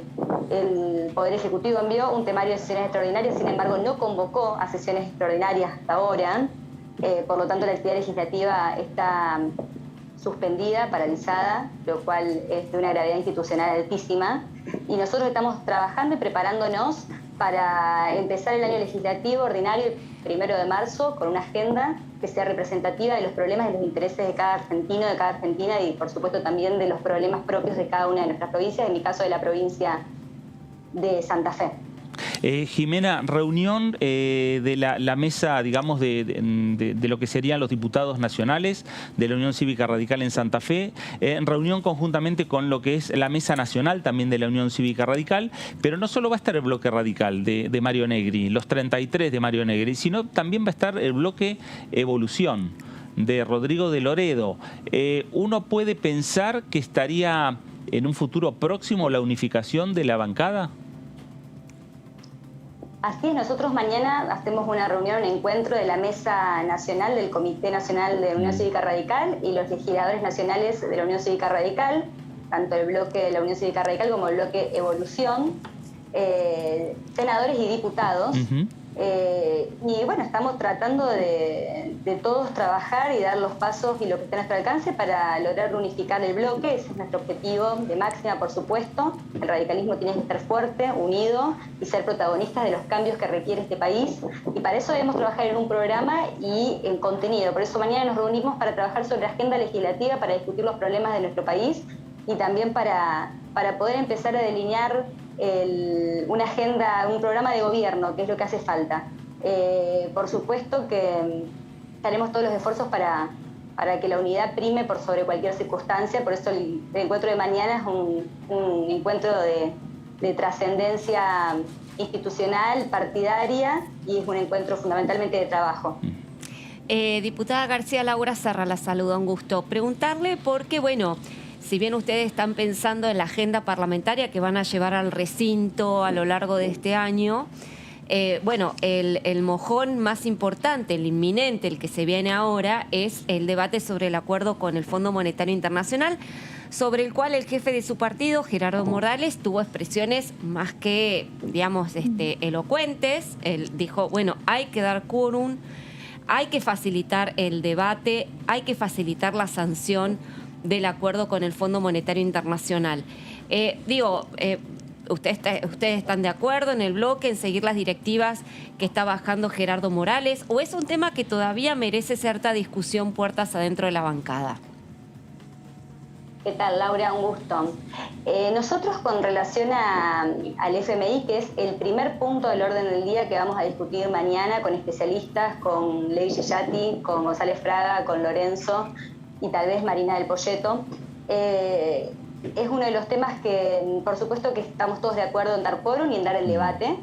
el Poder Ejecutivo envió un temario de sesiones extraordinarias, sin embargo no convocó a sesiones extraordinarias hasta ahora, por lo tanto la actividad legislativa está suspendida, paralizada, lo cual es de una gravedad institucional altísima, y nosotros estamos trabajando y preparándonos para empezar el año legislativo ordinario el 1 de marzo con una agenda que sea representativa de los problemas y los intereses de cada argentino, de cada argentina, y por supuesto también de los problemas propios de cada una de nuestras provincias, en mi caso de la provincia de Santa Fe. Jimena, reunión de la mesa, digamos, de lo que serían los diputados nacionales de la Unión Cívica Radical en Santa Fe, reunión conjuntamente con lo que es la mesa nacional también de la Unión Cívica Radical, pero no solo va a estar el bloque radical de Mario Negri, los 33 de Mario Negri, sino también va a estar el bloque Evolución de Rodrigo de Loredo. ¿Uno puede pensar que estaría en un futuro próximo la unificación de la bancada? Así es, nosotros mañana hacemos una reunión, un encuentro de la Mesa Nacional del Comité Nacional de Unión Cívica Radical y los legisladores nacionales de la Unión Cívica Radical, tanto el bloque de la Unión Cívica Radical como el bloque Evolución, senadores y diputados. Y bueno, estamos tratando de todos trabajar y dar los pasos y lo que está a nuestro alcance para lograr unificar el bloque. Ese es nuestro objetivo de máxima, por supuesto. El radicalismo tiene que estar fuerte, unido y ser protagonista de los cambios que requiere este país. Y para eso debemos trabajar en un programa y en contenido. Por eso mañana nos reunimos para trabajar sobre la agenda legislativa, para discutir los problemas de nuestro país y también para poder empezar a delinear una agenda, un programa de gobierno, que es lo que hace falta. Por supuesto que haremos todos los esfuerzos para que la unidad prime por sobre cualquier circunstancia, por eso el encuentro de mañana es un encuentro de trascendencia institucional, partidaria, y es un encuentro fundamentalmente de trabajo. Diputada García, Laura Serra la saluda, un gusto. Preguntarle porque, bueno, si bien ustedes están pensando en la agenda parlamentaria que van a llevar al recinto a lo largo de este año, bueno, el mojón más importante, el inminente, el que se viene ahora, es el debate sobre el acuerdo con el Fondo Monetario Internacional, sobre el cual el jefe de su partido, Gerardo Morales, tuvo expresiones más que, digamos, elocuentes. Él dijo, bueno, hay que dar quórum, hay que facilitar el debate, hay que facilitar la sanción del acuerdo con el Fondo Monetario Internacional. ¿Ustedes están de acuerdo en el bloque en seguir las directivas que está bajando Gerardo Morales? ¿O es un tema que todavía merece cierta discusión puertas adentro de la bancada? ¿Qué tal, Laura? Un gusto. Nosotros, con relación al FMI, que es el primer punto del orden del día que vamos a discutir mañana con especialistas, con Levi Yeyati, con González Fraga, con Lorenzo y tal vez Marina del Poyeto, es uno de los temas que, por supuesto, que estamos todos de acuerdo en dar quórum y en dar el debate,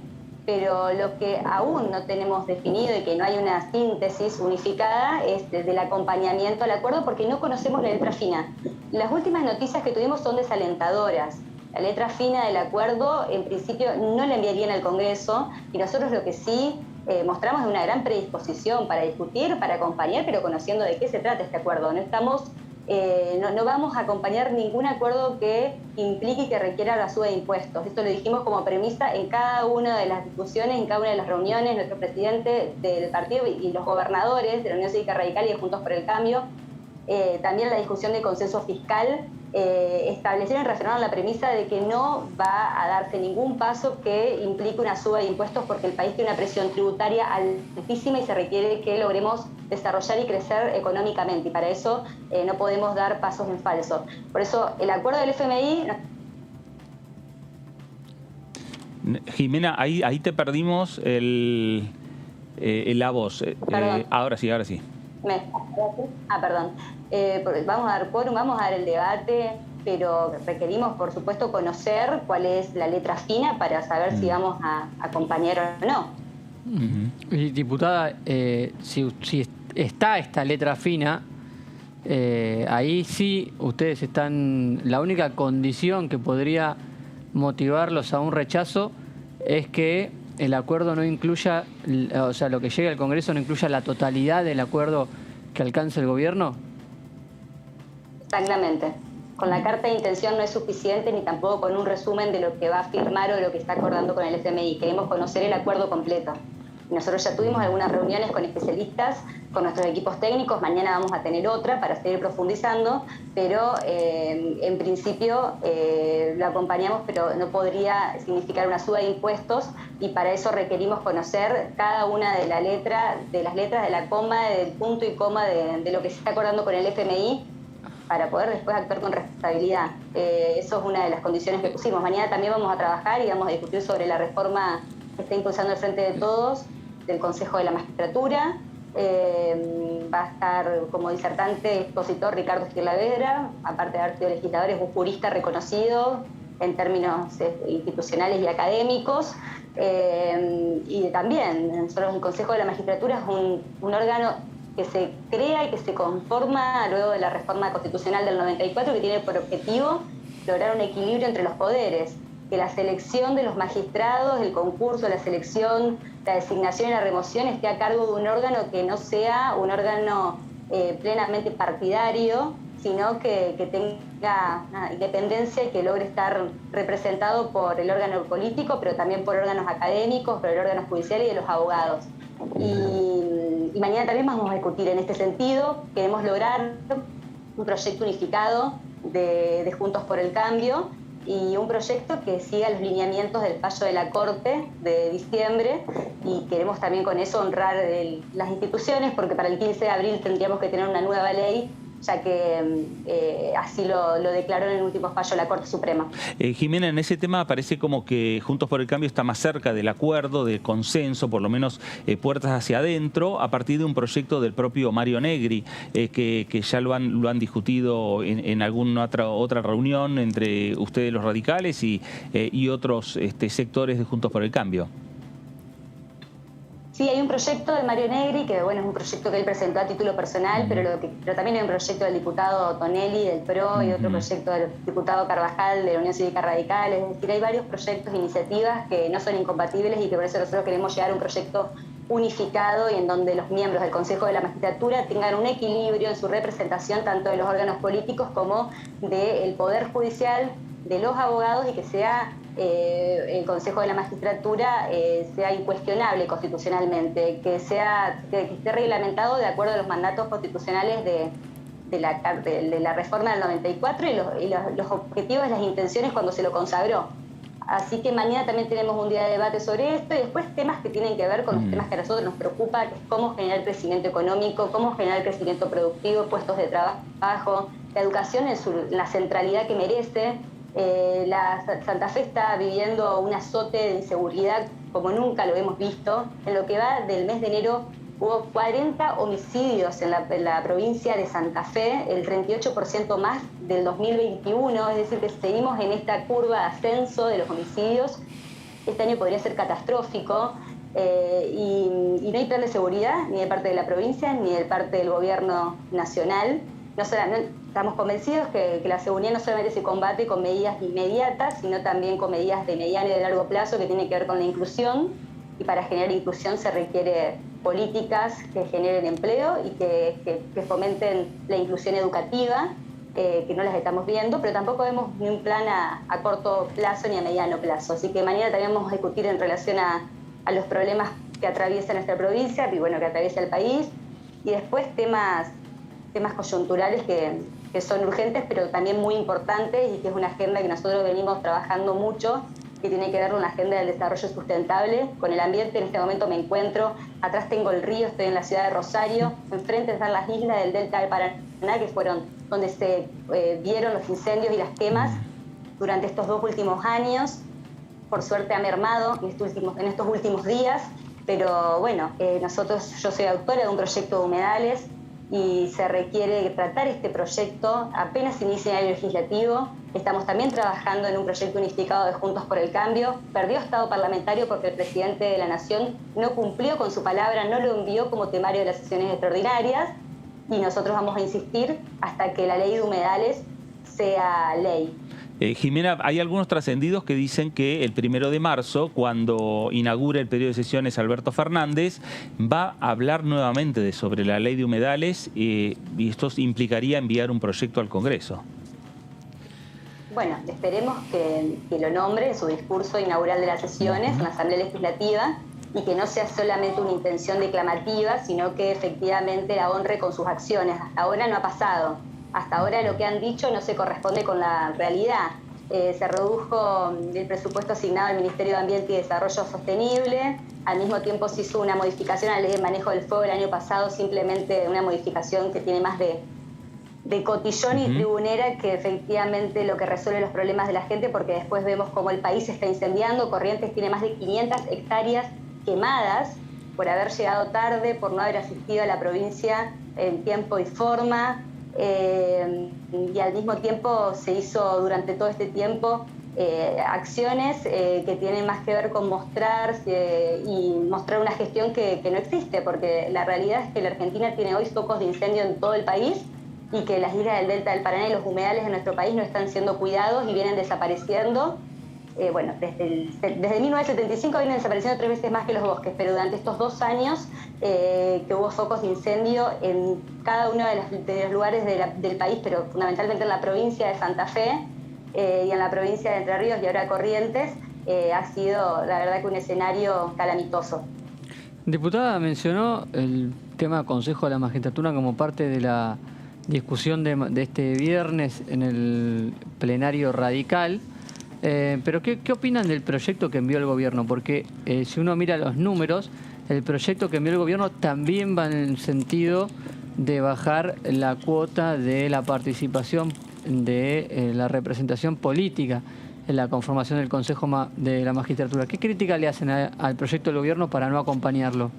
pero lo que aún no tenemos definido y que no hay una síntesis unificada es del acompañamiento al acuerdo, porque no conocemos la letra fina. Las últimas noticias que tuvimos son desalentadoras. La letra fina del acuerdo, en principio, no la enviarían al Congreso, y nosotros lo que sí mostramos es una gran predisposición para discutir, para acompañar, pero conociendo de qué se trata este acuerdo. No vamos a acompañar ningún acuerdo que implique y que requiera la suba de impuestos. Esto lo dijimos como premisa en cada una de las discusiones, en cada una de las reuniones. Nuestro presidente del partido y los gobernadores de la Unión Cívica Radical y de Juntos por el Cambio, también la discusión de consenso fiscal, establecieron y reafirmaron la premisa de que no va a darse ningún paso que implique una suba de impuestos, porque el país tiene una presión tributaria altísima y se requiere que logremos desarrollar y crecer económicamente, y para eso no podemos dar pasos en falso. Por eso el acuerdo del FMI... Jimena, ahí te perdimos la voz. Ahora sí. Perdón. Vamos a dar quórum, vamos a dar el debate, pero requerimos, por supuesto, conocer cuál es la letra fina para saber si vamos a acompañar o no. Y, diputada, si está esta letra fina, ahí sí ustedes están... La única condición que podría motivarlos a un rechazo es que el acuerdo no incluya, o sea, lo que llegue al Congreso no incluya la totalidad del acuerdo que alcance el gobierno. Exactamente. Con la carta de intención no es suficiente, ni tampoco con un resumen de lo que va a firmar o de lo que está acordando con el FMI. Queremos conocer el acuerdo completo. Nosotros ya tuvimos algunas reuniones con especialistas, con nuestros equipos técnicos. Mañana vamos a tener otra para seguir profundizando, pero en principio lo acompañamos, pero no podría significar una suba de impuestos, y para eso requerimos conocer cada una de las letras, de la coma, del punto y coma de lo que se está acordando con el FMI, para poder después actuar con responsabilidad. Eso es una de las condiciones que pusimos. Mañana también vamos a trabajar y vamos a discutir sobre la reforma que está impulsando el Frente de Todos, del Consejo de la Magistratura. Va a estar como disertante expositor Ricardo Esquilavedra, aparte de haber sido legislador, es un jurista reconocido en términos institucionales y académicos. Y también, nosotros el Consejo de la Magistratura es un órgano que se crea y que se conforma luego de la reforma constitucional del 94, que tiene por objetivo lograr un equilibrio entre los poderes, que la selección de los magistrados, el concurso, la selección, la designación y la remoción esté a cargo de un órgano que no sea un órgano plenamente partidario, sino que tenga independencia y que logre estar representado por el órgano político, pero también por órganos académicos, por el órgano judicial y de los abogados. Y mañana también vamos a discutir en este sentido. Queremos lograr un proyecto unificado de Juntos por el Cambio, y un proyecto que siga los lineamientos del fallo de la Corte de diciembre, y queremos también con eso honrar las instituciones, porque para el 15 de abril tendríamos que tener una nueva ley, ya que así lo declaró en el último fallo la Corte Suprema. Jimena, en ese tema parece como que Juntos por el Cambio está más cerca del acuerdo, del consenso, por lo menos puertas hacia adentro, a partir de un proyecto del propio Mario Negri, que ya lo han discutido en alguna otra reunión entre ustedes los radicales y otros sectores de Juntos por el Cambio. Sí, hay un proyecto de Mario Negri, que bueno, es un proyecto que él presentó a título personal, pero también hay un proyecto del diputado Tonelli del PRO y otro proyecto del diputado Carvajal de la Unión Cívica Radical. Es decir, hay varios proyectos, iniciativas que no son incompatibles y que por eso nosotros queremos llegar a un proyecto unificado y en donde los miembros del Consejo de la Magistratura tengan un equilibrio en su representación tanto de los órganos políticos como del Poder Judicial, de los abogados, y que sea el Consejo de la Magistratura sea incuestionable constitucionalmente, que esté reglamentado de acuerdo a los mandatos constitucionales de la reforma del 94 y los objetivos, las intenciones cuando se lo consagró. Así que mañana también tenemos un día de debate sobre esto y después temas que tienen que ver con los temas que a nosotros nos preocupa, que es cómo generar crecimiento económico, cómo generar crecimiento productivo, puestos de trabajo, la educación en la centralidad que merece. Santa Fe está viviendo un azote de inseguridad como nunca lo hemos visto. En lo que va del mes de enero hubo 40 homicidios en la provincia de Santa Fe, el 38% más del 2021, es decir, que seguimos en esta curva de ascenso de los homicidios. Este año podría ser catastrófico y no hay plan de seguridad ni de parte de la provincia ni de parte del gobierno nacional. Estamos convencidos que la seguridad no solamente se combate con medidas inmediatas, sino también con medidas de mediano y de largo plazo que tienen que ver con la inclusión. Y para generar inclusión se requiere políticas que generen empleo y que fomenten la inclusión educativa, que no las estamos viendo, pero tampoco vemos ni un plan a corto plazo ni a mediano plazo. Así que mañana también vamos a discutir en relación a los problemas que atraviesa nuestra provincia y bueno, que atraviesa el país. Y después temas coyunturales que son urgentes, pero también muy importantes y que es una agenda que nosotros venimos trabajando mucho, que tiene que ver con la agenda del desarrollo sustentable, con el ambiente. En este momento me encuentro, atrás tengo el río, estoy en la ciudad de Rosario, enfrente están las islas del Delta del Paraná, que fueron donde se vieron los incendios y las quemas durante estos 2 últimos años. Por suerte ha mermado en estos últimos días, pero bueno, yo soy autora de un proyecto de humedales y se requiere tratar este proyecto apenas inicia el año legislativo. Estamos también trabajando en un proyecto unificado de Juntos por el Cambio. Perdió estado parlamentario porque el presidente de la Nación no cumplió con su palabra, no lo envió como temario de las sesiones extraordinarias y nosotros vamos a insistir hasta que la ley de humedales sea ley. Jimena, hay algunos trascendidos que dicen que el 1 de marzo, cuando inaugure el periodo de sesiones Alberto Fernández, va a hablar nuevamente sobre la ley de humedales y esto implicaría enviar un proyecto al Congreso. Bueno, esperemos que lo nombre en su discurso inaugural de las sesiones en la Asamblea Legislativa y que no sea solamente una intención declamativa, sino que efectivamente la honre con sus acciones. Hasta ahora no ha pasado. Hasta ahora lo que han dicho no se corresponde con la realidad. Se redujo el presupuesto asignado al Ministerio de Ambiente y Desarrollo Sostenible. Al mismo tiempo se hizo una modificación a la Ley de Manejo del Fuego el año pasado, simplemente una modificación que tiene más de cotillón y tribunera que efectivamente lo que resuelve los problemas de la gente, porque después vemos cómo el país se está incendiando. Corrientes tiene más de 500 hectáreas quemadas por haber llegado tarde, por no haber asistido a la provincia en tiempo y forma. Y al mismo tiempo se hizo durante todo este tiempo acciones que tienen más que ver con mostrarse y mostrar una gestión que no existe, porque la realidad es que la Argentina tiene hoy focos de incendio en todo el país y que las islas del Delta del Paraná y los humedales de nuestro país no están siendo cuidados y vienen desapareciendo. Bueno, desde 1975 vienen desapareciendo 3 veces más que los bosques, pero durante estos 2 años que hubo focos de incendio en cada uno de los lugares del país, pero fundamentalmente en la provincia de Santa Fe y en la provincia de Entre Ríos y ahora Corrientes, ha sido la verdad que un escenario calamitoso. Diputada, mencionó el tema Consejo de la Magistratura como parte de la discusión de este viernes en el plenario radical. Pero ¿qué opinan del proyecto que envió el gobierno? Porque si uno mira los números, el proyecto que envió el gobierno también va en el sentido de bajar la cuota de la participación de la representación política en la conformación del Consejo de la Magistratura. ¿Qué crítica le hacen al proyecto del gobierno para no acompañarlo?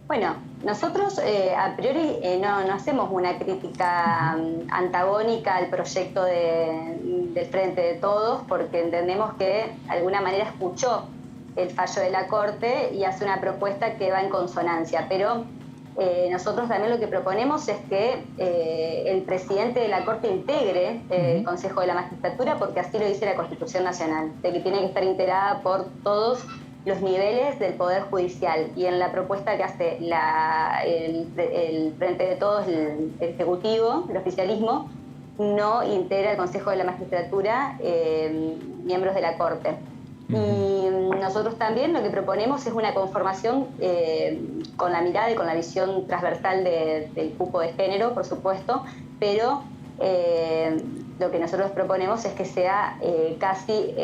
Bueno, nosotros a priori no hacemos una crítica antagónica al proyecto del Frente de Todos, porque entendemos que de alguna manera escuchó el fallo de la Corte y hace una propuesta que va en consonancia. Pero nosotros también lo que proponemos es que el presidente de la Corte integre el Consejo de la Magistratura, porque así lo dice la Constitución Nacional, de que tiene que estar integrada por todos los niveles del Poder Judicial. Y en la propuesta que hace el Frente de Todos, el Ejecutivo, el oficialismo, no integra el Consejo de la Magistratura miembros de la Corte. Y nosotros también lo que proponemos es una conformación con la mirada y con la visión transversal del cupo de género, por supuesto, pero lo que nosotros proponemos es que sea casi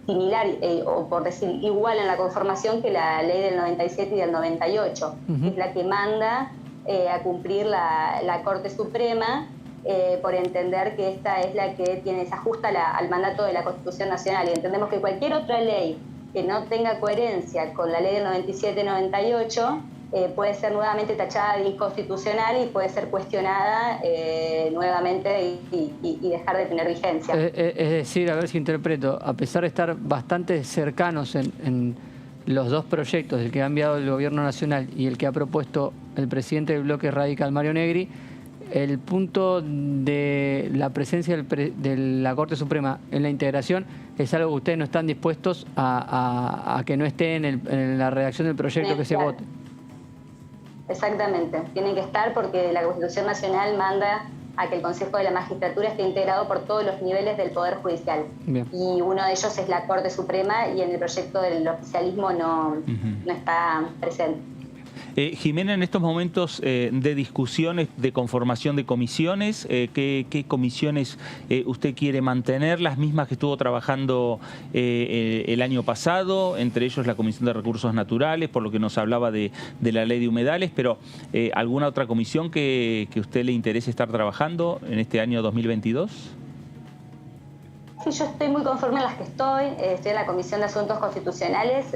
similar, o por decir igual en la conformación que la ley del 97 y del 98, que es la que manda a cumplir la Corte Suprema, por entender que esta es la que se ajusta al mandato de la Constitución Nacional. Y entendemos que cualquier otra ley que no tenga coherencia con la ley del 97-98 puede ser nuevamente tachada de inconstitucional y puede ser cuestionada nuevamente y dejar de tener vigencia. Es decir, a ver si interpreto, a pesar de estar bastante cercanos en los dos proyectos, el que ha enviado el Gobierno Nacional y el que ha propuesto el presidente del bloque radical, Mario Negri, el punto de la presencia de la Corte Suprema en la integración es algo que ustedes no están dispuestos a que no esté en la redacción del proyecto que se vote. Exactamente, tienen que estar porque la Constitución Nacional manda a que el Consejo de la Magistratura esté integrado por todos los niveles del Poder Judicial. Bien. Y uno de ellos es la Corte Suprema y en el proyecto del oficialismo no está presente. Jimena, en estos momentos de discusiones, de conformación de comisiones, ¿qué comisiones usted quiere mantener? ¿Las mismas que estuvo trabajando el año pasado? Entre ellos la Comisión de Recursos Naturales, por lo que nos hablaba de la Ley de Humedales, pero ¿alguna otra comisión que a usted le interese estar trabajando en este año 2022? Sí, yo estoy muy conforme en las que estoy en la Comisión de Asuntos Constitucionales,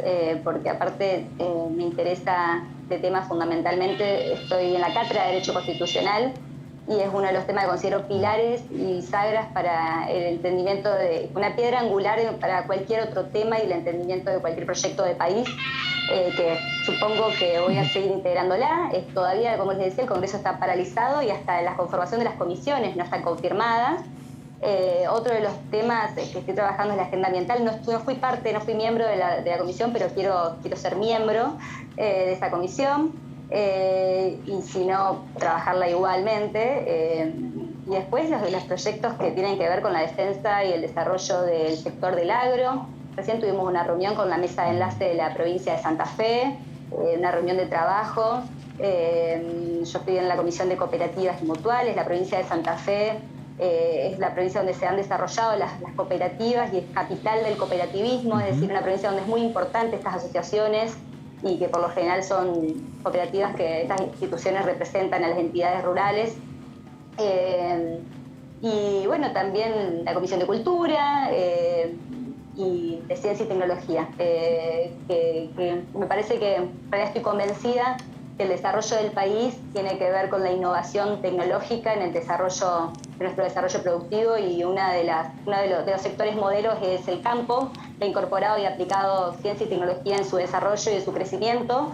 porque aparte me interesa este tema fundamentalmente. Estoy en la Cátedra de Derecho Constitucional y es uno de los temas que considero pilares y sagras para el entendimiento de una piedra angular para cualquier otro tema y el entendimiento de cualquier proyecto de país, que supongo que voy a seguir integrándola. Todavía, como les decía, el Congreso está paralizado y hasta la conformación de las comisiones no están confirmadas. Otro de los temas que estoy trabajando es la agenda ambiental. No fui miembro de la comisión, pero quiero ser miembro de esa comisión. Y si no, trabajarla igualmente. Y después los proyectos que tienen que ver con la defensa y el desarrollo del sector del agro. Recién tuvimos una reunión con la mesa de enlace de la provincia de Santa Fe, una reunión de trabajo. Yo estoy en la Comisión de Cooperativas y Mutuales. La provincia de Santa Fe es la provincia donde se han desarrollado las cooperativas y es capital del cooperativismo, es decir, una provincia donde es muy importante estas asociaciones y que por lo general son cooperativas que estas instituciones representan a las entidades rurales. Y bueno, también la Comisión de Cultura y de Ciencia y Tecnología, que me parece que en realidad estoy convencida que el desarrollo del país tiene que ver con la innovación tecnológica en el desarrollo de nuestro desarrollo productivo, y uno de los sectores modelos es el campo, que ha incorporado y aplicado ciencia y tecnología en su desarrollo y en su crecimiento,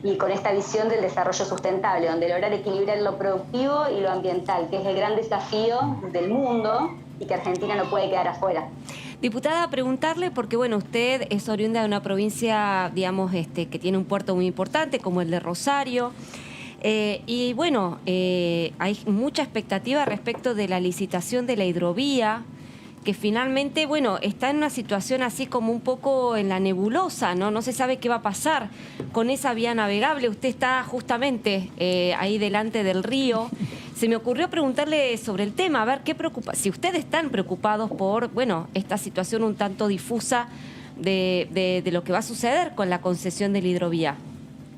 y con esta visión del desarrollo sustentable, donde lograr equilibrar lo productivo y lo ambiental, que es el gran desafío del mundo y que Argentina no puede quedar afuera. Diputada, preguntarle, porque bueno, usted es oriunda de una provincia, digamos, que tiene un puerto muy importante, como el de Rosario, y bueno, hay mucha expectativa respecto de la licitación de la hidrovía, que finalmente, bueno, está en una situación así como un poco en la nebulosa, ¿no? No se sabe qué va a pasar con esa vía navegable. Usted está justamente ahí delante del río. Se me ocurrió preguntarle sobre el tema, a ver qué preocupa, si ustedes están preocupados por, bueno, esta situación un tanto difusa de lo que va a suceder con la concesión de la hidrovía.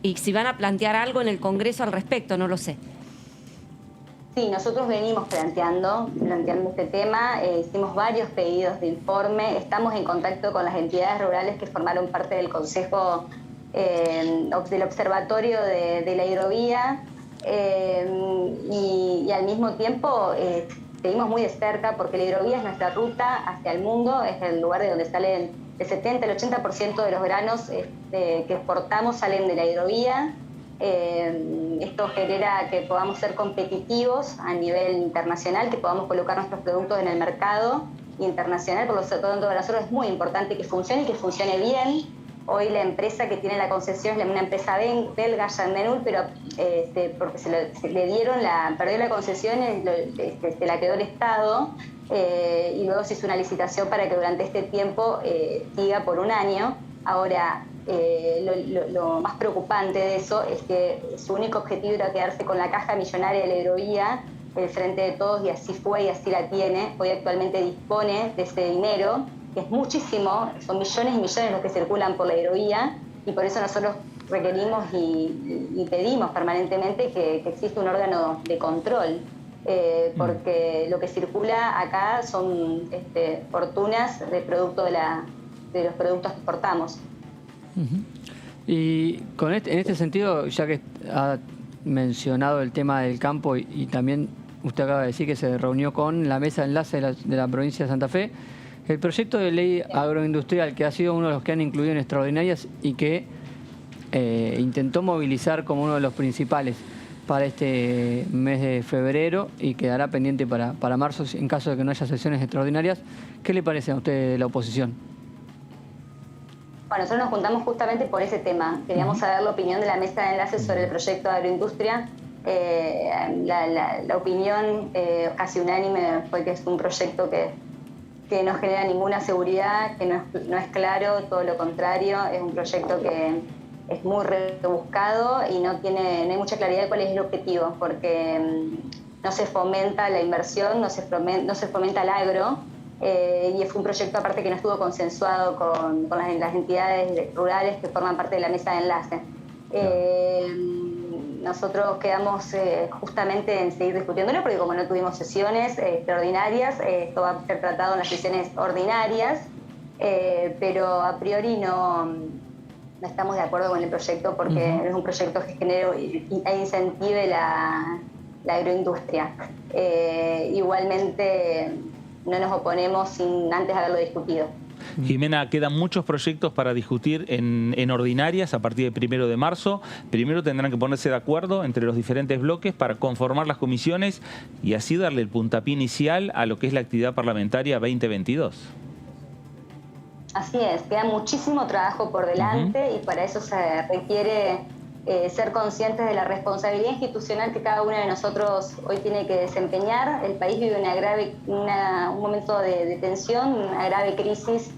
Y si van a plantear algo en el Congreso al respecto, no lo sé. Sí, nosotros venimos planteando este tema, hicimos varios pedidos de informe, estamos en contacto con las entidades rurales que formaron parte del Consejo del Observatorio de la Hidrovía, y al mismo tiempo seguimos muy de cerca porque la hidrovía es nuestra ruta hacia el mundo, es el lugar de donde salen el 70, el 80% de los granos que exportamos salen de la hidrovía. Esto genera que podamos ser competitivos a nivel internacional, que podamos colocar nuestros productos en el mercado internacional. Por lo tanto, para nosotros es muy importante que funcione y que funcione bien. Hoy la empresa que tiene la concesión es una empresa belga, Gendenul, pero porque perdió la concesión, la quedó el Estado, y luego se hizo una licitación para que durante este tiempo siga por un año. Ahora, lo más preocupante de eso es que su único objetivo era quedarse con la caja millonaria de la hidrovía, el frente de todos, y así fue y así la tiene. Hoy actualmente dispone de ese dinero, que es muchísimo, son millones y millones los que circulan por la hidrovía, y por eso nosotros requerimos y pedimos permanentemente que exista un órgano de control, porque lo que circula acá son fortunas de producto de los productos que exportamos. Y en este sentido, ya que ha mencionado el tema del campo y también usted acaba de decir que se reunió con la mesa de enlace de la provincia de Santa Fe, el proyecto de ley agroindustrial, que ha sido uno de los que han incluido en extraordinarias y que intentó movilizar como uno de los principales para este mes de febrero y quedará pendiente para marzo en caso de que no haya sesiones extraordinarias, ¿qué le parece a usted de la oposición? Bueno, nosotros nos juntamos justamente por ese tema. Queríamos saber la opinión de la mesa de enlace sobre el proyecto de agroindustria. La opinión casi unánime fue que es un proyecto que no genera ninguna seguridad, que no es claro, todo lo contrario. Es un proyecto que es muy rebuscado y no hay mucha claridad de cuál es el objetivo, porque no se fomenta la inversión, no se fomenta el agro. Y fue un proyecto aparte que no estuvo consensuado con las entidades rurales que forman parte de la mesa de enlace. Nosotros quedamos justamente en seguir discutiéndolo, porque como no tuvimos sesiones extraordinarias, esto va a ser tratado en las sesiones ordinarias, pero a priori no estamos de acuerdo con el proyecto, porque es un proyecto que genere e incentive la agroindustria. Igualmente no nos oponemos sin antes haberlo discutido. Jimena, quedan muchos proyectos para discutir en ordinarias a partir del 1 de marzo. Primero tendrán que ponerse de acuerdo entre los diferentes bloques para conformar las comisiones y así darle el puntapié inicial a lo que es la actividad parlamentaria 2022. Así es, queda muchísimo trabajo por delante y para eso se requiere ser conscientes de la responsabilidad institucional que cada uno de nosotros hoy tiene que desempeñar. El país vive un momento de tensión, una grave crisis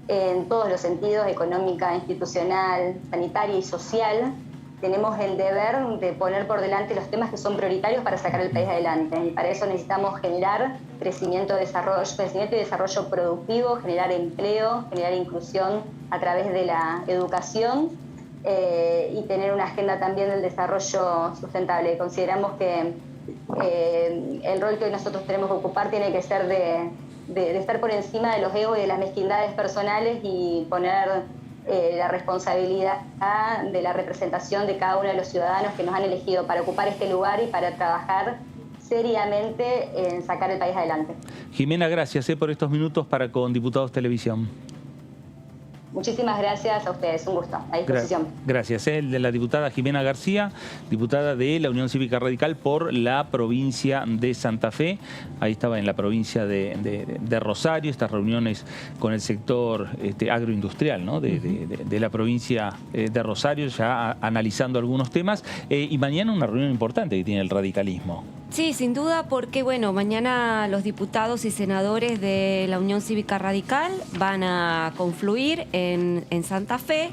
en todos los sentidos, económica, institucional, sanitaria y social. Tenemos el deber de poner por delante los temas que son prioritarios para sacar el país adelante. Y para eso necesitamos generar crecimiento y desarrollo productivo, generar empleo, generar inclusión a través de la educación, y tener una agenda también del desarrollo sustentable. Consideramos que el rol que hoy nosotros tenemos que ocupar tiene que ser de estar por encima de los egos y de las mezquindades personales y poner la responsabilidad de la representación de cada uno de los ciudadanos que nos han elegido para ocupar este lugar y para trabajar seriamente en sacar el país adelante. Jimena, gracias por estos minutos para con Diputados Televisión. Muchísimas gracias a ustedes, un gusto, a disposición. Gracias. De la diputada Jimena García, diputada de la Unión Cívica Radical por la provincia de Santa Fe. Ahí estaba en la provincia de Rosario, estas reuniones con el sector agroindustrial, ¿no? de la provincia de Rosario, ya analizando algunos temas. Y mañana una reunión importante que tiene el radicalismo. Sí, sin duda, porque bueno, mañana los diputados y senadores de la Unión Cívica Radical van a confluir en Santa Fe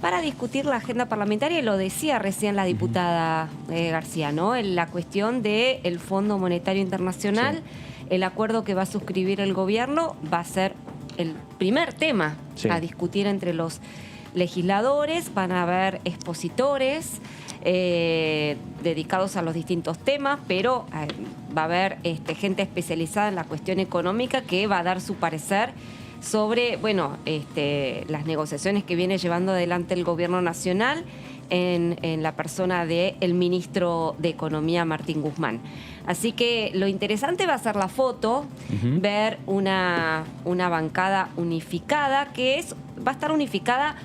para discutir la agenda parlamentaria, y lo decía recién la diputada García, ¿no? En la cuestión del Fondo Monetario Internacional, sí. El acuerdo que va a suscribir el gobierno va a ser el primer tema a discutir entre los legisladores. Van a haber expositores dedicados a los distintos temas, pero va a haber gente especializada en la cuestión económica que va a dar su parecer sobre las negociaciones que viene llevando adelante el gobierno nacional en la persona del ministro de Economía, Martín Guzmán. Así que lo interesante va a ser la foto, ver una bancada unificada, va a estar unificada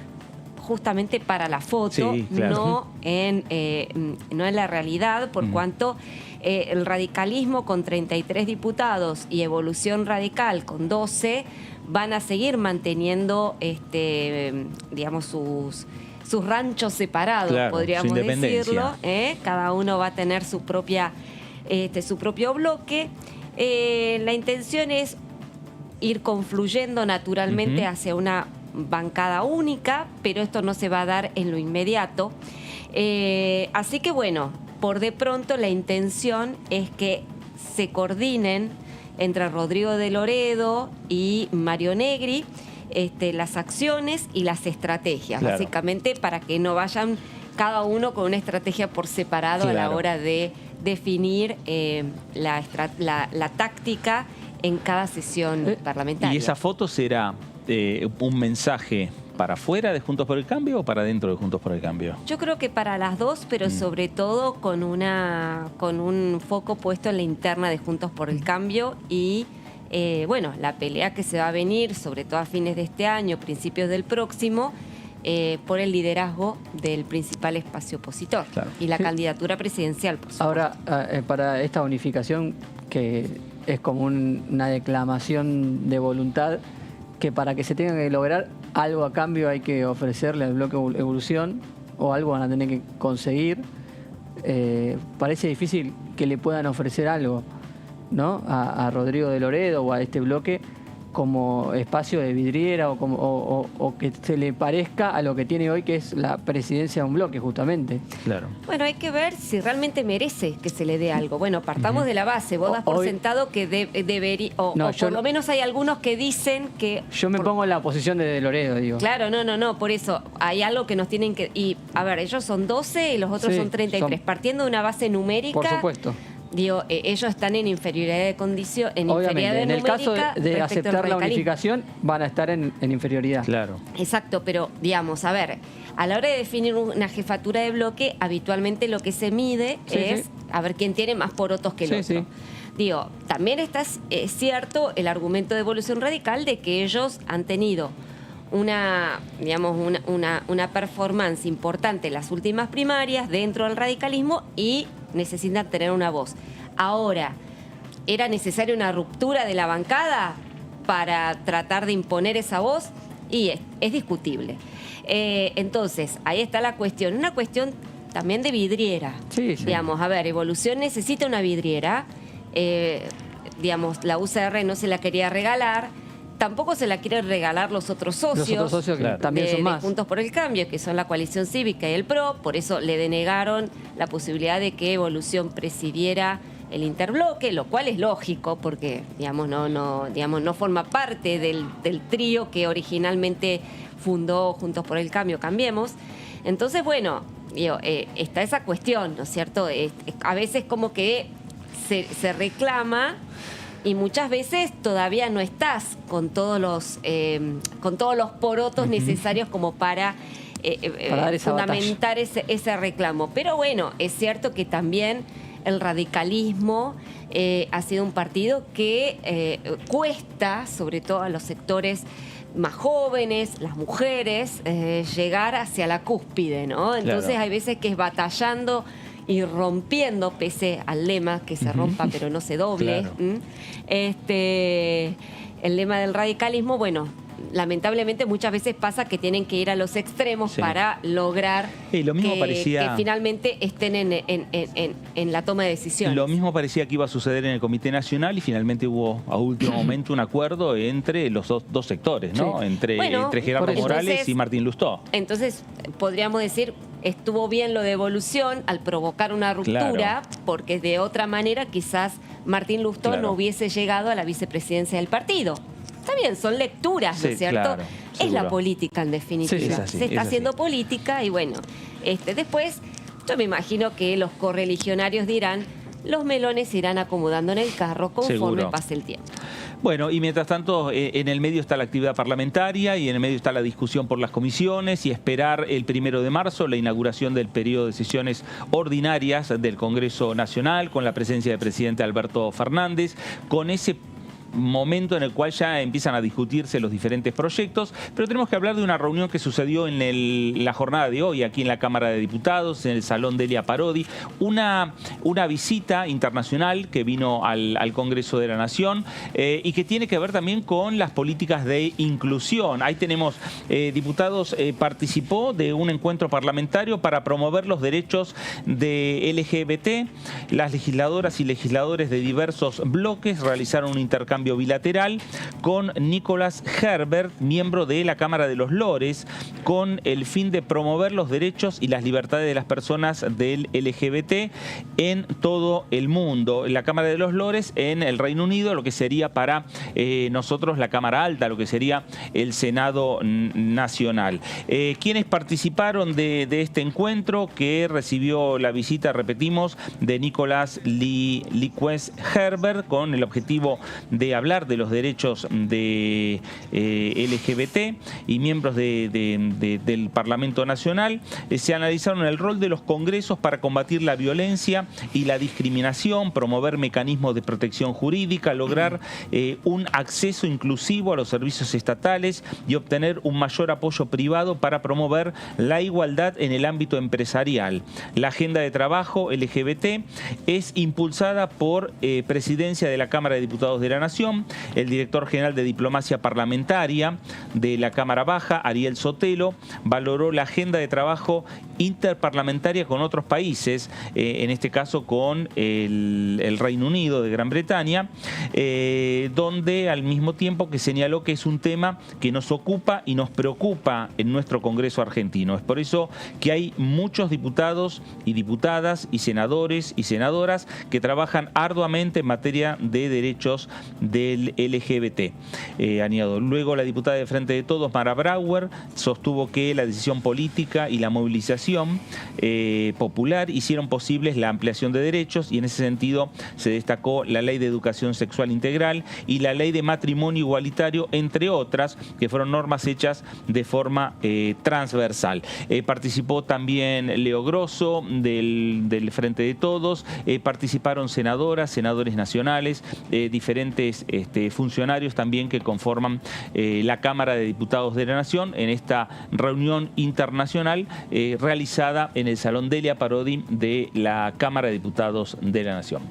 justamente para la foto, sí, claro. no en la realidad, por cuanto el radicalismo con 33 diputados y Evolución Radical con 12 van a seguir manteniendo digamos sus ranchos separados, claro, podríamos decirlo. Cada uno va a tener su propio bloque. La intención es ir confluyendo naturalmente hacia una bancada única, pero esto no se va a dar en lo inmediato. Así que bueno, por de pronto la intención es que se coordinen entre Rodrigo de Loredo y Mario Negri las acciones y las estrategias, claro, básicamente para que no vayan cada uno con una estrategia por separado, claro, a la hora de definir la táctica en cada sesión parlamentaria. ¿Y esa foto será un mensaje para afuera de Juntos por el Cambio o para dentro de Juntos por el Cambio? Yo creo que para las dos, pero sobre todo con un foco puesto en la interna de Juntos por el Cambio y bueno, la pelea que se va a venir, sobre todo a fines de este año, principios del próximo, por el liderazgo del principal espacio opositor, claro, y la candidatura presidencial, por supuesto. Ahora, para esta unificación, que es como una declamación de voluntad, que para que se tenga que lograr algo a cambio hay que ofrecerle al bloque Evolución, o algo van a tener que conseguir. Parece difícil que le puedan ofrecer algo, ¿no?, a Rodrigo de Loredo o a este bloque como espacio de vidriera o que se le parezca a lo que tiene hoy, que es la presidencia de un bloque, justamente. Claro. Bueno, hay que ver si realmente merece que se le dé algo. Bueno, partamos de la base. Vos das por sentado que debería, o por lo menos hay algunos que dicen que... Yo me pongo en la posición de Loredo, digo. Claro, no, por eso hay algo que nos tienen que... Y, a ver, ellos son 12 y los otros son 33. Partiendo de una base numérica... Por supuesto. Digo, ellos están en inferioridad de condición, obviamente, en el caso de aceptar la unificación, van a estar en inferioridad. Claro. Exacto, pero digamos, a ver, a la hora de definir una jefatura de bloque, habitualmente lo que se mide es a ver quién tiene más porotos que el otro. Digo, también es cierto el argumento de Evolución Radical de que ellos han tenido una performance importante en las últimas primarias dentro del radicalismo y necesitan tener una voz. Ahora, ¿era necesaria una ruptura de la bancada para tratar de imponer esa voz? Y es discutible. Entonces, ahí está la cuestión. Una cuestión también de vidriera. Digamos, a ver, Evolución necesita una vidriera. Digamos, la UCR no se la quería regalar. Tampoco se la quieren regalar los otros socios. Los otros socios que también son más. De Juntos por el Cambio, que son la Coalición Cívica y el PRO. Por eso le denegaron la posibilidad de que Evolución presidiera el interbloque, lo cual es lógico porque, digamos, no forma parte del trío que originalmente fundó Juntos por el Cambio, Cambiemos. Entonces, bueno, digo, está esa cuestión, ¿no es cierto? A veces como que se reclama... Y muchas veces todavía no estás con todos los porotos necesarios como para dar esa fundamentar ese reclamo. Pero bueno, es cierto que también el radicalismo ha sido un partido que cuesta, sobre todo a los sectores más jóvenes, las mujeres, llegar hacia la cúspide, ¿no? Entonces claro, hay veces que es batallando y rompiendo, pese al lema que se rompa pero no se doble. Claro. El lema del radicalismo, bueno, lamentablemente muchas veces pasa que tienen que ir a los extremos para lograr lo mismo que finalmente estén en la toma de decisiones. Lo mismo parecía que iba a suceder en el Comité Nacional y finalmente hubo a último momento un acuerdo entre los dos sectores, ¿no? Entre Gerardo Morales y Martín Lustó. Entonces, podríamos decir... Estuvo bien lo de Evolución al provocar una ruptura, porque de otra manera quizás Martín Lustó no hubiese llegado a la vicepresidencia del partido. Está bien, son lecturas, ¿no es cierto? Claro, es la política en definitiva. Se está haciendo política y bueno, después yo me imagino que los correligionarios dirán, los melones se irán acomodando en el carro conforme Seguro. pase el tiempo. Bueno, y mientras tanto, en el medio está la actividad parlamentaria y en el medio está la discusión por las comisiones y esperar el 1 de marzo la inauguración del periodo de sesiones ordinarias del Congreso Nacional con la presencia del presidente Alberto Fernández, con ese momento en el cual ya empiezan a discutirse los diferentes proyectos, pero tenemos que hablar de una reunión que sucedió en la jornada de hoy aquí en la Cámara de Diputados, en el Salón Delia Parodi, una visita internacional que vino al Congreso de la Nación y que tiene que ver también con las políticas de inclusión. Ahí tenemos diputados, participó de un encuentro parlamentario para promover los derechos de LGBT. Las legisladoras y legisladores de diversos bloques realizaron un intercambio bilateral con Nicolás Herbert, miembro de la Cámara de los Lores, con el fin de promover los derechos y las libertades de las personas del LGBT en todo el mundo. La Cámara de los Lores en el Reino Unido, lo que sería para nosotros la Cámara Alta, lo que sería el Senado Nacional. ¿Quiénes participaron de este encuentro que recibió la visita, repetimos, de Nicolás Liquez Herbert con el objetivo de hablar de los derechos de LGBT y miembros del Parlamento Nacional? Se analizaron el rol de los congresos para combatir la violencia y la discriminación, promover mecanismos de protección jurídica, lograr un acceso inclusivo a los servicios estatales y obtener un mayor apoyo privado para promover la igualdad en el ámbito empresarial. La agenda de trabajo LGBT es impulsada por Presidencia de la Cámara de Diputados de la Nación. El director general de Diplomacia Parlamentaria de la Cámara Baja, Ariel Sotelo, valoró la agenda de trabajo interparlamentaria con otros países, en este caso con el Reino Unido de Gran Bretaña, donde al mismo tiempo que señaló que es un tema que nos ocupa y nos preocupa en nuestro Congreso argentino. Es por eso que hay muchos diputados y diputadas y senadores y senadoras que trabajan arduamente en materia de derechos del LGBT. Añado. Luego la diputada de Frente de Todos, Mara Brauer, sostuvo que la decisión política y la movilización popular hicieron posibles la ampliación de derechos y en ese sentido se destacó la Ley de Educación Sexual Integral y la Ley de Matrimonio Igualitario, entre otras, que fueron normas hechas de forma transversal. Participó también Leo Grosso del Frente de Todos, participaron senadoras, senadores nacionales, diferentes funcionarios también que conforman la Cámara de Diputados de la Nación en esta reunión internacional realizada en el Salón Delia Parodi de la Cámara de Diputados de la Nación.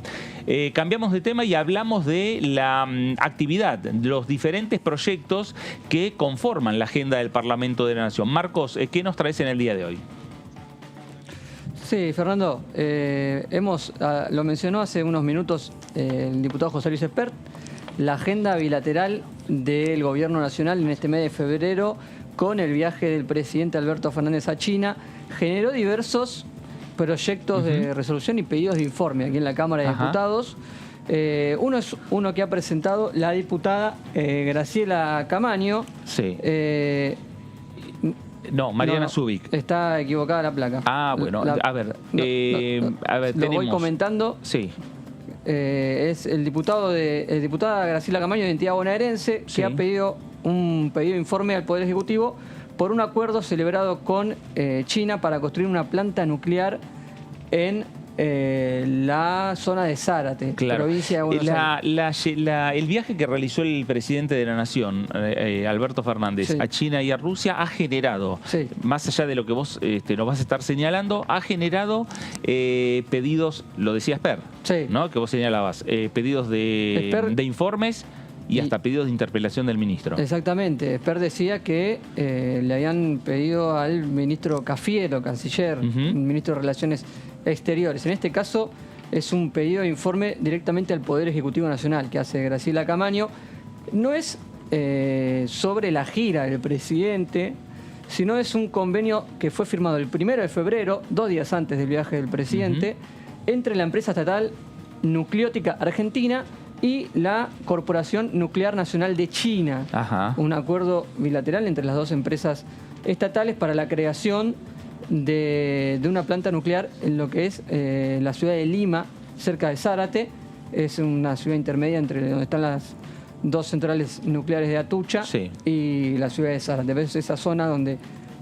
Cambiamos de tema y hablamos de la actividad, de los diferentes proyectos que conforman la agenda del Parlamento de la Nación. Marcos, ¿qué nos traes en el día de hoy? Sí, Fernando, lo mencionó hace unos minutos el diputado José Luis Espert, la agenda bilateral del Gobierno Nacional en este mes de febrero con el viaje del presidente Alberto Fernández a China generó diversos proyectos de resolución y pedidos de informe aquí en la Cámara de Diputados. Uno es uno que ha presentado la diputada Graciela Camaño. Sí. No, Mariana Zubik. Está equivocada la placa. Ah, bueno, a ver, lo voy comentando. Sí. Es el diputada Graciela Camaño de Identidad Bonaerense, que ha pedido un pedido de informe al Poder Ejecutivo por un acuerdo celebrado con China para construir una planta nuclear en la zona de Zárate, provincia de Buenos Aires. El viaje que realizó el presidente de la Nación, Alberto Fernández, a China y a Rusia ha generado, más allá de lo que vos nos vas a estar señalando, ha generado pedidos, lo decía Esper, ¿no? Que vos señalabas, pedidos de informes y hasta pedidos de interpelación del ministro. Exactamente. Esper decía que le habían pedido al ministro Cafiero, canciller, ministro de Relaciones Exteriores. En este caso es un pedido de informe directamente al Poder Ejecutivo Nacional que hace Graciela Camaño. No es sobre la gira del presidente, sino es un convenio que fue firmado el 1 de febrero, 2 días antes del viaje del presidente, entre la empresa estatal Nucleótica Argentina y la Corporación Nuclear Nacional de China. Un acuerdo bilateral entre las dos empresas estatales para la creación de una planta nuclear en lo que es la ciudad de Lima, cerca de Zárate. Es una ciudad intermedia entre donde están las 2 centrales nucleares de Atucha y la ciudad de Zárate. Es esa zona donde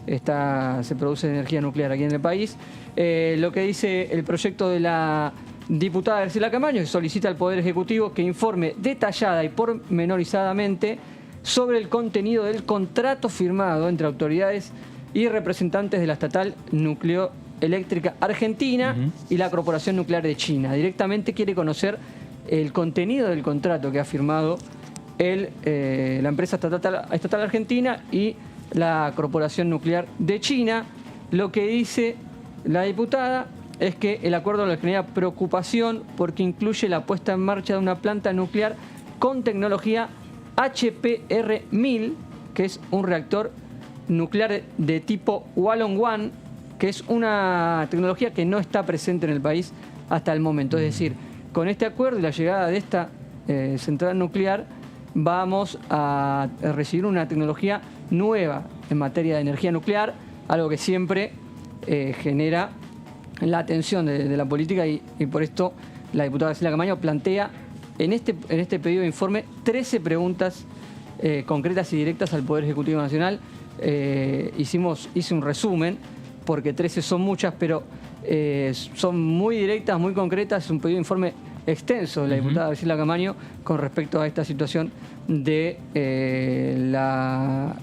se produce energía nuclear aquí en el país. Lo que dice el proyecto de la diputada Graciela Camaño, que solicita al Poder Ejecutivo que informe detallada y pormenorizadamente sobre el contenido del contrato firmado entre autoridades y representantes de la estatal Nucleoeléctrica Argentina y la Corporación Nuclear de China. Directamente quiere conocer el contenido del contrato que ha firmado la empresa estatal argentina y la Corporación Nuclear de China. Lo que dice la diputada es que el acuerdo le genera preocupación porque incluye la puesta en marcha de una planta nuclear con tecnología HPR-1000, que es un reactor nuclear de tipo Wallon-1, que es una tecnología que no está presente en el país hasta el momento. Es decir, con este acuerdo y la llegada de esta central nuclear, vamos a recibir una tecnología nueva en materia de energía nuclear, algo que siempre genera la atención de la política y por esto la diputada Graciela Camaño plantea en este pedido de informe 13 preguntas concretas y directas al Poder Ejecutivo Nacional. Hice un resumen porque 13 son muchas, pero son muy directas, muy concretas. Es un pedido de informe extenso de la diputada Graciela Camaño con respecto a esta situación de la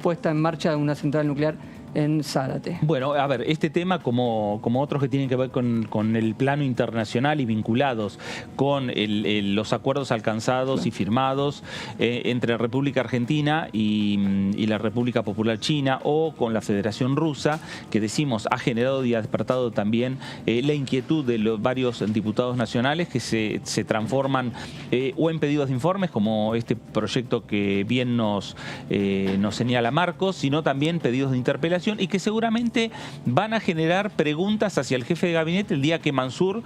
puesta en marcha de una central nuclear en Zárate. Bueno, a ver, este tema como otros que tienen que ver con el plano internacional y vinculados con los acuerdos alcanzados y firmados entre República Argentina y la República Popular China o con la Federación Rusa, que decimos ha generado y ha despertado también la inquietud de los varios diputados nacionales que se transforman o en pedidos de informes, como este proyecto que bien nos señala Marcos, sino también pedidos de interpelación y que seguramente van a generar preguntas hacia el jefe de gabinete el día que Mansur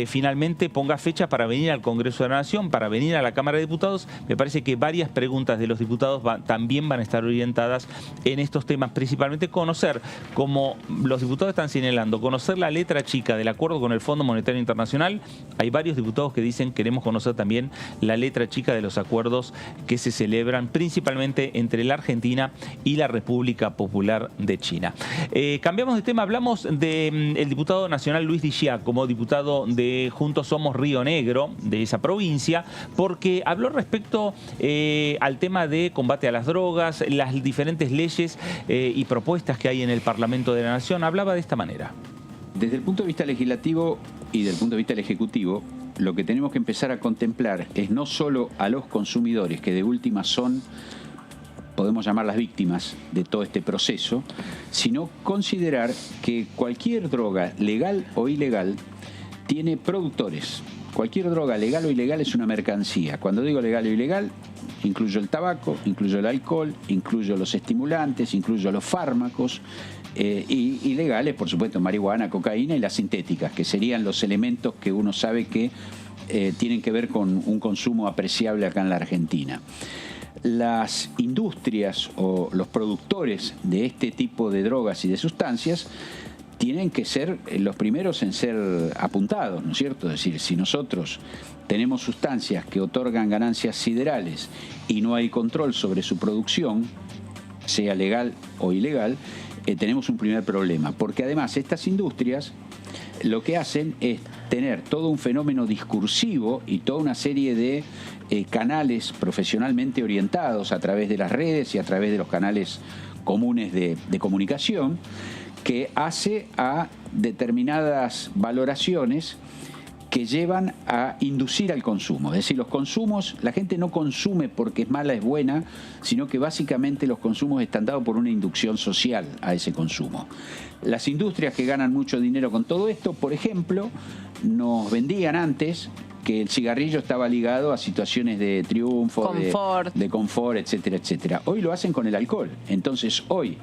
finalmente ponga fecha para venir al Congreso de la Nación, para venir a la Cámara de Diputados. Me parece que varias preguntas de los diputados también van a estar orientadas en estos temas, principalmente conocer, como los diputados están señalando, conocer la letra chica del acuerdo con el Fondo Monetario Internacional. Hay varios diputados que dicen queremos conocer también la letra chica de los acuerdos que se celebran principalmente entre la Argentina y la República Popular de China. Cambiamos de tema, hablamos del diputado nacional Luis Di Giacomo, diputado de Juntos Somos Río Negro, de esa provincia, porque habló respecto al tema de combate a las drogas, las diferentes leyes y propuestas que hay en el Parlamento de la Nación. Hablaba de esta manera. Desde el punto de vista legislativo y desde el punto de vista del Ejecutivo, lo que tenemos que empezar a contemplar es no solo a los consumidores, que de última son, podemos llamar las víctimas de todo este proceso, sino considerar que cualquier droga, legal o ilegal, tiene productores. Cualquier droga, legal o ilegal, es una mercancía. Cuando digo legal o ilegal, incluyo el tabaco, incluyo el alcohol, incluyo los estimulantes, incluyo los fármacos, y ilegales, por supuesto, marihuana, cocaína y las sintéticas, que serían los elementos que uno sabe que tienen que ver con un consumo apreciable acá en la Argentina. Las industrias o los productores de este tipo de drogas y de sustancias tienen que ser los primeros en ser apuntados, ¿no es cierto? Es decir, si nosotros tenemos sustancias que otorgan ganancias siderales y no hay control sobre su producción, sea legal o ilegal, tenemos un primer problema. Porque además estas industrias lo que hacen es tener todo un fenómeno discursivo y toda una serie de canales profesionalmente orientados a través de las redes y a través de los canales comunes de comunicación, que hace a determinadas valoraciones que llevan a inducir al consumo. Es decir, los consumos, la gente no consume porque es mala, es buena, sino que básicamente los consumos están dados por una inducción social a ese consumo. Las industrias que ganan mucho dinero con todo esto, por ejemplo, nos vendían antes que el cigarrillo estaba ligado a situaciones de triunfo, de confort, etcétera, etcétera. Hoy lo hacen con el alcohol. Entonces, hoy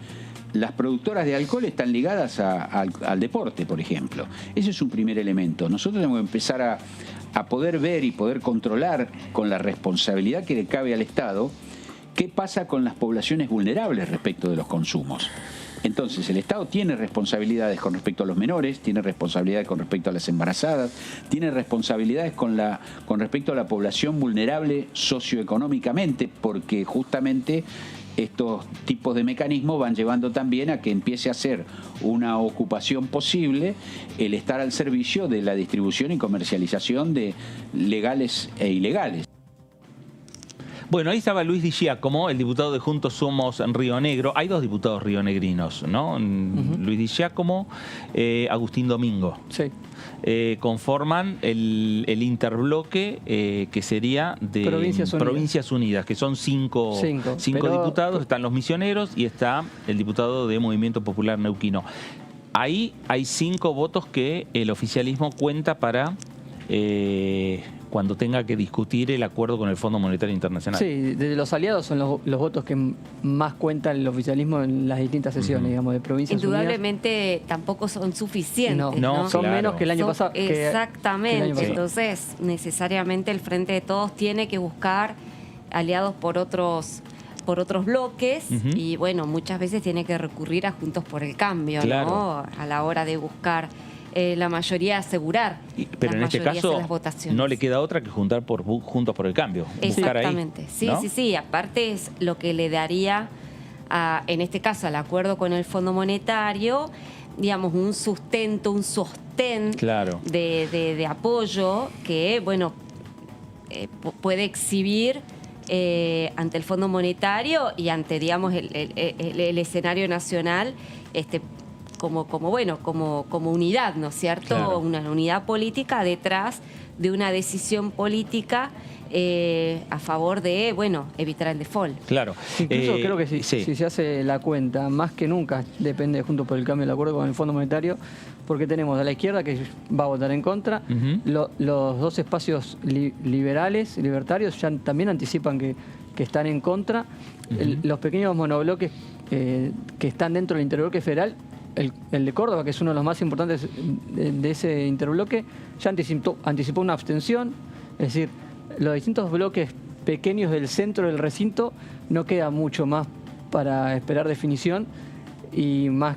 las productoras de alcohol están ligadas al deporte, por ejemplo. Ese es un primer elemento. Nosotros tenemos que empezar a poder ver y poder controlar con la responsabilidad que le cabe al Estado qué pasa con las poblaciones vulnerables respecto de los consumos. Entonces, el Estado tiene responsabilidades con respecto a los menores, tiene responsabilidades con respecto a las embarazadas, tiene responsabilidades con respecto a la población vulnerable socioeconómicamente, porque justamente estos tipos de mecanismos van llevando también a que empiece a ser una ocupación posible el estar al servicio de la distribución y comercialización de legales e ilegales. Bueno, ahí estaba Luis Di Giacomo, el diputado de Juntos Somos en Río Negro. Hay dos diputados rionegrinos, ¿no? Luis Di Giacomo, Agustín Domingo. Sí. Conforman el interbloque que sería de Provincias Unidas, que son cinco diputados. Están los misioneros y está el diputado de Movimiento Popular Neuquino. Ahí hay 5 votos que el oficialismo cuenta para cuando tenga que discutir el acuerdo con el Fondo Monetario Internacional. Sí, de los aliados son los votos que más cuenta el oficialismo en las distintas sesiones, digamos, de Provincias Indudablemente Unidas. Tampoco son suficientes. No, son menos que el año pasado. Exactamente. Que el año pasado. Entonces, necesariamente el Frente de Todos tiene que buscar aliados por otros bloques y bueno, muchas veces tiene que recurrir a Juntos por el Cambio, ¿no? A la hora de buscar la mayoría, asegurar pero en este caso las votaciones. No le queda otra que Juntos por el Cambio. Exactamente. Buscar ahí, Sí. Aparte es lo que le daría, en este caso, al acuerdo con el Fondo Monetario, digamos, un sustento, un sostén de apoyo que, bueno, puede exhibir ante el Fondo Monetario y ante, digamos, el escenario nacional, como unidad, ¿no es cierto? Claro. Una unidad política detrás de una decisión política a favor de, bueno, evitar el default. Claro. Incluso creo que si se hace la cuenta, más que nunca depende Juntos por el Cambio del acuerdo con el Fondo Monetario, porque tenemos a la izquierda que va a votar en contra, los dos espacios libertarios ya también anticipan que están en contra, los pequeños monobloques que están dentro del interbloque federal, el de Córdoba, que es uno de los más importantes de ese interbloque, ya anticipó una abstención. Es decir, los distintos bloques pequeños del centro del recinto no queda mucho más para esperar definición y más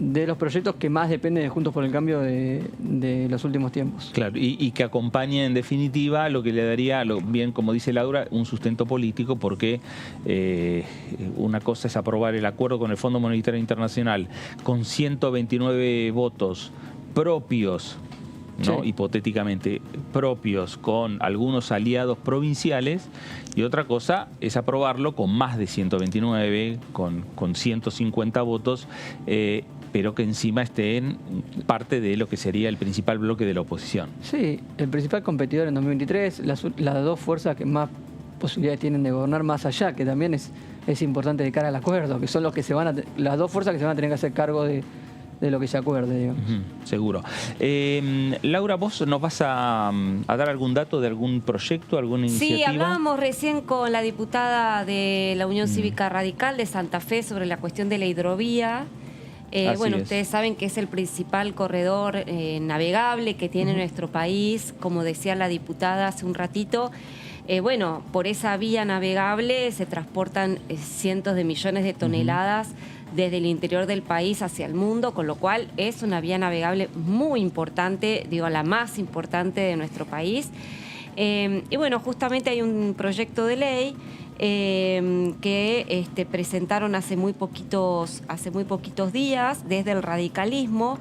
de los proyectos que más dependen de Juntos por el Cambio de los últimos tiempos. Claro, y que acompañe en definitiva lo que le daría, bien como dice Laura, un sustento político, porque una cosa es aprobar el acuerdo con el Fondo Monetario Internacional con 129 votos propios, ¿no? Hipotéticamente propios, con algunos aliados provinciales, y otra cosa es aprobarlo con más de 129, con 150 votos, pero que encima esté en parte de lo que sería el principal bloque de la oposición. Sí, el principal competidor en 2023, las dos fuerzas que más posibilidades tienen de gobernar más allá, que también es importante de cara al acuerdo, que son los que las dos fuerzas que se van a tener que hacer cargo de lo que se acuerde, digamos. Seguro. Laura, ¿vos nos vas a dar algún dato de algún proyecto, alguna iniciativa? Sí, hablábamos recién con la diputada de la Unión Cívica Radical de Santa Fe sobre la cuestión de la hidrovía. Ustedes saben que es el principal corredor navegable que tiene nuestro país, como decía la diputada hace un ratito. Por esa vía navegable se transportan cientos de millones de toneladas desde el interior del país hacia el mundo, con lo cual es una vía navegable muy importante, la más importante de nuestro país. Justamente hay un proyecto de ley que presentaron hace muy poquitos días desde el radicalismo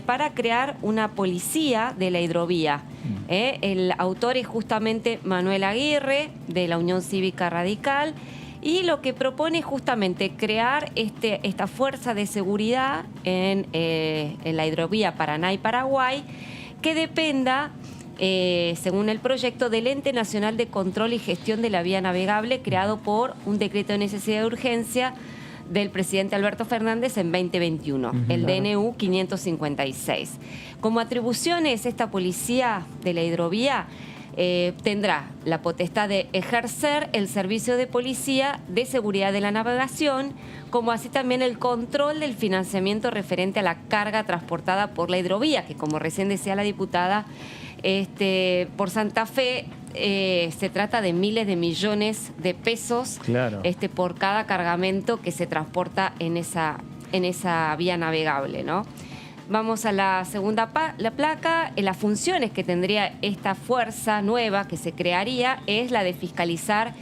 para crear una policía de la hidrovía. El autor es justamente Manuel Aguirre, de la Unión Cívica Radical, y lo que propone es justamente crear esta fuerza de seguridad en la hidrovía Paraná y Paraguay, que dependa, según el proyecto, del Ente Nacional de Control y Gestión de la Vía Navegable, creado por un decreto de necesidad de urgencia del presidente Alberto Fernández en 2021, el DNU 556. Como atribuciones, esta policía de la hidrovía tendrá la potestad de ejercer el servicio de policía de seguridad de la navegación, como así también el control del financiamiento referente a la carga transportada por la hidrovía, que como recién decía la diputada, Por Santa Fe se trata de miles de millones de pesos por cada cargamento que se transporta en esa vía navegable, ¿no? Vamos a la segunda la placa. Las funciones que tendría esta fuerza nueva que se crearía es la de fiscalizar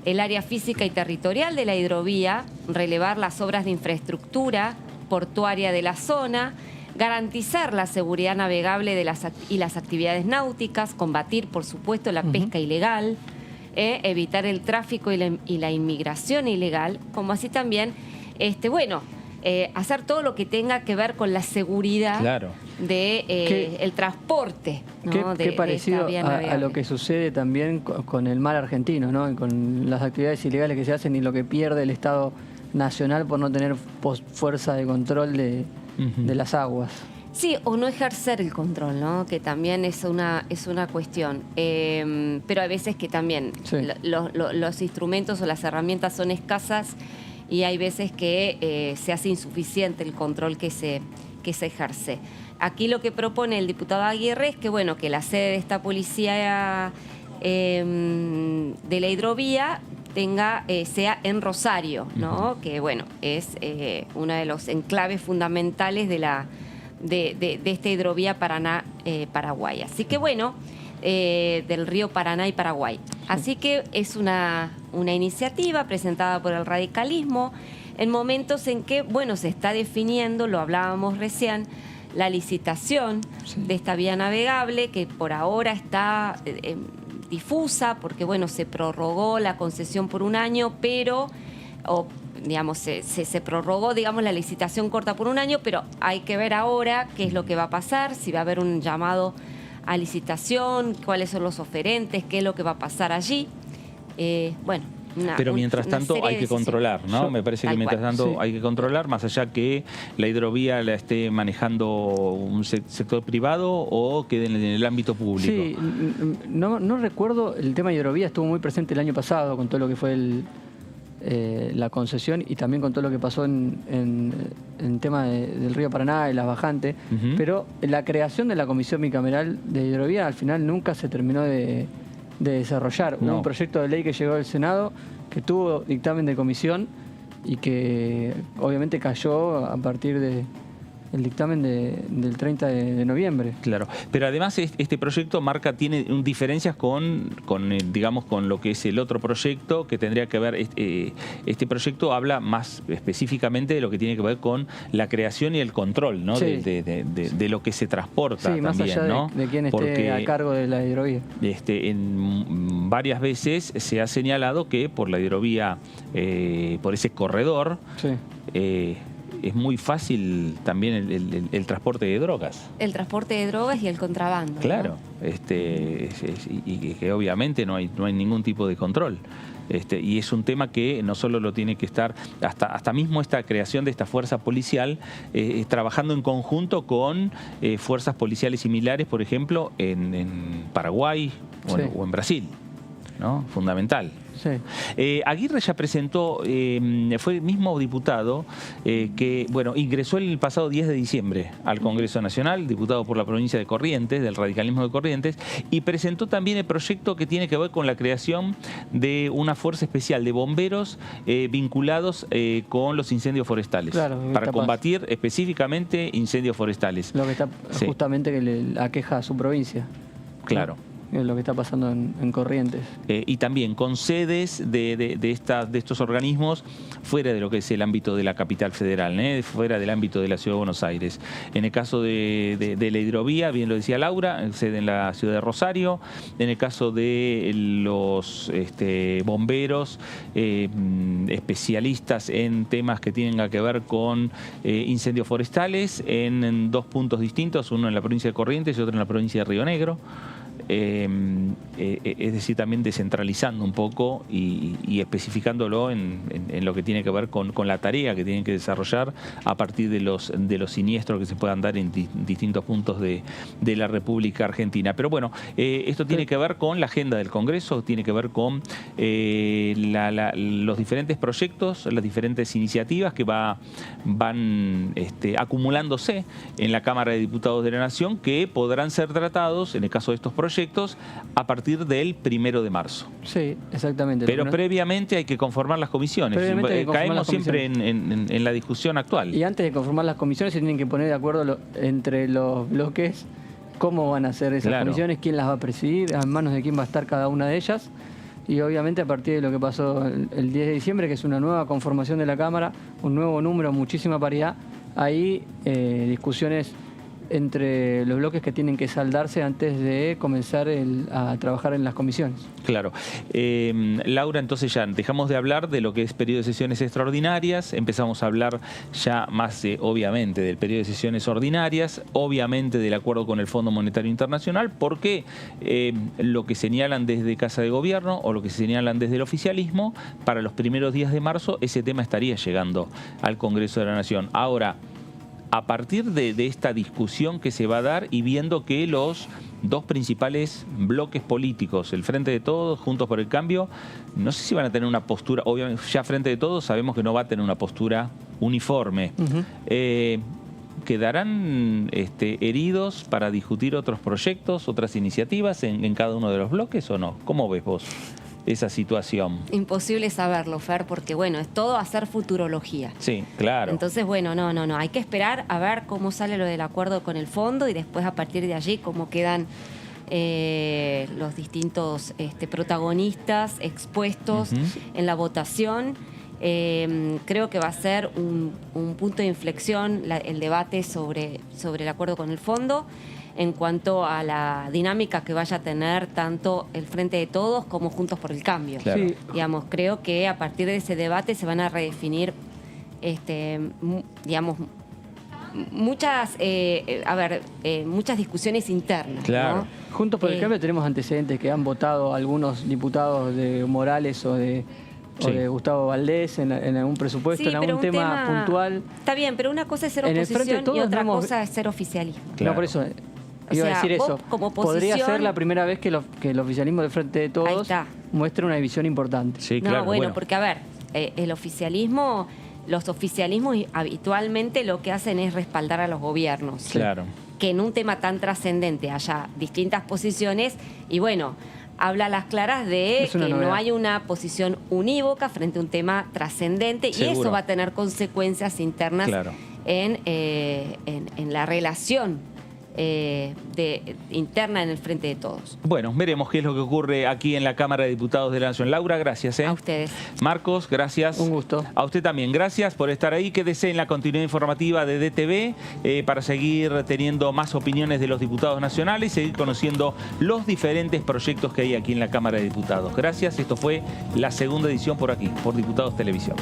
el área física y territorial de la hidrovía, relevar las obras de infraestructura portuaria de la zona, garantizar la seguridad navegable y las actividades náuticas, combatir, por supuesto, la pesca ilegal, evitar el tráfico y la inmigración ilegal, como así también, hacer todo lo que tenga que ver con la seguridad de el transporte, ¿no? Qué parecido a lo que sucede también con el mar argentino, ¿no? Y con las actividades ilegales que se hacen y lo que pierde el Estado Nacional por no tener fuerza de control de las aguas. Sí, o no ejercer el control, ¿no? Que también es una cuestión. Pero hay veces que también los instrumentos o las herramientas son escasas y hay veces que se hace insuficiente el control que se ejerce. Aquí lo que propone el diputado Aguirre es que, bueno, que la sede de esta policía de la hidrovía sea en Rosario, ¿no? Que, bueno, es uno de los enclaves fundamentales de esta hidrovía Paraná-Paraguay. Así que, bueno, del río Paraná y Paraguay. Así que es una iniciativa presentada por el radicalismo en momentos en que, bueno, se está definiendo, lo hablábamos recién, la licitación de esta vía navegable, que por ahora está difusa, porque, bueno, se prorrogó la concesión por un año, pero, se prorrogó, la licitación corta por un año, pero hay que ver ahora qué es lo que va a pasar, si va a haber un llamado a licitación, cuáles son los oferentes, qué es lo que va a pasar allí. Pero mientras tanto hay que controlar, ¿no? Me parece que mientras tanto hay que controlar, más allá que la hidrovía la esté manejando un sector privado o quede en el ámbito público. Sí, no recuerdo, el tema de hidrovía estuvo muy presente el año pasado con todo lo que fue la concesión y también con todo lo que pasó en tema del río Paraná y las bajantes, pero la creación de la Comisión Bicameral de Hidrovía al final nunca se terminó de desarrollar. Hubo un proyecto de ley que llegó al Senado que tuvo dictamen de comisión y que obviamente cayó a partir del dictamen del 30 de noviembre. Claro, pero además este proyecto tiene diferencias con lo que es el otro proyecto que tendría que ver. Este proyecto habla más específicamente de lo que tiene que ver con la creación y el control, ¿no? De lo que se transporta. Sí, más también, allá ¿no? de quién esté a cargo de la hidrovía. En varias veces se ha señalado que por la hidrovía, por ese corredor, es muy fácil también el transporte de drogas. El transporte de drogas y el contrabando. Claro, ¿no? Y que obviamente no hay ningún tipo de control. Y es un tema que no solo lo tiene que estar, hasta mismo esta creación de esta fuerza policial, trabajando en conjunto con fuerzas policiales similares, por ejemplo, en Paraguay o en Brasil, ¿no? Fundamental. Aguirre ya presentó, fue el mismo diputado que, ingresó el pasado 10 de diciembre al Congreso Nacional, diputado por la provincia de Corrientes, del radicalismo de Corrientes, y presentó también el proyecto que tiene que ver con la creación de una fuerza especial de bomberos vinculados con los incendios forestales, para combatir específicamente incendios forestales. Lo que está justamente que le aqueja a su provincia. Claro. Lo que está pasando en Corrientes. Y también con sedes de estos organismos fuera de lo que es el ámbito de la capital federal, fuera del ámbito de la ciudad de Buenos Aires. En el caso de la hidrovía, bien lo decía Laura, sede en la ciudad de Rosario. En el caso de los bomberos, especialistas en temas que tienen que ver con incendios forestales, en dos puntos distintos, uno en la provincia de Corrientes y otro en la provincia de Río Negro. es decir, también descentralizando un poco y especificándolo en lo que tiene que ver con la tarea que tienen que desarrollar a partir de los siniestros que se puedan dar en distintos puntos de la República Argentina. Pero bueno, esto tiene que ver con la agenda del Congreso, tiene que ver con los diferentes proyectos, las diferentes iniciativas que van acumulándose en la Cámara de Diputados de la Nación, que podrán ser tratados, en el caso de estos proyectos, a partir del 1 de marzo. Sí, exactamente. Pero previamente hay que conformar las comisiones. Caemos siempre en la discusión actual. Y antes de conformar las comisiones se tienen que poner de acuerdo entre los bloques cómo van a ser esas comisiones, quién las va a presidir, en manos de quién va a estar cada una de ellas. Y obviamente a partir de lo que pasó el 10 de diciembre, que es una nueva conformación de la Cámara, un nuevo número, muchísima paridad, hay discusiones entre los bloques que tienen que saldarse antes de comenzar a trabajar en las comisiones. Claro. Laura, entonces ya dejamos de hablar de lo que es periodo de sesiones extraordinarias, empezamos a hablar ya más obviamente del periodo de sesiones ordinarias, obviamente del acuerdo con el Fondo Monetario Internacional, porque lo que señalan desde Casa de Gobierno o lo que señalan desde el oficialismo, para los primeros días de marzo ese tema estaría llegando al Congreso de la Nación. Ahora, a partir de esta discusión que se va a dar y viendo que los dos principales bloques políticos, el Frente de Todos, Juntos por el Cambio, no sé si van a tener una postura, obviamente ya Frente de Todos sabemos que no va a tener una postura uniforme. ¿Quedarán heridos para discutir otros proyectos, otras iniciativas en cada uno de los bloques o no? ¿Cómo ves vos esa situación? Imposible saberlo, Fer, porque bueno, es todo hacer futurología. Sí, claro. Entonces, bueno, no. Hay que esperar a ver cómo sale lo del acuerdo con el fondo y después a partir de allí cómo quedan los distintos protagonistas expuestos en la votación. Creo que va a ser un punto de inflexión el debate sobre el acuerdo con el fondo, en cuanto a la dinámica que vaya a tener tanto el Frente de Todos como Juntos por el Cambio. Claro. Sí. Digamos, creo que a partir de ese debate se van a redefinir muchas discusiones internas. Claro. ¿no? Juntos por el Cambio tenemos antecedentes que han votado algunos diputados de Morales o de Gustavo Valdés en algún presupuesto, en algún tema puntual. Está bien, pero una cosa es ser oposición y otra cosa es ser oficialismo. Claro. No, por eso iba a decir eso. Como oposición, podría ser la primera vez que el oficialismo del Frente de Todos muestra una división importante. Sí, claro. No, bueno, porque a ver, el oficialismo, los oficialismos habitualmente lo que hacen es respaldar a los gobiernos. Claro. Que en un tema tan trascendente haya distintas posiciones y bueno, habla a las claras de que no hay una posición unívoca frente a un tema trascendente y eso va a tener consecuencias internas en la relación interna en el Frente de Todos. Bueno, veremos qué es lo que ocurre aquí en la Cámara de Diputados de la Nación. Laura, gracias. A ustedes. Marcos, gracias. Un gusto. A usted también, gracias por estar ahí. Quédese en la continuidad informativa de DTV para seguir teniendo más opiniones de los diputados nacionales y seguir conociendo los diferentes proyectos que hay aquí en la Cámara de Diputados. Gracias, esto fue la segunda edición por aquí, por Diputados Televisión.